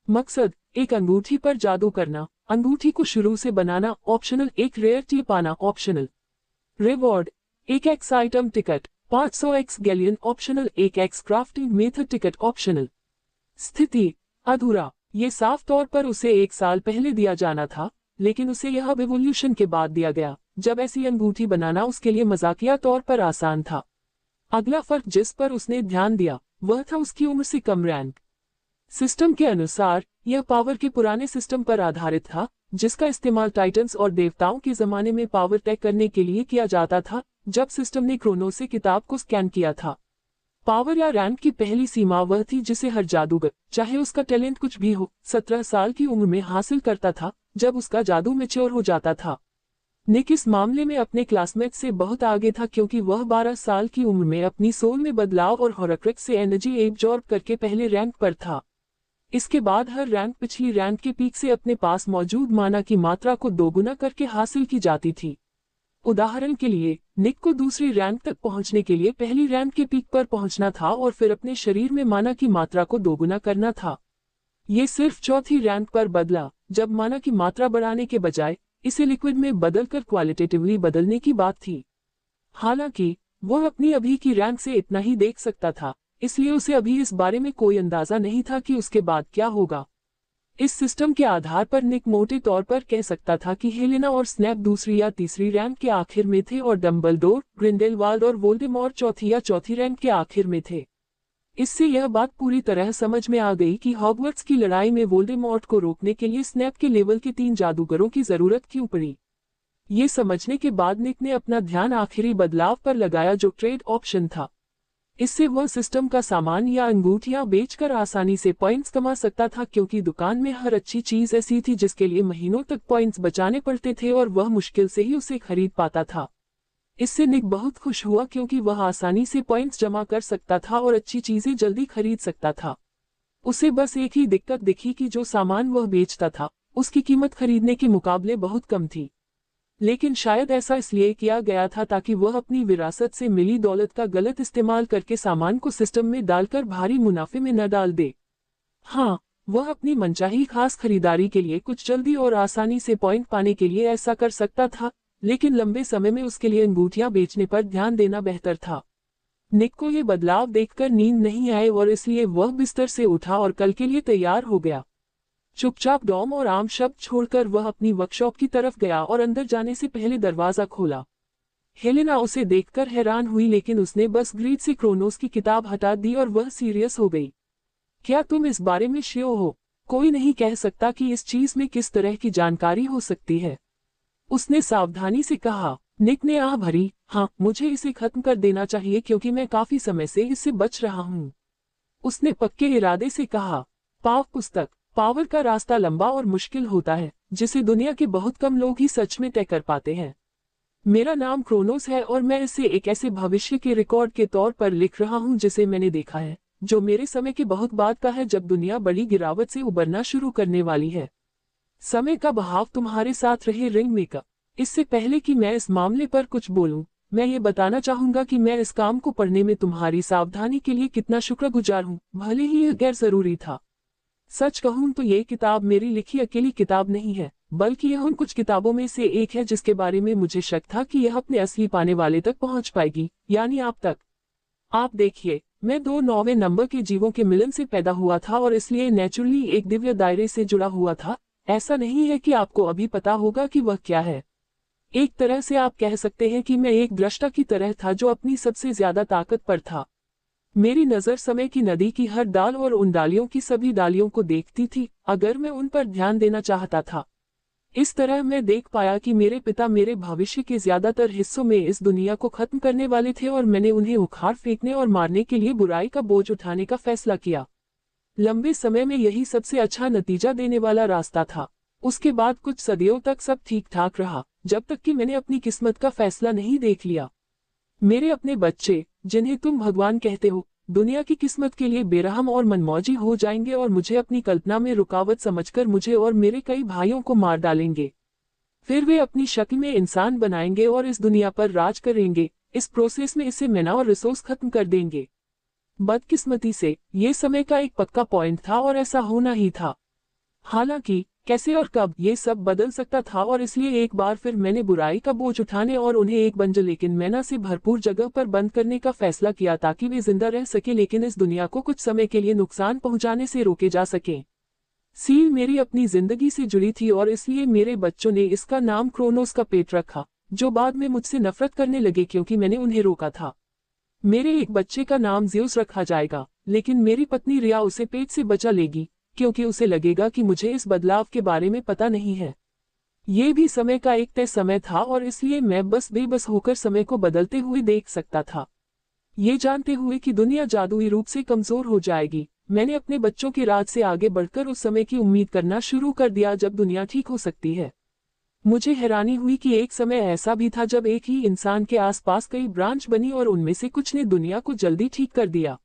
मकसद: एक अंगूठी पर जादू करना। अंगूठी को शुरू से बनाना ऑप्शनल। एक रेयर टी पाना ऑप्शनल। रिवॉर्ड: एक X item ticket 500 X galleon optional. एक X crafting method ticket optional. स्थिति: अधूरा। ये साफ तौर पर उसे 1 साल पहले दिया जाना था, लेकिन उसे यह एवोल्यूशन के बाद दिया गया, जब ऐसी अंगूठी बनाना उसके लिए मजाकिया तौर पर आसान था। अगला फर्क जिस पर उसने ध्यान दिया वह था उसकी उम्र से कम रैंक। सिस्टम के अनुसार यह पावर के पुराने सिस्टम पर आधारित था, जिसका इस्तेमाल टाइटन्स और देवताओं के जमाने में पावर तय करने के लिए किया जाता था, जब सिस्टम ने क्रोनोस से किताब को स्कैन किया था। पावर या रैंक की पहली सीमा वह थी जिसे हर जादूगर, चाहे उसका टैलेंट कुछ भी हो, 17 साल की उम्र में हासिल करता था, जब उसका जादू मैच्योर हो जाता था। निक इस मामले में अपने क्लासमेट से बहुत आगे था क्योंकि वह 12 साल की उम्र में अपनी सोल में बदलाव और हॉरक्रिक्स से एनर्जी एब्जॉर्ब करके पहले रैंक पर था। इसके बाद हर रैंक पिछली रैंक के पीक से अपने पास मौजूद माना की मात्रा को दोगुना करके हासिल की जाती थी। उदाहरण के लिए, निक को दूसरी रैंक तक पहुंचने के लिए पहली रैंक के पीक पर पहुंचना था और फिर अपने शरीर में माना की मात्रा को दोगुना करना था। ये सिर्फ चौथी रैंक पर बदला, जब माना की मात्रा बढ़ाने के बजाय इसे लिक्विड में बदलकर क्वालिटेटिवली बदलने की बात थी। हालांकि वह अपनी अभी की रैंक से इतना ही देख सकता था, इसलिए उसे अभी इस बारे में कोई अंदाजा नहीं था कि उसके बाद क्या होगा। इस सिस्टम के आधार पर निक मोटे तौर पर कह सकता था कि हेलेना और स्नैप दूसरी या तीसरी रैंक के आखिर में थे और डंबलडोर, ग्रिंडेलवाल्ड और वोल्डेमॉर्ट चौथी या चौथी रैंक के आखिर में थे। इससे यह बात पूरी तरह समझ में आ गई कि हॉगवर्ट्स की लड़ाई में वोल्डेमॉर्ट को रोकने के लिए स्नैप के लेवल के 3 जादूगरों की जरूरत क्यों पड़ी। ये समझने के बाद निक ने अपना ध्यान आखिरी बदलाव पर लगाया जो ट्रेड ऑप्शन था। इससे वह सिस्टम का सामान या अंगूठियां बेचकर आसानी से पॉइंट्स कमा सकता था क्योंकि दुकान में हर अच्छी चीज ऐसी थी जिसके लिए महीनों तक पॉइंट्स बचाने पड़ते थे और वह मुश्किल से ही उसे खरीद पाता था। इससे निक बहुत खुश हुआ क्योंकि वह आसानी से पॉइंट्स जमा कर सकता था और अच्छी चीजें जल्दी खरीद सकता था। उसे बस एक ही दिक्कत दिखी कि जो सामान वह बेचता था उसकी कीमत खरीदने के मुकाबले बहुत कम थी। लेकिन शायद ऐसा इसलिए किया गया था ताकि वह अपनी विरासत से मिली दौलत का गलत इस्तेमाल करके सामान को सिस्टम में डालकर भारी मुनाफे में न डाल दे। हाँ, वह अपनी मनचाही खास खरीदारी के लिए कुछ जल्दी और आसानी से पॉइंट पाने के लिए ऐसा कर सकता था, लेकिन लंबे समय में उसके लिए अंगूठियां बेचने पर ध्यान देना बेहतर था। निक को ये बदलाव देखकर नींद नहीं आई और इसलिए वह बिस्तर से उठा और कल के लिए तैयार हो गया। चुपचाप डॉम और आम शब्द छोड़कर वह अपनी वर्कशॉप की तरफ गया और अंदर जाने से पहले दरवाजा खोला। हेलेना उसे देखकर हैरान हुई लेकिन उसने बस ग्रीड से क्रोनोस की किताब हटा दी और वह सीरियस हो गई। क्या तुम इस बारे में श्योर हो? कोई नहीं कह सकता कि इस चीज में किस तरह की जानकारी हो सकती है, उसने सावधानी से कहा। निक ने आह भरी। हाँ, मुझे इसे खत्म कर देना चाहिए क्योंकि मैं काफी समय से इससे बच रहा हूँ, उसने पक्के इरादे से कहा। पुस्तक पावर का रास्ता लंबा और मुश्किल होता है, जिसे दुनिया के बहुत कम लोग ही सच में तय कर पाते हैं। मेरा नाम क्रोनोस है और मैं इसे एक ऐसे भविष्य के रिकॉर्ड के तौर पर लिख रहा हूँ जिसे मैंने देखा है, जो मेरे समय के बहुत बाद का है जब दुनिया बड़ी गिरावट से उबरना शुरू करने वाली है। समय का बहाव तुम्हारे साथ रहे रिंग मेकर। इससे पहले कि मैं इस मामले पर कुछ बोलूं, मैं ये बताना चाहूंगा कि मैं इस काम को पढ़ने में तुम्हारी सावधानी के लिए कितना शुक्रगुजार हूँ, भले ही यह गैर जरूरी था। सच कहूं तो ये किताब मेरी लिखी अकेली किताब नहीं है, बल्कि यह उन कुछ किताबों में से एक है जिसके बारे में मुझे शक था कि यह अपने असली पाने वाले तक पहुंच पाएगी, यानी आप तक। आप देखिए, मैं 2 9वें नंबर के जीवों के मिलन से पैदा हुआ था और इसलिए नेचुरली एक दिव्य दायरे से जुड़ा हुआ था। ऐसा नहीं है कि आपको अभी पता होगा कि वह क्या है। एक तरह से आप कह सकते हैं कि मैं एक दृष्टा की तरह था जो अपनी सबसे ज्यादा ताकत पर था। मेरी नजर समय की नदी की हर डाल और उन डालियों की सभी डालियों को देखती थी, अगर मैं उन पर ध्यान देना चाहता था। इस तरह मैं देख पाया कि मेरे पिता मेरे भविष्य के ज्यादातर हिस्सों में इस दुनिया को खत्म करने वाले थे और मैंने उन्हें उखाड़ फेंकने और मारने के लिए बुराई का बोझ उठाने का फैसला किया। लंबे समय में यही सबसे अच्छा नतीजा देने वाला रास्ता था। उसके बाद कुछ सदियों तक सब ठीक ठाक रहा, जब तक कि मैंने अपनी किस्मत का फैसला नहीं देख लिया। मेरे अपने बच्चे, जिन्हें तुम भगवान कहते हो, दुनिया की किस्मत के लिए बेरहम और मनमौजी हो जाएंगे और मुझे अपनी कल्पना में रुकावट समझकर मुझे और मेरे कई भाइयों को मार डालेंगे। फिर वे अपनी शक्ल में इंसान बनाएंगे और इस दुनिया पर राज करेंगे। इस प्रोसेस में इसे मैना और रिसोर्स खत्म कर देंगे। बदकिस्मती से ये समय का एक पक्का पॉइंट था और ऐसा होना ही था। हालांकि कैसे और कब ये सब बदल सकता था, और इसलिए एक बार फिर मैंने बुराई का बोझ उठाने और उन्हें एक बंजर लेकिन मैना से भरपूर जगह पर बंद करने का फैसला किया ताकि वे जिंदा रह सके लेकिन इस दुनिया को कुछ समय के लिए नुकसान पहुंचाने से रोके जा सके। सील मेरी अपनी जिंदगी से जुड़ी थी और इसलिए मेरे बच्चों ने इसका नाम क्रोनोस का पेट रखा, जो बाद में मुझसे नफरत करने लगे क्योंकि मैंने उन्हें रोका था। मेरे एक बच्चे का नाम ज़्यूस रखा जाएगा, लेकिन मेरी पत्नी रिया उसे पेट से बचा लेगी क्योंकि उसे लगेगा कि मुझे इस बदलाव के बारे में पता नहीं है। ये भी समय का एक तय समय था और इसलिए मैं बस बेबस होकर समय को बदलते हुए देख सकता था। ये जानते हुए कि दुनिया जादुई रूप से कमजोर हो जाएगी, मैंने अपने बच्चों के राज से आगे बढ़कर उस समय की उम्मीद करना शुरू कर दिया जब दुनिया ठीक हो सकती है। मुझे हैरानी हुई कि एक समय ऐसा भी था जब एक ही इंसान के आसपास कई ब्रांच बनी और उनमें से कुछ ने दुनिया को जल्दी ठीक कर दिया।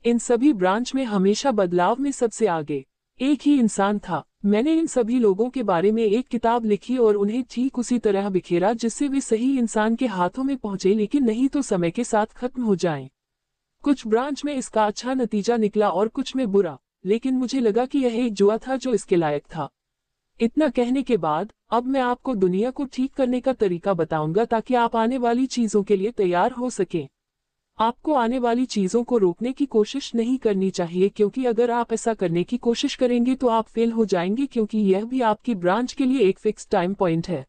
इन सभी ब्रांच में हमेशा बदलाव में सबसे आगे एक ही इंसान था। मैंने इन सभी लोगों के बारे में एक किताब लिखी और उन्हें ठीक उसी तरह बिखेरा जिससे वे सही इंसान के हाथों में पहुंचे, लेकिन नहीं तो समय के साथ खत्म हो जाएं। कुछ ब्रांच में इसका अच्छा नतीजा निकला और कुछ में बुरा, लेकिन मुझे लगा कि यह एक जुआ था जो इसके लायक था। इतना कहने के बाद अब मैं आपको दुनिया को ठीक करने का तरीका बताऊंगा ताकि आप आने वाली चीजों के लिए तैयार हो सकें। आपको आने वाली चीजों को रोकने की कोशिश नहीं करनी चाहिए, क्योंकि अगर आप ऐसा करने की कोशिश करेंगे तो आप फेल हो जाएंगे, क्योंकि यह भी आपकी ब्रांच के लिए एक फिक्स टाइम पॉइंट है।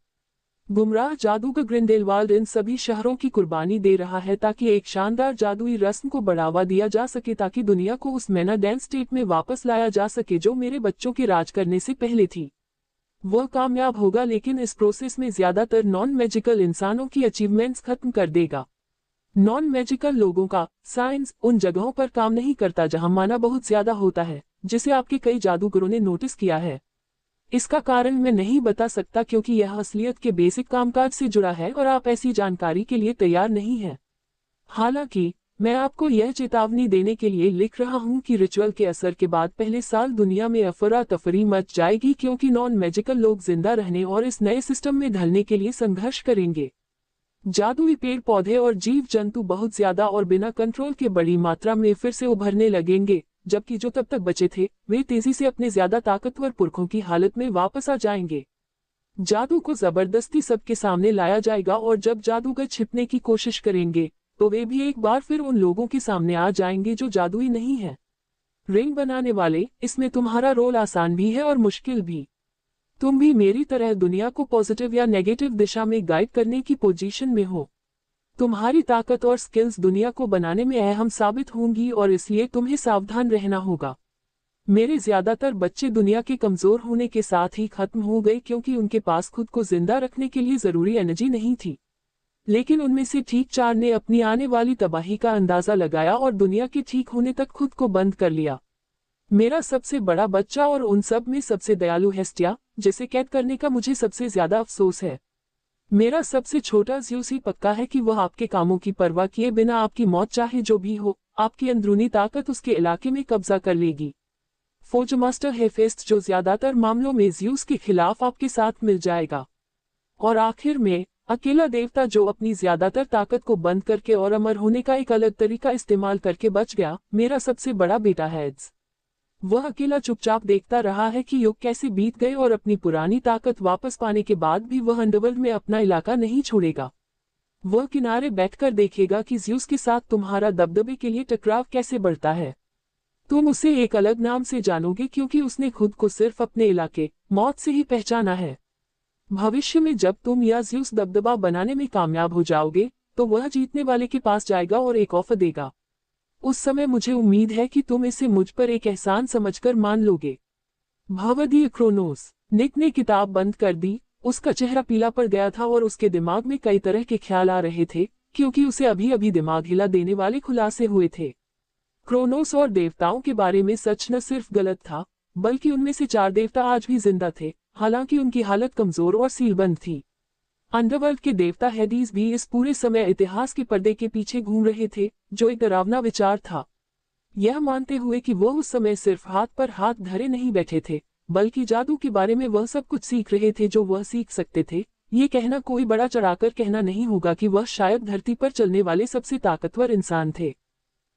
गुमराह जादूगर ग्रिंडेलवाल्ड इन सभी शहरों की कुर्बानी दे रहा है ताकि एक शानदार जादुई रस्म को बढ़ावा दिया जा सके, ताकि दुनिया को उस मैना डेंस स्टेट में वापस लाया जा सके जो मेरे बच्चों के राज करने से पहले थी। वह कामयाब होगा, लेकिन इस प्रोसेस में ज्यादातर नॉन मैजिकल इंसानों की अचीवमेंट्स खत्म कर देगा। नॉन मैजिकल लोगों का साइंस उन जगहों पर काम नहीं करता जहां माना बहुत ज्यादा होता है, जिसे आपके कई जादूगरों ने नोटिस किया है। इसका कारण मैं नहीं बता सकता क्योंकि यह असलियत के बेसिक कामकाज से जुड़ा है और आप ऐसी जानकारी के लिए तैयार नहीं हैं। हालांकि मैं आपको यह चेतावनी देने के लिए लिख रहा हूं कि रिचुअल के असर के बाद पहले साल दुनिया में अफरा तफरी मच जाएगी, क्योंकि नॉन मैजिकल लोग जिंदा रहने और इस नए सिस्टम में ढलने के लिए संघर्ष करेंगे। जादुई पेड़ पौधे और जीव जंतु बहुत ज्यादा और बिना कंट्रोल के बड़ी मात्रा में फिर से उभरने लगेंगे, जबकि जो तब तक बचे थे वे तेजी से अपने ज्यादा ताकतवर पुरखों की हालत में वापस आ जाएंगे। जादू को जबरदस्ती सबके सामने लाया जाएगा और जब जादूगर छिपने की कोशिश करेंगे तो वे भी एक बार फिर उन लोगों के सामने आ जाएंगे जो जादुई नहीं है। रिंग बनाने वाले, इसमें तुम्हारा रोल आसान भी है और मुश्किल भी। तुम भी मेरी तरह दुनिया को पॉजिटिव या नेगेटिव दिशा में गाइड करने की पोजीशन में हो। तुम्हारी ताकत और स्किल्स दुनिया को बनाने में अहम साबित होंगी और इसलिए तुम्हें सावधान रहना होगा। मेरे ज्यादातर बच्चे दुनिया के कमजोर होने के साथ ही खत्म हो गए क्योंकि उनके पास खुद को जिंदा रखने के लिए जरूरी एनर्जी नहीं थी, लेकिन उनमें से ठीक 4 ने अपनी आने वाली तबाही का अंदाजा लगाया और दुनिया के ठीक होने तक खुद को बंद कर लिया। मेरा सबसे बड़ा बच्चा और उन सब में सबसे दयालु हेस्टिया, जिसे कैद करने का मुझे सबसे ज्यादा अफसोस है। मेरा सबसे छोटा ज़्यूस ही पक्का है कि वह आपके कामों की परवाह किए बिना आपकी मौत चाहे जो भी हो, आपकी अंदरूनी ताकत उसके इलाके में कब्जा कर लेगी। फोर्जमास्टर हेफेस्ट, जो ज्यादातर मामलों में ज़्यूस के खिलाफ आपके साथ मिल जाएगा। और आखिर में अकेला देवता जो अपनी ज्यादातर ताकत को बंद करके और अमर होने का एक अलग तरीका इस्तेमाल करके बच गया, मेरा सबसे बड़ा बेटा हेड्स। वह अकेला चुपचाप देखता रहा है कि युग कैसे बीत गए और अपनी पुरानी ताकत वापस पाने के बाद भी वह अंडरवर्ल्ड में अपना इलाका नहीं छोड़ेगा। वह किनारे बैठकर देखेगा कि ज़्यूस के साथ तुम्हारा दबदबे के लिए टकराव कैसे बढ़ता है। तुम उसे एक अलग नाम से जानोगे क्योंकि उसने खुद को सिर्फ अपने इलाके मौत से ही पहचाना है। भविष्य में जब तुम या ज़्यूस दबदबा बनाने में कामयाब हो जाओगे तो वह जीतने वाले के पास जाएगा और एक ऑफर देगा। उस समय मुझे उम्मीद है कि तुम इसे मुझ पर एक एहसान समझकर मान लोगे। भवदीय क्रोनोस। निक ने किताब बंद कर दी। उसका चेहरा पीला पड़ गया था और उसके दिमाग में कई तरह के ख्याल आ रहे थे, क्योंकि उसे अभी अभी दिमाग हिला देने वाले खुलासे हुए थे। क्रोनोस और देवताओं के बारे में सच न सिर्फ गलत था, बल्कि उनमें से 4 देवता आज भी जिंदा थे, हालांकि उनकी हालत कमजोर और सीलबंद थी। अंडरवर्ल्ड के देवता हेडीज भी इस पूरे समय इतिहास के पर्दे के पीछे घूम रहे थे, जो एक डरावना विचार था। यह मानते हुए कि वह उस समय सिर्फ हाथ पर हाथ धरे नहीं बैठे थे, बल्कि जादू के बारे में वह सब कुछ सीख रहे थे जो वह सीख सकते थे। ये कहना कोई बड़ा चढ़ाकर कहना नहीं होगा कि वह शायद धरती पर चलने वाले सबसे ताकतवर इंसान थे।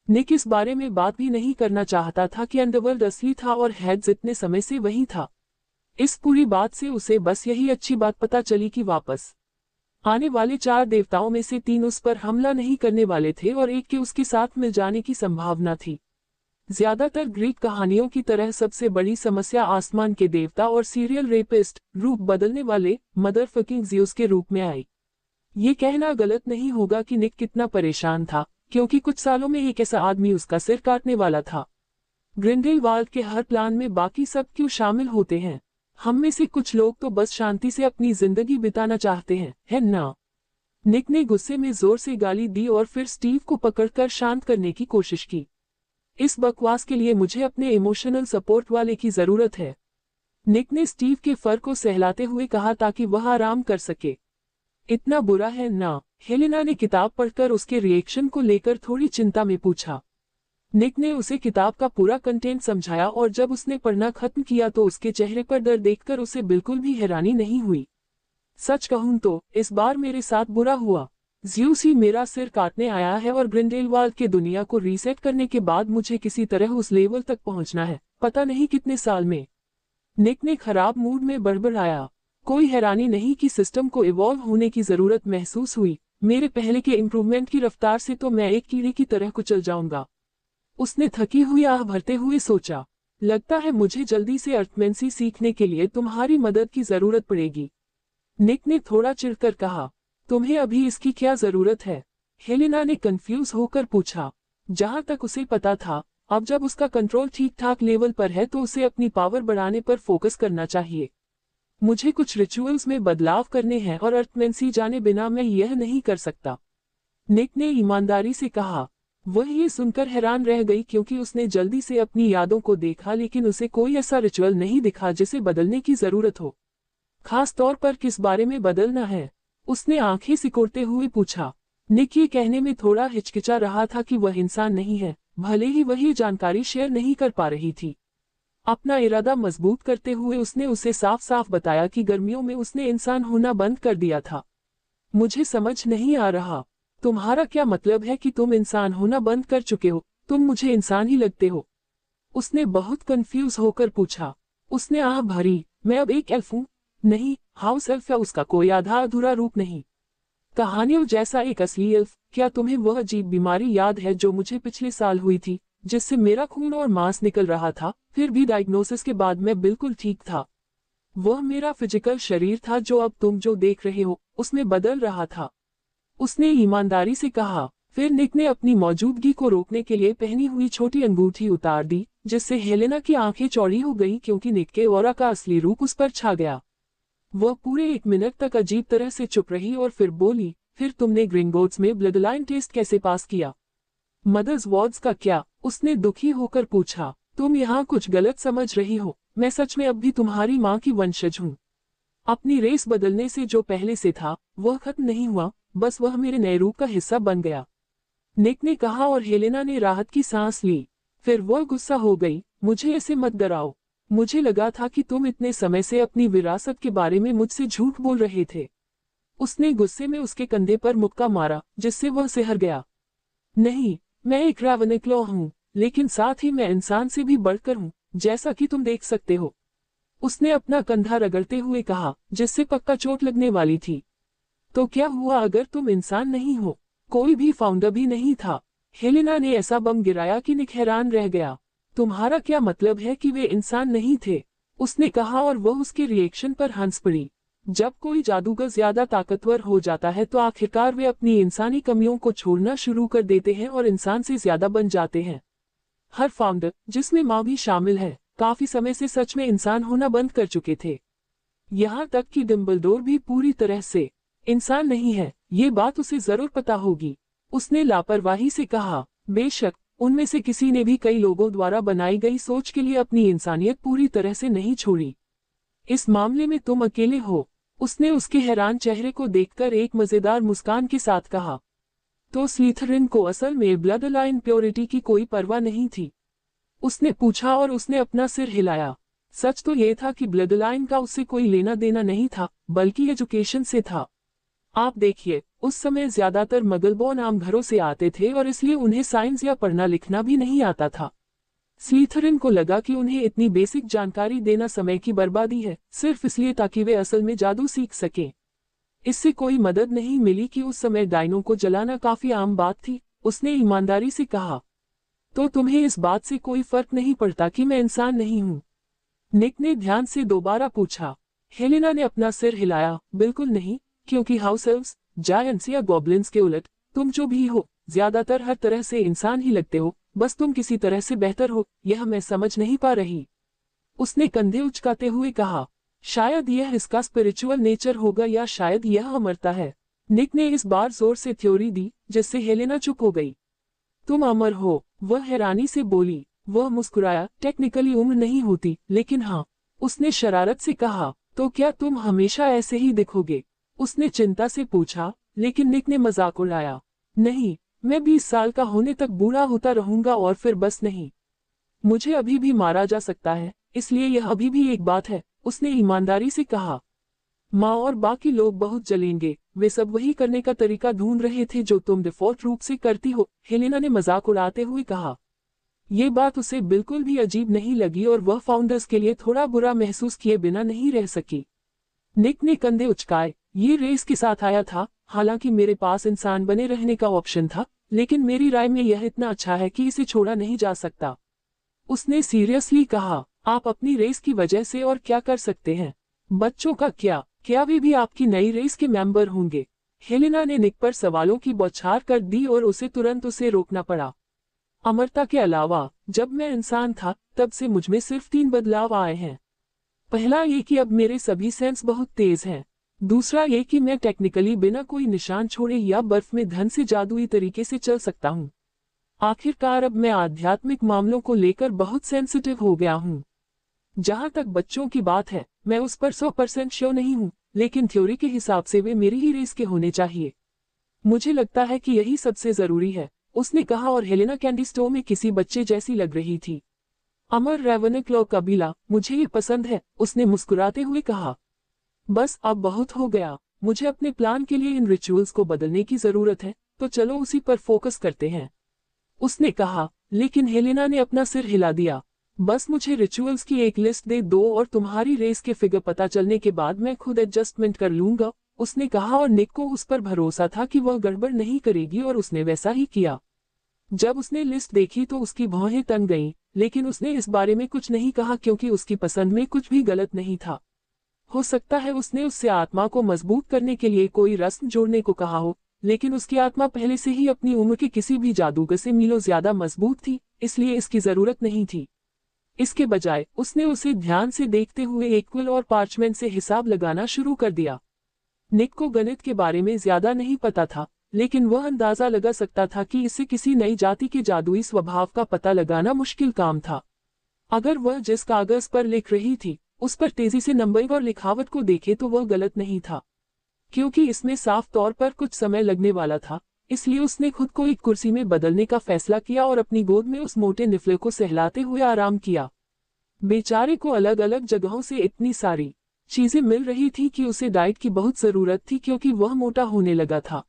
निक इस बारे में बात भी नहीं करना चाहता था कि अंडरवर्ल्ड असली था और हेड्स इतने समय से वही था। इस पूरी बात से उसे बस यही अच्छी बात पता चली कि वापस आने वाले 4 देवताओं में से 3 उस पर हमला नहीं करने वाले थे और एक के उसके साथ मिल जाने की संभावना थी। ज्यादातर ग्रीक कहानियों की तरह सबसे बड़ी समस्या आसमान के देवता और सीरियल रेपिस्ट, रूप बदलने वाले मदर फकिंग ज़्यूस के रूप में आई। ये कहना गलत नहीं होगा कि निक कितना परेशान था, क्योंकि कुछ सालों में एक ऐसा आदमी उसका सिर काटने वाला था। ग्रिंडेलवाल्ड के हर प्लान में बाकी सब क्यों शामिल होते हैं? हम में से कुछ लोग तो बस शांति से अपनी जिंदगी बिताना चाहते हैं, है ना? निक ने गुस्से में जोर से गाली दी और फिर स्टीव को पकड़कर शांत करने की कोशिश की। इस बकवास के लिए मुझे अपने इमोशनल सपोर्ट वाले की जरूरत है, निक ने स्टीव के फर को सहलाते हुए कहा ताकि वह आराम कर सके। इतना बुरा है ना? हेलेना ने किताब पढ़कर उसके रिएक्शन को लेकर थोड़ी चिंता में पूछा। निक ने उसे किताब का पूरा कंटेंट समझाया और जब उसने पढ़ना खत्म किया तो उसके चेहरे पर डर देखकर उसे बिल्कुल भी हैरानी नहीं हुई। सच कहूं तो इस बार मेरे साथ बुरा हुआ। ज़्यूस ही मेरा सिर काटने आया है और ग्रिंडेलवाल्ड के दुनिया को रीसेट करने के बाद मुझे किसी तरह उस लेवल तक पहुंचना है, पता नहीं कितने साल में। निक ने खराब मूड में बड़बड़ाया। कोई हैरानी नहीं कि सिस्टम को इवॉल्व होने की जरूरत महसूस हुई। मेरे पहले के इम्प्रूवमेंट की रफ्तार से तो मैं एक कीड़े की तरह कुचल जाऊंगा। उसने थकी हुई आह भरते हुए सोचा। लगता है मुझे जल्दी से अर्थमेंसी सीखने के लिए तुम्हारी मदद की जरूरत पड़ेगी। निक ने थोड़ा चिढ़कर कहा। तुम्हें अभी इसकी क्या जरूरत है? हेलेना ने कंफ्यूज होकर पूछा। जहां तक उसे पता था, अब जब उसका कंट्रोल ठीक ठाक लेवल पर है तो उसे अपनी पावर बढ़ाने पर फोकस करना चाहिए। मुझे कुछ रिचुअल्स में बदलाव करने हैं और अर्थमेंसी जाने बिना मैं यह नहीं कर सकता, निक ने ईमानदारी से कहा। वह ये सुनकर हैरान रह गई क्योंकि उसने जल्दी से अपनी यादों को देखा, लेकिन उसे कोई ऐसा रिचुअल नहीं दिखा जिसे बदलने की जरूरत हो। खास तौर पर किस बारे में बदलना है? उसने आंखें सिकोड़ते हुए पूछा। निक ये कहने में थोड़ा हिचकिचा रहा था कि वह इंसान नहीं है, भले ही वह ये जानकारी शेयर नहीं कर पा रही थी। अपना इरादा मजबूत करते हुए उसने उसे साफ साफ बताया कि गर्मियों में उसने इंसान होना बंद कर दिया था। मुझे समझ नहीं आ रहा, तुम्हारा क्या मतलब है कि तुम इंसान होना बंद कर चुके हो? तुम मुझे इंसान ही लगते हो, उसने बहुत कंफ्यूज होकर पूछा। उसने आह भरी। मैं अब एक एल्फ हूँ? नहीं, हाउस एल्फ या उसका कोई आधा अधूरा रूप नहीं। कहानियों जैसा एक असली एल्फ। क्या तुम्हें वह अजीब बीमारी याद है जो मुझे पिछले साल हुई थी, जिससे मेरा खून और मांस निकल रहा था, फिर भी डायग्नोसिस के बाद मैं बिल्कुल ठीक था? वह मेरा फिजिकल शरीर था जो अब तुम जो देख रहे हो उसमें बदल रहा था, उसने ईमानदारी से कहा। फिर निक ने अपनी मौजूदगी को रोकने के लिए पहनी हुई छोटी अंगूठी उतार दी, जिससे हेलेना की आंखें चौड़ी हो गई क्योंकि निक के ऑरा का असली रूप उस पर छा गया। वह पूरे 1 मिनट तक अजीब तरह से चुप रही और फिर बोली, फिर तुमने ग्रिंगोट्स में ब्लड लाइन टेस्ट कैसे पास किया? मदर्स वार्ड्स का क्या? उसने दुखी होकर पूछा। तुम यहाँ कुछ गलत समझ रही हो, मैं सच में अब भी तुम्हारी माँ की वंशज हूँ। अपनी रेस बदलने से जो पहले से था वह खत्म नहीं हुआ, बस वह मेरे नए रूप का हिस्सा बन गया, निक ने कहा और हेलेना ने राहत की सांस ली। फिर वह गुस्सा हो गई। मुझे ऐसे मत डराओ, मुझे लगा था कि तुम इतने समय से अपनी विरासत के बारे में मुझसे झूठ बोल रहे थे। उसने गुस्से में उसके कंधे पर मुक्का मारा, जिससे वह सिहर गया। नहीं, मैं एक रावनिक्लॉ हूँ, लेकिन साथ ही मैं इंसान से भी बढ़कर हूँ, जैसा कि तुम देख सकते हो, उसने अपना कंधा रगड़ते हुए कहा, जिससे पक्का चोट लगने वाली थी। तो क्या हुआ अगर तुम इंसान नहीं हो? कोई भी फाउंडर भी नहीं था। हेलेना ने ऐसा बम गिराया कि निक हैरान रह गया। तुम्हारा क्या मतलब है कि वे इंसान नहीं थे? उसने कहा और वह उसके रिएक्शन पर हंस पड़ी। जब कोई जादूगर ज्यादा ताकतवर हो जाता है तो आखिरकार वे अपनी इंसानी कमियों को छोड़ना शुरू कर देते हैं और इंसान से ज्यादा बन जाते हैं। हर फाउंडर, जिसमें माँ भी शामिल है, काफी समय से सच में इंसान होना बंद कर चुके थे। यहाँ तक कि डम्बलडोर भी पूरी तरह से इंसान नहीं है, ये बात उसे जरूर पता होगी। उसने लापरवाही से कहा, बेशक उनमें से किसी ने भी कई लोगों द्वारा बनाई गई सोच के लिए अपनी इंसानियत पूरी तरह से नहीं छोड़ी। इस मामले में तुम अकेले हो। उसने उसके हैरान चेहरे को देखकर एक मजेदार मुस्कान के साथ कहा। तो स्लीथरिन को असल में ब्लड लाइन प्योरिटी की कोई परवाह नहीं थी? उसने पूछा और उसने अपना सिर हिलाया। सच तो यह था कि ब्लड लाइन का उससे कोई लेना देना नहीं था, बल्कि एजुकेशन से था। आप देखिए, उस समय ज्यादातर मगलबॉर्न आम घरों से आते थे और इसलिए उन्हें साइंस या पढ़ना लिखना भी नहीं आता था। स्लीथरिन को लगा कि उन्हें इतनी बेसिक जानकारी देना समय की बर्बादी है, सिर्फ इसलिए ताकि वे असल में जादू सीख सकें। इससे कोई मदद नहीं मिली कि उस समय डायनों को जलाना काफी आम बात थी। उसने ईमानदारी से कहा, तो तुम्हें इस बात से कोई फर्क नहीं पड़ता कि मैं इंसान नहीं हूँ? निक ने ध्यान से दोबारा पूछा। हेलेना ने अपना सिर हिलाया, बिल्कुल नहीं, क्योंकि हाउस एल्व्स, जायंट्स या गॉब्लिन्स के उलट, तुम जो भी हो, ज्यादातर हर तरह से इंसान ही लगते हो, बस तुम किसी तरह से बेहतर हो, यह मैं समझ नहीं पा रही। उसने कंधे उचकाते हुए कहा, शायद यह इसका स्पिरिचुअल नेचर होगा या शायद यह अमरता है। निक ने इस बार जोर से थ्योरी दी, जिससे हेलेना चुप हो गई। तुम अमर हो, वह हैरानी से बोली। वह मुस्कुराया, टेक्निकली उम्र नहीं होती, लेकिन हाँ। उसने शरारत से कहा, तो क्या तुम हमेशा ऐसे ही दिखोगे? उसने चिंता से पूछा, लेकिन निक ने मजाक उड़ाया। नहीं, मैं 20 साल का होने तक बूढ़ा होता रहूंगा और फिर बस नहीं। मुझे अभी भी मारा जा सकता है, इसलिए यह अभी भी एक बात है, उसने ईमानदारी से कहा। माँ और बाकी लोग बहुत जलेंगे, वे सब वही करने का तरीका ढूंढ रहे थे जो तुम डिफॉल्ट रूप से करती हो, हेलेना ने मजाक उड़ाते हुए कहा। ये बात उसे बिल्कुल भी अजीब नहीं लगी और वह फाउंडर्स के लिए थोड़ा बुरा महसूस किए बिना नहीं रह सकी। निक ने कंधे उचकाए। ये रेस के साथ आया था, हालांकि मेरे पास इंसान बने रहने का ऑप्शन था, लेकिन मेरी राय में यह इतना अच्छा है कि इसे छोड़ा नहीं जा सकता। उसने सीरियसली कहा, आप अपनी रेस की वजह से और क्या कर सकते हैं? बच्चों का क्या वे भी आपकी नई रेस के मेंबर होंगे? हेलेना ने निक पर सवालों की बौछार कर दी और उसे तुरंत उसे रोकना पड़ा। अमरता के अलावा, जब मैं इंसान था, तब से मुझमें सिर्फ 3 बदलाव आए हैं। पहला ये कि अब मेरे सभी सेंस बहुत तेज हैं। दूसरा ये कि मैं टेक्निकली बिना कोई निशान छोड़े या बर्फ में धन से जादुई तरीके से चल सकता हूँ। आखिरकार अब मैं आध्यात्मिक मामलों को लेकर बहुत सेंसिटिव हो गया हूँ। जहाँ तक बच्चों की बात है, मैं उस पर 100% श्योर नहीं हूँ, लेकिन थ्योरी के हिसाब से वे मेरी ही रेस के होने चाहिए। मुझे लगता है कि यही सबसे जरूरी है, उसने कहा और हेलेना कैंडिस्टो में किसी बच्चे जैसी लग रही थी। अमर रेवेनक्लॉ कबीला, मुझे ये पसंद है, उसने मुस्कुराते हुए कहा। बस अब बहुत हो गया, मुझे अपने प्लान के लिए इन रिचुअल्स को बदलने की जरूरत है, तो चलो उसी पर फोकस करते हैं, उसने कहा। लेकिन हेलेना ने अपना सिर हिला दिया। बस मुझे रिचुअल्स की एक लिस्ट दे दो और तुम्हारी रेस के फिगर पता चलने के बाद मैं खुद एडजस्टमेंट कर लूंगा, उसने कहा और निक को उस पर भरोसा था कि वह गड़बड़ नहीं करेगी और उसने वैसा ही किया। जब उसने लिस्ट देखी तो उसकी भौहें तन गईं, लेकिन उसने इस बारे में कुछ नहीं कहा क्योंकि उसकी पसंद में कुछ भी गलत नहीं था। हो सकता है उसने उससे आत्मा को मजबूत करने के लिए कोई रस्म जोड़ने को कहा हो, लेकिन उसकी आत्मा पहले से ही अपनी उम्र के किसी भी जादूगर से मीलों ज्यादा मजबूत थी, इसलिए इसकी जरूरत नहीं थी। इसके बजाय उसने उसे ध्यान से देखते हुए एक क्विल और पार्चमेंट से हिसाब लगाना शुरू कर दिया। निक को गणित के बारे में ज्यादा नहीं पता था, लेकिन वह अंदाजा लगा सकता था कि इससे किसी नई जाति के जादुई स्वभाव का पता लगाना मुश्किल काम था। अगर वह जिस कागज पर लिख रही थी, उस पर तेजी से नंबरिंग और लिखावट को देखे तो वह गलत नहीं था। क्योंकि इसमें साफ तौर पर कुछ समय लगने वाला था, इसलिए उसने खुद को एक कुर्सी में बदलने का फैसला किया और अपनी गोद में उस मोटे निफले को सहलाते हुए आराम किया। बेचारे को अलग अलग जगहों से इतनी सारी चीजें मिल रही थी कि उसे डाइट की बहुत जरूरत थी क्योंकि वह मोटा होने लगा था।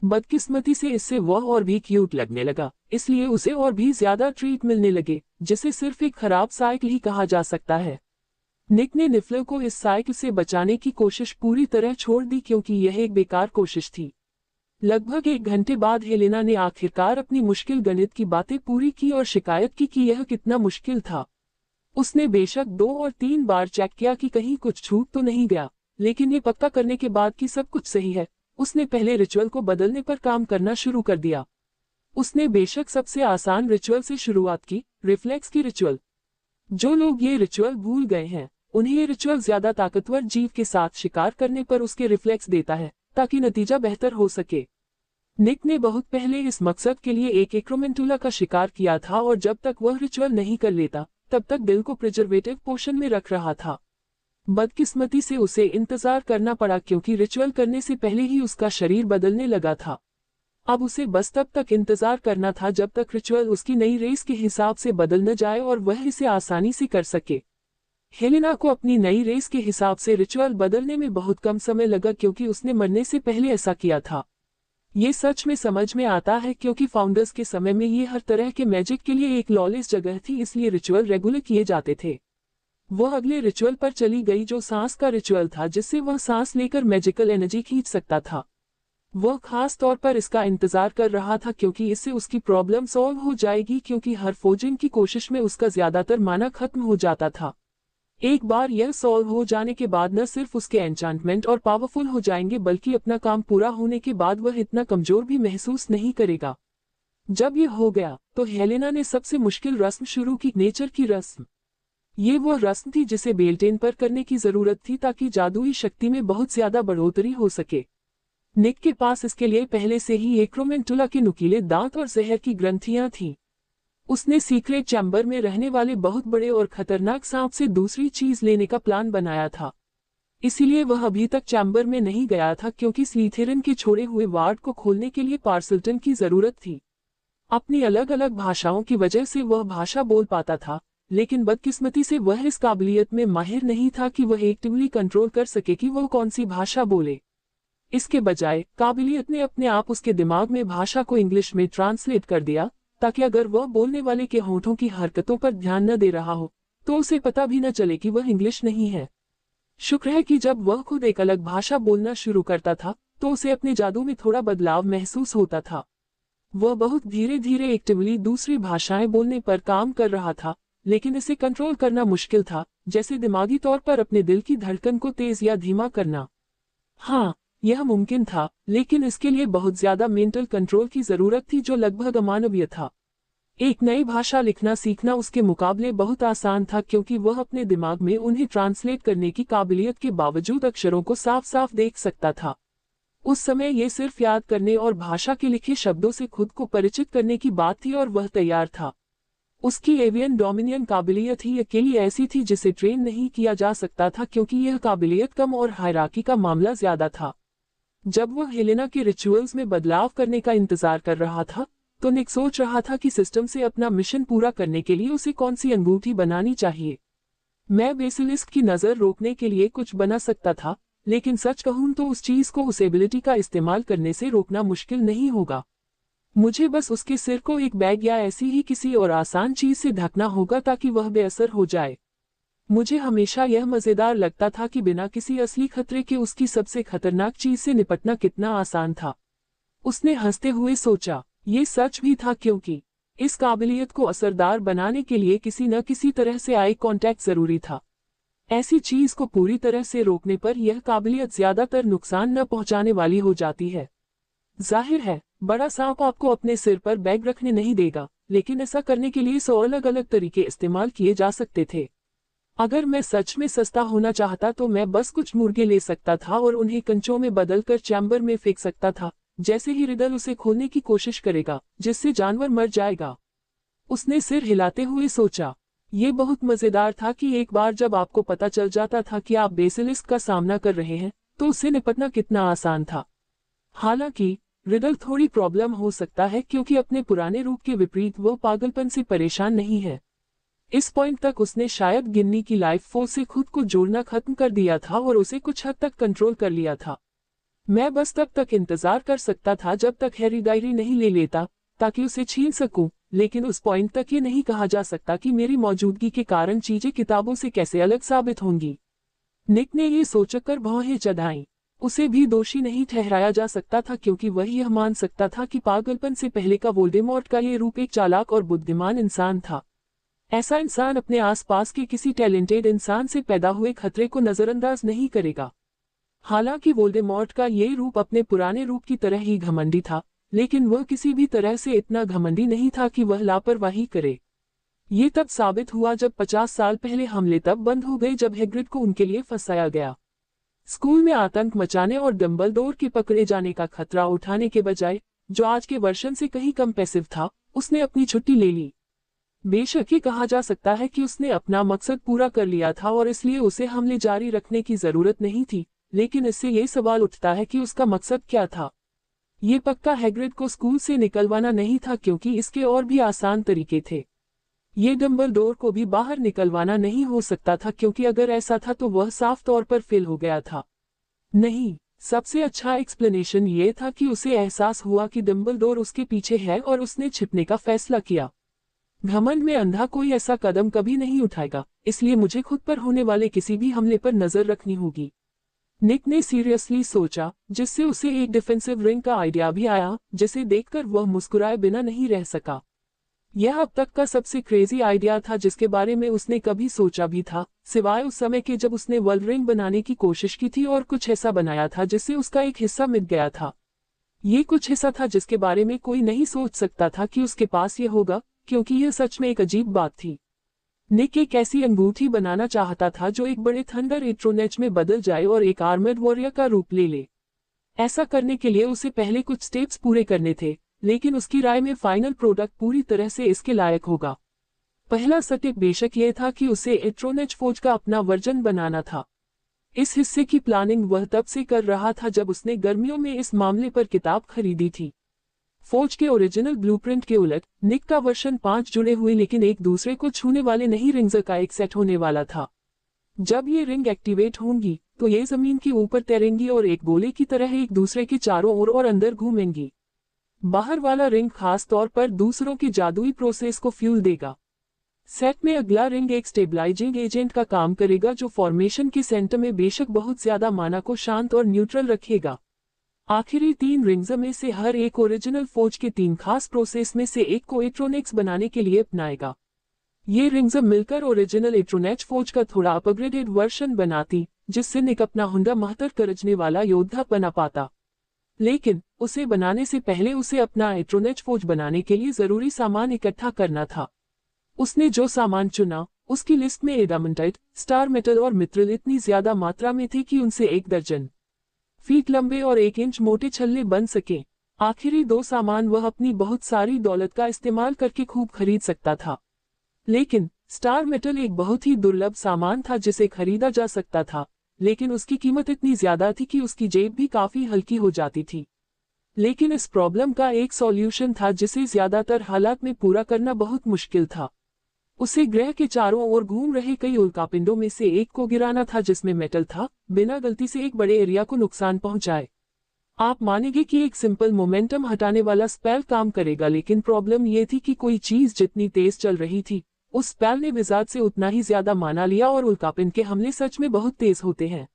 बदकिस्मती से इससे वह और भी क्यूट लगने लगा, इसलिए उसे और भी ज्यादा ट्रीट मिलने लगे, जिसे सिर्फ एक खराब साइकिल ही कहा जा सकता है। निक ने निफले को इस साइकिल से बचाने की कोशिश पूरी तरह छोड़ दी क्योंकि यह एक बेकार कोशिश थी। लगभग 1 घंटे बाद हेलेना ने आखिरकार अपनी मुश्किल गणित की बातें पूरी की और शिकायत की कि यह कितना मुश्किल था। उसने बेशक 2 और 3 बार चेक किया कि कहीं कुछ छूट तो नहीं गया, लेकिन ये पक्का करने के बाद कि सब कुछ सही है, उसने पहले रिचुअल को बदलने पर काम करना शुरू कर दिया। उसने बेशक सबसे आसान रिचुअल से शुरुआत की, रिफ्लेक्स की रिचुअल। जो लोग ये रिचुअल भूल गए हैं, उन्हें ये रिचुअल ज्यादा ताकतवर जीव के साथ शिकार करने पर उसके रिफ्लेक्स देता है ताकि नतीजा बेहतर हो सके। निक ने बहुत पहले इस मकसद के लिए एक एक्रोमेंटुला का शिकार किया था और जब तक वह रिचुअल नहीं कर लेता तब तक दिल को प्रिजर्वेटिव पोषण में रख रहा था। बदकिस्मती से उसे इंतजार करना पड़ा क्योंकि रिचुअल करने से पहले ही उसका शरीर बदलने लगा था। अब उसे बस तब तक इंतजार करना था जब तक रिचुअल उसकी नई रेस के हिसाब से बदल न जाए और वह इसे आसानी से कर सके। हेलेना को अपनी नई रेस के हिसाब से रिचुअल बदलने में बहुत कम समय लगा क्योंकि उसने मरने से पहले ऐसा किया था। ये सच में समझ में आता है क्योंकि फाउंडर्स के समय में ये हर तरह के मैजिक के लिए एक लॉलेस जगह थी, इसलिए रिचुअल रेगुलर किए जाते थे। वह अगले रिचुअल पर चली गई जो सांस का रिचुअल था, जिससे वह सांस लेकर मैजिकल एनर्जी खींच सकता था। वह खास तौर पर इसका इंतजार कर रहा था क्योंकि इससे उसकी प्रॉब्लम सॉल्व हो जाएगी, क्योंकि हर फोजिंग की कोशिश में उसका ज्यादातर माना खत्म हो जाता था। एक बार यह सॉल्व हो जाने के बाद न सिर्फ उसके एन्चांटमेंट और पावरफुल हो जाएंगे बल्कि अपना काम पूरा होने के बाद वह इतना कमजोर भी महसूस नहीं करेगा। जब यह हो गया तो हेलेना ने सबसे मुश्किल रस्म शुरू की, नेचर की रस्म। ये वह रस्म थी जिसे बेल्टेन पर करने की जरूरत थी ताकि जादुई शक्ति में बहुत ज्यादा बढ़ोतरी हो सके। निक के पास इसके लिए पहले से ही एक्रोमेंटुला के नुकीले दांत और जहर की ग्रंथियां थीं। उसने सीक्रेट चैम्बर में रहने वाले बहुत बड़े और खतरनाक सांप से दूसरी चीज लेने का प्लान बनाया था। इसीलिए वह अभी तक चैम्बर में नहीं गया था क्योंकि स्लीथेरिन के छोड़े हुए वार्ड को खोलने के लिए पार्सल्टन की जरूरत थी। अपनी अलग अलग भाषाओं की वजह से वह भाषा बोल पाता था, लेकिन बदकिस्मती से वह इस काबिलियत में माहिर नहीं था कि वह एक्टिवली कंट्रोल कर सके कि वह कौन सी भाषा बोले। इसके बजाय काबिलियत ने अपने आप उसके दिमाग में भाषा को इंग्लिश में ट्रांसलेट कर दिया ताकि अगर वह बोलने वाले के होठों की हरकतों पर ध्यान न दे रहा हो तो उसे पता भी न चले कि वह इंग्लिश नहीं है। शुक्र है कि जब वह खुद एक अलग भाषा बोलना शुरू करता था तो उसे अपने जादू में थोड़ा बदलाव महसूस होता था। वह बहुत धीरे धीरे एक्टिवली दूसरी भाषाएं बोलने पर काम कर रहा था, लेकिन इसे कंट्रोल करना मुश्किल था, जैसे दिमागी तौर पर अपने दिल की धड़कन को तेज या धीमा करना। हाँ, यह मुमकिन था, लेकिन इसके लिए बहुत ज्यादा मेंटल कंट्रोल की जरूरत थी जो लगभग अमानवीय था। एक नई भाषा लिखना सीखना उसके मुकाबले बहुत आसान था क्योंकि वह अपने दिमाग में उन्हें ट्रांसलेट करने की काबिलियत के बावजूद अक्षरों को साफ साफ देख सकता था। उस समय यह सिर्फ याद करने और भाषा के लिखे शब्दों से खुद को परिचित करने की बात थी और वह तैयार था। उसकी एवियन डोमिनियन काबिलियत ही अकेली ऐसी थी जिसे ट्रेन नहीं किया जा सकता था क्योंकि यह काबिलियत कम और हायरार्की का मामला ज्यादा था। जब वह हेलेना के रिचुअल्स में बदलाव करने का इंतजार कर रहा था तो निक सोच रहा था कि सिस्टम से अपना मिशन पूरा करने के लिए उसे कौन सी अंगूठी बनानी चाहिए। मैं बेसिलिस्क की नजर रोकने के लिए कुछ बना सकता था, लेकिन सच कहूं तो उस चीज को उस एबिलिटी का इस्तेमाल करने से रोकना मुश्किल नहीं होगा। मुझे बस उसके सिर को एक बैग या ऐसी ही किसी और आसान चीज से ढकना होगा ताकि वह बेअसर हो जाए। मुझे हमेशा यह मजेदार लगता था कि बिना किसी असली खतरे के उसकी सबसे खतरनाक चीज से निपटना कितना आसान था। उसने हंसते हुए सोचा, ये सच भी था क्योंकि इस काबिलियत को असरदार बनाने के लिए किसी न किसी तरह से आई कांटेक्ट जरूरी था। ऐसी चीज को पूरी तरह से रोकने पर यह काबिलियत ज्यादातर नुकसान न पहुंचाने वाली हो जाती है। जाहिर है, बड़ा सांप आपको अपने सिर पर बैग रखने नहीं देगा, लेकिन ऐसा करने के लिए 100 अलग अलग तरीके इस्तेमाल किए जा सकते थे। अगर मैं सच में सस्ता होना चाहता तो मैं बस कुछ मुर्गे ले सकता था और उन्हें कंचों में बदलकर चैम्बर में फेंक सकता था। जैसे ही रिडल उसे खोलने की कोशिश करेगा, जिससे जानवर मर जाएगा। उसने सिर हिलाते हुए सोचा। ये बहुत मजेदार था कि एक बार जब आपको पता चल जाता था कि आप बेसिलिस्क का सामना कर रहे हैं, तो उससे निपटना कितना आसान था। हालांकि रिडल थोड़ी प्रॉब्लम हो सकता है क्योंकि अपने पुराने रूप के विपरीत वो पागलपन से परेशान नहीं है। इस पॉइंट तक उसने शायद गिन्नी की लाइफ फोर्स से खुद को जोड़ना खत्म कर दिया था और उसे कुछ हद तक कंट्रोल कर लिया था। मैं बस तब तक इंतजार कर सकता था जब तक हैरी डायरी नहीं ले लेता ताकि उसे छीन सकूं, लेकिन उस पॉइंट तक ये नहीं कहा जा सकता कि मेरी मौजूदगी के कारण चीजें किताबों से कैसे अलग साबित होंगी। निक ने ये सोचकर भौहें चढ़ाईं। उसे भी दोषी नहीं ठहराया जा सकता था क्योंकि वह यह मान सकता था कि पागलपन से पहले का वोल्डेमॉर्ट का ये रूप एक चालाक और बुद्धिमान इंसान था। ऐसा इंसान अपने आसपास के किसी टैलेंटेड इंसान से पैदा हुए खतरे को नजरअंदाज नहीं करेगा। हालांकि वोल्डेमॉर्ट का ये रूप अपने पुराने रूप की तरह ही घमंडी था, लेकिन वह किसी भी तरह से इतना घमंडी नहीं था कि वह लापरवाही करे। ये तब साबित हुआ जब 50 साल पहले हमले तब बंद हो गए जब हैग्रिड को उनके लिए फंसाया गया। स्कूल में आतंक मचाने और डंबलडोर के पकड़े जाने का खतरा उठाने के बजाय, जो आज के वर्षन से कहीं कम पैसिव था, उसने अपनी छुट्टी ले ली। बेशक ये कहा जा सकता है कि उसने अपना मकसद पूरा कर लिया था और इसलिए उसे हमले जारी रखने की जरूरत नहीं थी, लेकिन इससे ये सवाल उठता है कि उसका मकसद क्या था। ये पक्का हैग्रिड को स्कूल से निकलवाना नहीं था, क्योंकि इसके और भी आसान तरीके थे। ये डंबलडोर को भी बाहर निकलवाना नहीं हो सकता था, क्योंकि अगर ऐसा था तो वह साफ तौर पर फेल हो गया था। नहीं, सबसे अच्छा एक्सप्लेनेशन ये था कि उसे एहसास हुआ कि डंबलडोर उसके पीछे है और उसने छिपने का फैसला किया। घमंड में अंधा कोई ऐसा कदम कभी नहीं उठाएगा, इसलिए मुझे खुद पर होने वाले किसी भी हमले पर नजर रखनी होगी। निक ने सीरियसली सोचा, जिससे उसे एक डिफेंसिव रिंग का आइडिया भी आया, जिसे देखकर वह मुस्कुराए बिना नहीं रह सका। यह अब तक का सबसे क्रेजी आइडिया था जिसके बारे में उसने कभी सोचा भी था, सिवाय उस समय के जब उसने वर्ल्ड रिंग बनाने की कोशिश की थी और कुछ ऐसा बनाया था जिससे उसका एक हिस्सा मिट गया था। ये कुछ हिस्सा था जिसके बारे में कोई नहीं सोच सकता था कि उसके पास ये होगा, क्योंकि यह सच में एक अजीब बात थी। निक एक ऐसी अंगूठी बनाना चाहता था जो एक बड़े थंडर एट्रोनेच में बदल जाए और एक आर्मर्ड वॉरियर का रूप ले ले। ऐसा करने के लिए उसे पहले कुछ स्टेप्स पूरे करने थे, लेकिन उसकी राय में फाइनल प्रोडक्ट पूरी तरह से इसके लायक होगा। पहला स्टेप बेशक यह था कि उसे एट्रोनेच फौज का अपना वर्जन बनाना था। इस हिस्से की प्लानिंग वह तब से कर रहा था जब उसने गर्मियों में इस मामले पर किताब खरीदी थी। फौज के ओरिजिनल ब्लूप्रिंट के उलट, निक का वर्जन 5 जुड़े हुए लेकिन एक दूसरे को छूने वाले नहीं रिंग्स का एक सेट होने वाला था। जब ये रिंग एक्टिवेट होंगी, तो ये जमीन के ऊपर तैरेंगी और एक गोले की तरह एक दूसरे के चारों ओर और अंदर घूमेंगी। बाहर वाला रिंग खास तौर पर दूसरों की जादुई प्रोसेस को फ्यूल देगा। सेट में अगला रिंग एक स्टेबलाइजिंग एजेंट का काम करेगा जो फॉर्मेशन के सेंटर में बेशक बहुत ज्यादा माना को शांत और न्यूट्रल रखेगा। आखिरी 3 रिंग्स में से हर एक ओरिजिनल फौज के 3 खास प्रोसेस में से एक को एट्रोनिक्स बनाने के लिए अपनाएगा। ये रिंग्स मिलकर ओरिजिनल एट्रोनेच फौज का थोड़ा अपग्रेडेड वर्जन बनाती, जिससे निक अपना हुंडा महतर करजने वाला योद्धा बना पाता। लेकिन उसे बनाने से पहले उसे अपना एट्रोनेच फौज बनाने के लिए जरूरी सामान इकट्ठा करना था। उसने जो सामान चुना, उसकी लिस्ट में एडामेंटाइट, स्टार मेटल और मित्रिल इतनी ज्यादा मात्रा में थे कि उनसे 1 दर्जन फीट लंबे और 1 इंच मोटे छल्ले बन सके। आखिरी 2 सामान वह अपनी बहुत सारी दौलत का इस्तेमाल करके खूब खरीद सकता था। लेकिन स्टार मेटल एक बहुत ही दुर्लभ सामान था जिसे खरीदा जा सकता था, लेकिन उसकी कीमत इतनी ज्यादा थी कि उसकी जेब भी काफी हल्की हो जाती थी। लेकिन इस प्रॉब्लम का एक सॉल्यूशन था जिसे ज्यादातर हालात में पूरा करना बहुत मुश्किल था। उसे ग्रह के चारों ओर घूम रहे कई उल्कापिंडों में से एक को गिराना था जिसमें मेटल था, बिना गलती से एक बड़े एरिया को नुकसान पहुंचाए। आप मानेंगे कि एक सिंपल मोमेंटम हटाने वाला स्पेल काम करेगा, लेकिन प्रॉब्लम यह थी कि कोई चीज जितनी तेज चल रही थी, उस स्पेल ने विजार्ड से उतना ही ज्यादा माना लिया और उल्कापिंड के हमले सच में बहुत तेज होते हैं।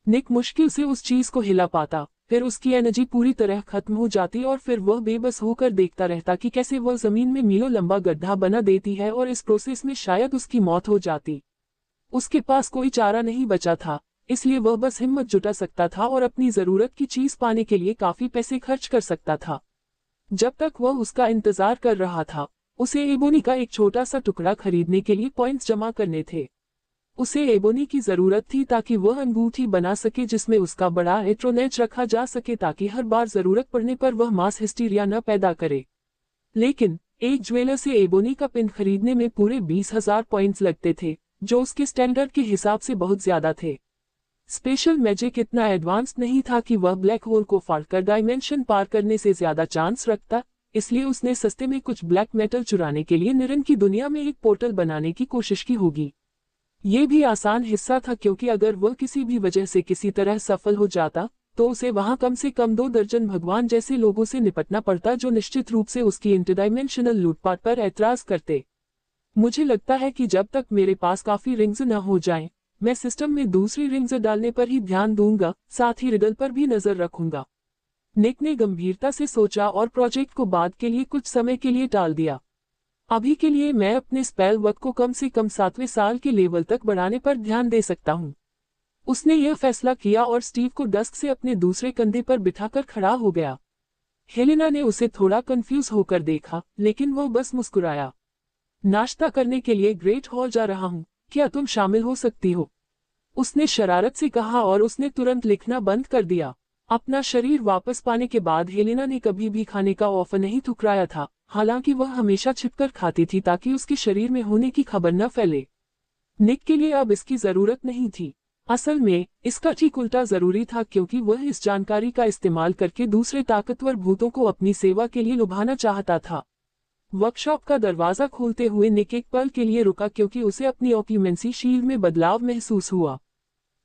निक मुश्किल से उस चीज को हिला पाता, फिर उसकी एनर्जी पूरी तरह खत्म हो जाती और फिर वह बेबस होकर देखता रहता कि कैसे वह जमीन में मीलों लंबा गड्ढा बना देती है और इस प्रोसेस में शायद उसकी मौत हो जाती। उसके पास कोई चारा नहीं बचा था, इसलिए वह बस हिम्मत जुटा सकता था और अपनी जरूरत की चीज पाने के लिए काफी पैसे खर्च कर सकता था। जब तक वह उसका इंतजार कर रहा था, उसे एबोनी का एक छोटा सा टुकड़ा खरीदने के लिए पॉइंट्स जमा करने थे। उसे एबोनी की जरूरत थी ताकि वह अंगूठी बना सके जिसमें उसका बड़ा एट्रोनेच रखा जा सके, ताकि हर बार जरूरत पड़ने पर वह मास हिस्टीरिया न पैदा करे। लेकिन एक ज्वेलर से एबोनी का पिन खरीदने में पूरे 20,000 पॉइंट्स लगते थे, जो उसके स्टैंडर्ड के हिसाब से बहुत ज्यादा थे। स्पेशल मैजिक इतना एडवांस नहीं था कि वह ब्लैक होल को फाड़कर डायमेंशन पार करने से ज्यादा चांस रखता, इसलिए उसने सस्ते में कुछ ब्लैक मेटल चुराने के लिए निरन की दुनिया में एक पोर्टल बनाने की कोशिश की होगी। ये भी आसान हिस्सा था, क्योंकि अगर वह किसी भी वजह से किसी तरह सफल हो जाता, तो उसे वहां कम से कम 2 दर्जन भगवान जैसे लोगों से निपटना पड़ता जो निश्चित रूप से उसकी इंटरडायमेंशनल लूटपाट पर ऐतराज करते। मुझे लगता है कि जब तक मेरे पास काफी रिंग्स न हो जाएं, मैं सिस्टम में दूसरी रिंग्स डालने पर ही ध्यान दूंगा, साथ ही रिडल पर भी नजर रखूंगा। निक ने गंभीरता से सोचा और प्रोजेक्ट को बाद के लिए कुछ समय के लिए टाल दिया। अभी के लिए मैं अपने स्पेल वर्क को कम से कम 7वें साल के लेवल तक बढ़ाने पर ध्यान दे सकता हूँ। उसने यह फैसला किया और स्टीव को डस्क से अपने दूसरे कंधे पर बिठाकर खड़ा हो गया। हेलेना ने उसे थोड़ा कंफ्यूज होकर देखा, लेकिन वह बस मुस्कुराया। नाश्ता करने के लिए ग्रेट हॉल जा रहा हूँ, क्या तुम शामिल हो सकती हो? उसने शरारत से कहा और उसने तुरंत लिखना बंद कर दिया। अपना शरीर वापस पाने के बाद हेलेना ने कभी भी खाने का ऑफर नहीं ठुकराया था, हालांकि वह हमेशा छिपकर खाती थी ताकि उसके शरीर में होने की खबर न फैले। निक के लिए अब इसकी जरूरत नहीं थी। असल में इसका ठीक उल्टा जरूरी था, क्योंकि वह इस जानकारी का इस्तेमाल करके दूसरे ताकतवर भूतों को अपनी सेवा के लिए लुभाना चाहता था। वर्कशॉप का दरवाजा खोलते हुए निक एक पल के लिए रुका, क्योंकि उसे अपनी ऑक्यूमेंसी शील्ड में बदलाव महसूस हुआ।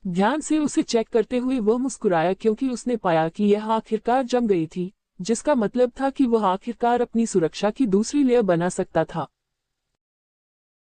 ध्यान से उसे चेक करते हुए वह मुस्कुराया, क्योंकि उसने पाया कि यह आखिरकार जम गई थी, जिसका मतलब था कि वह आखिरकार अपनी सुरक्षा की दूसरी लेयर बना सकता था।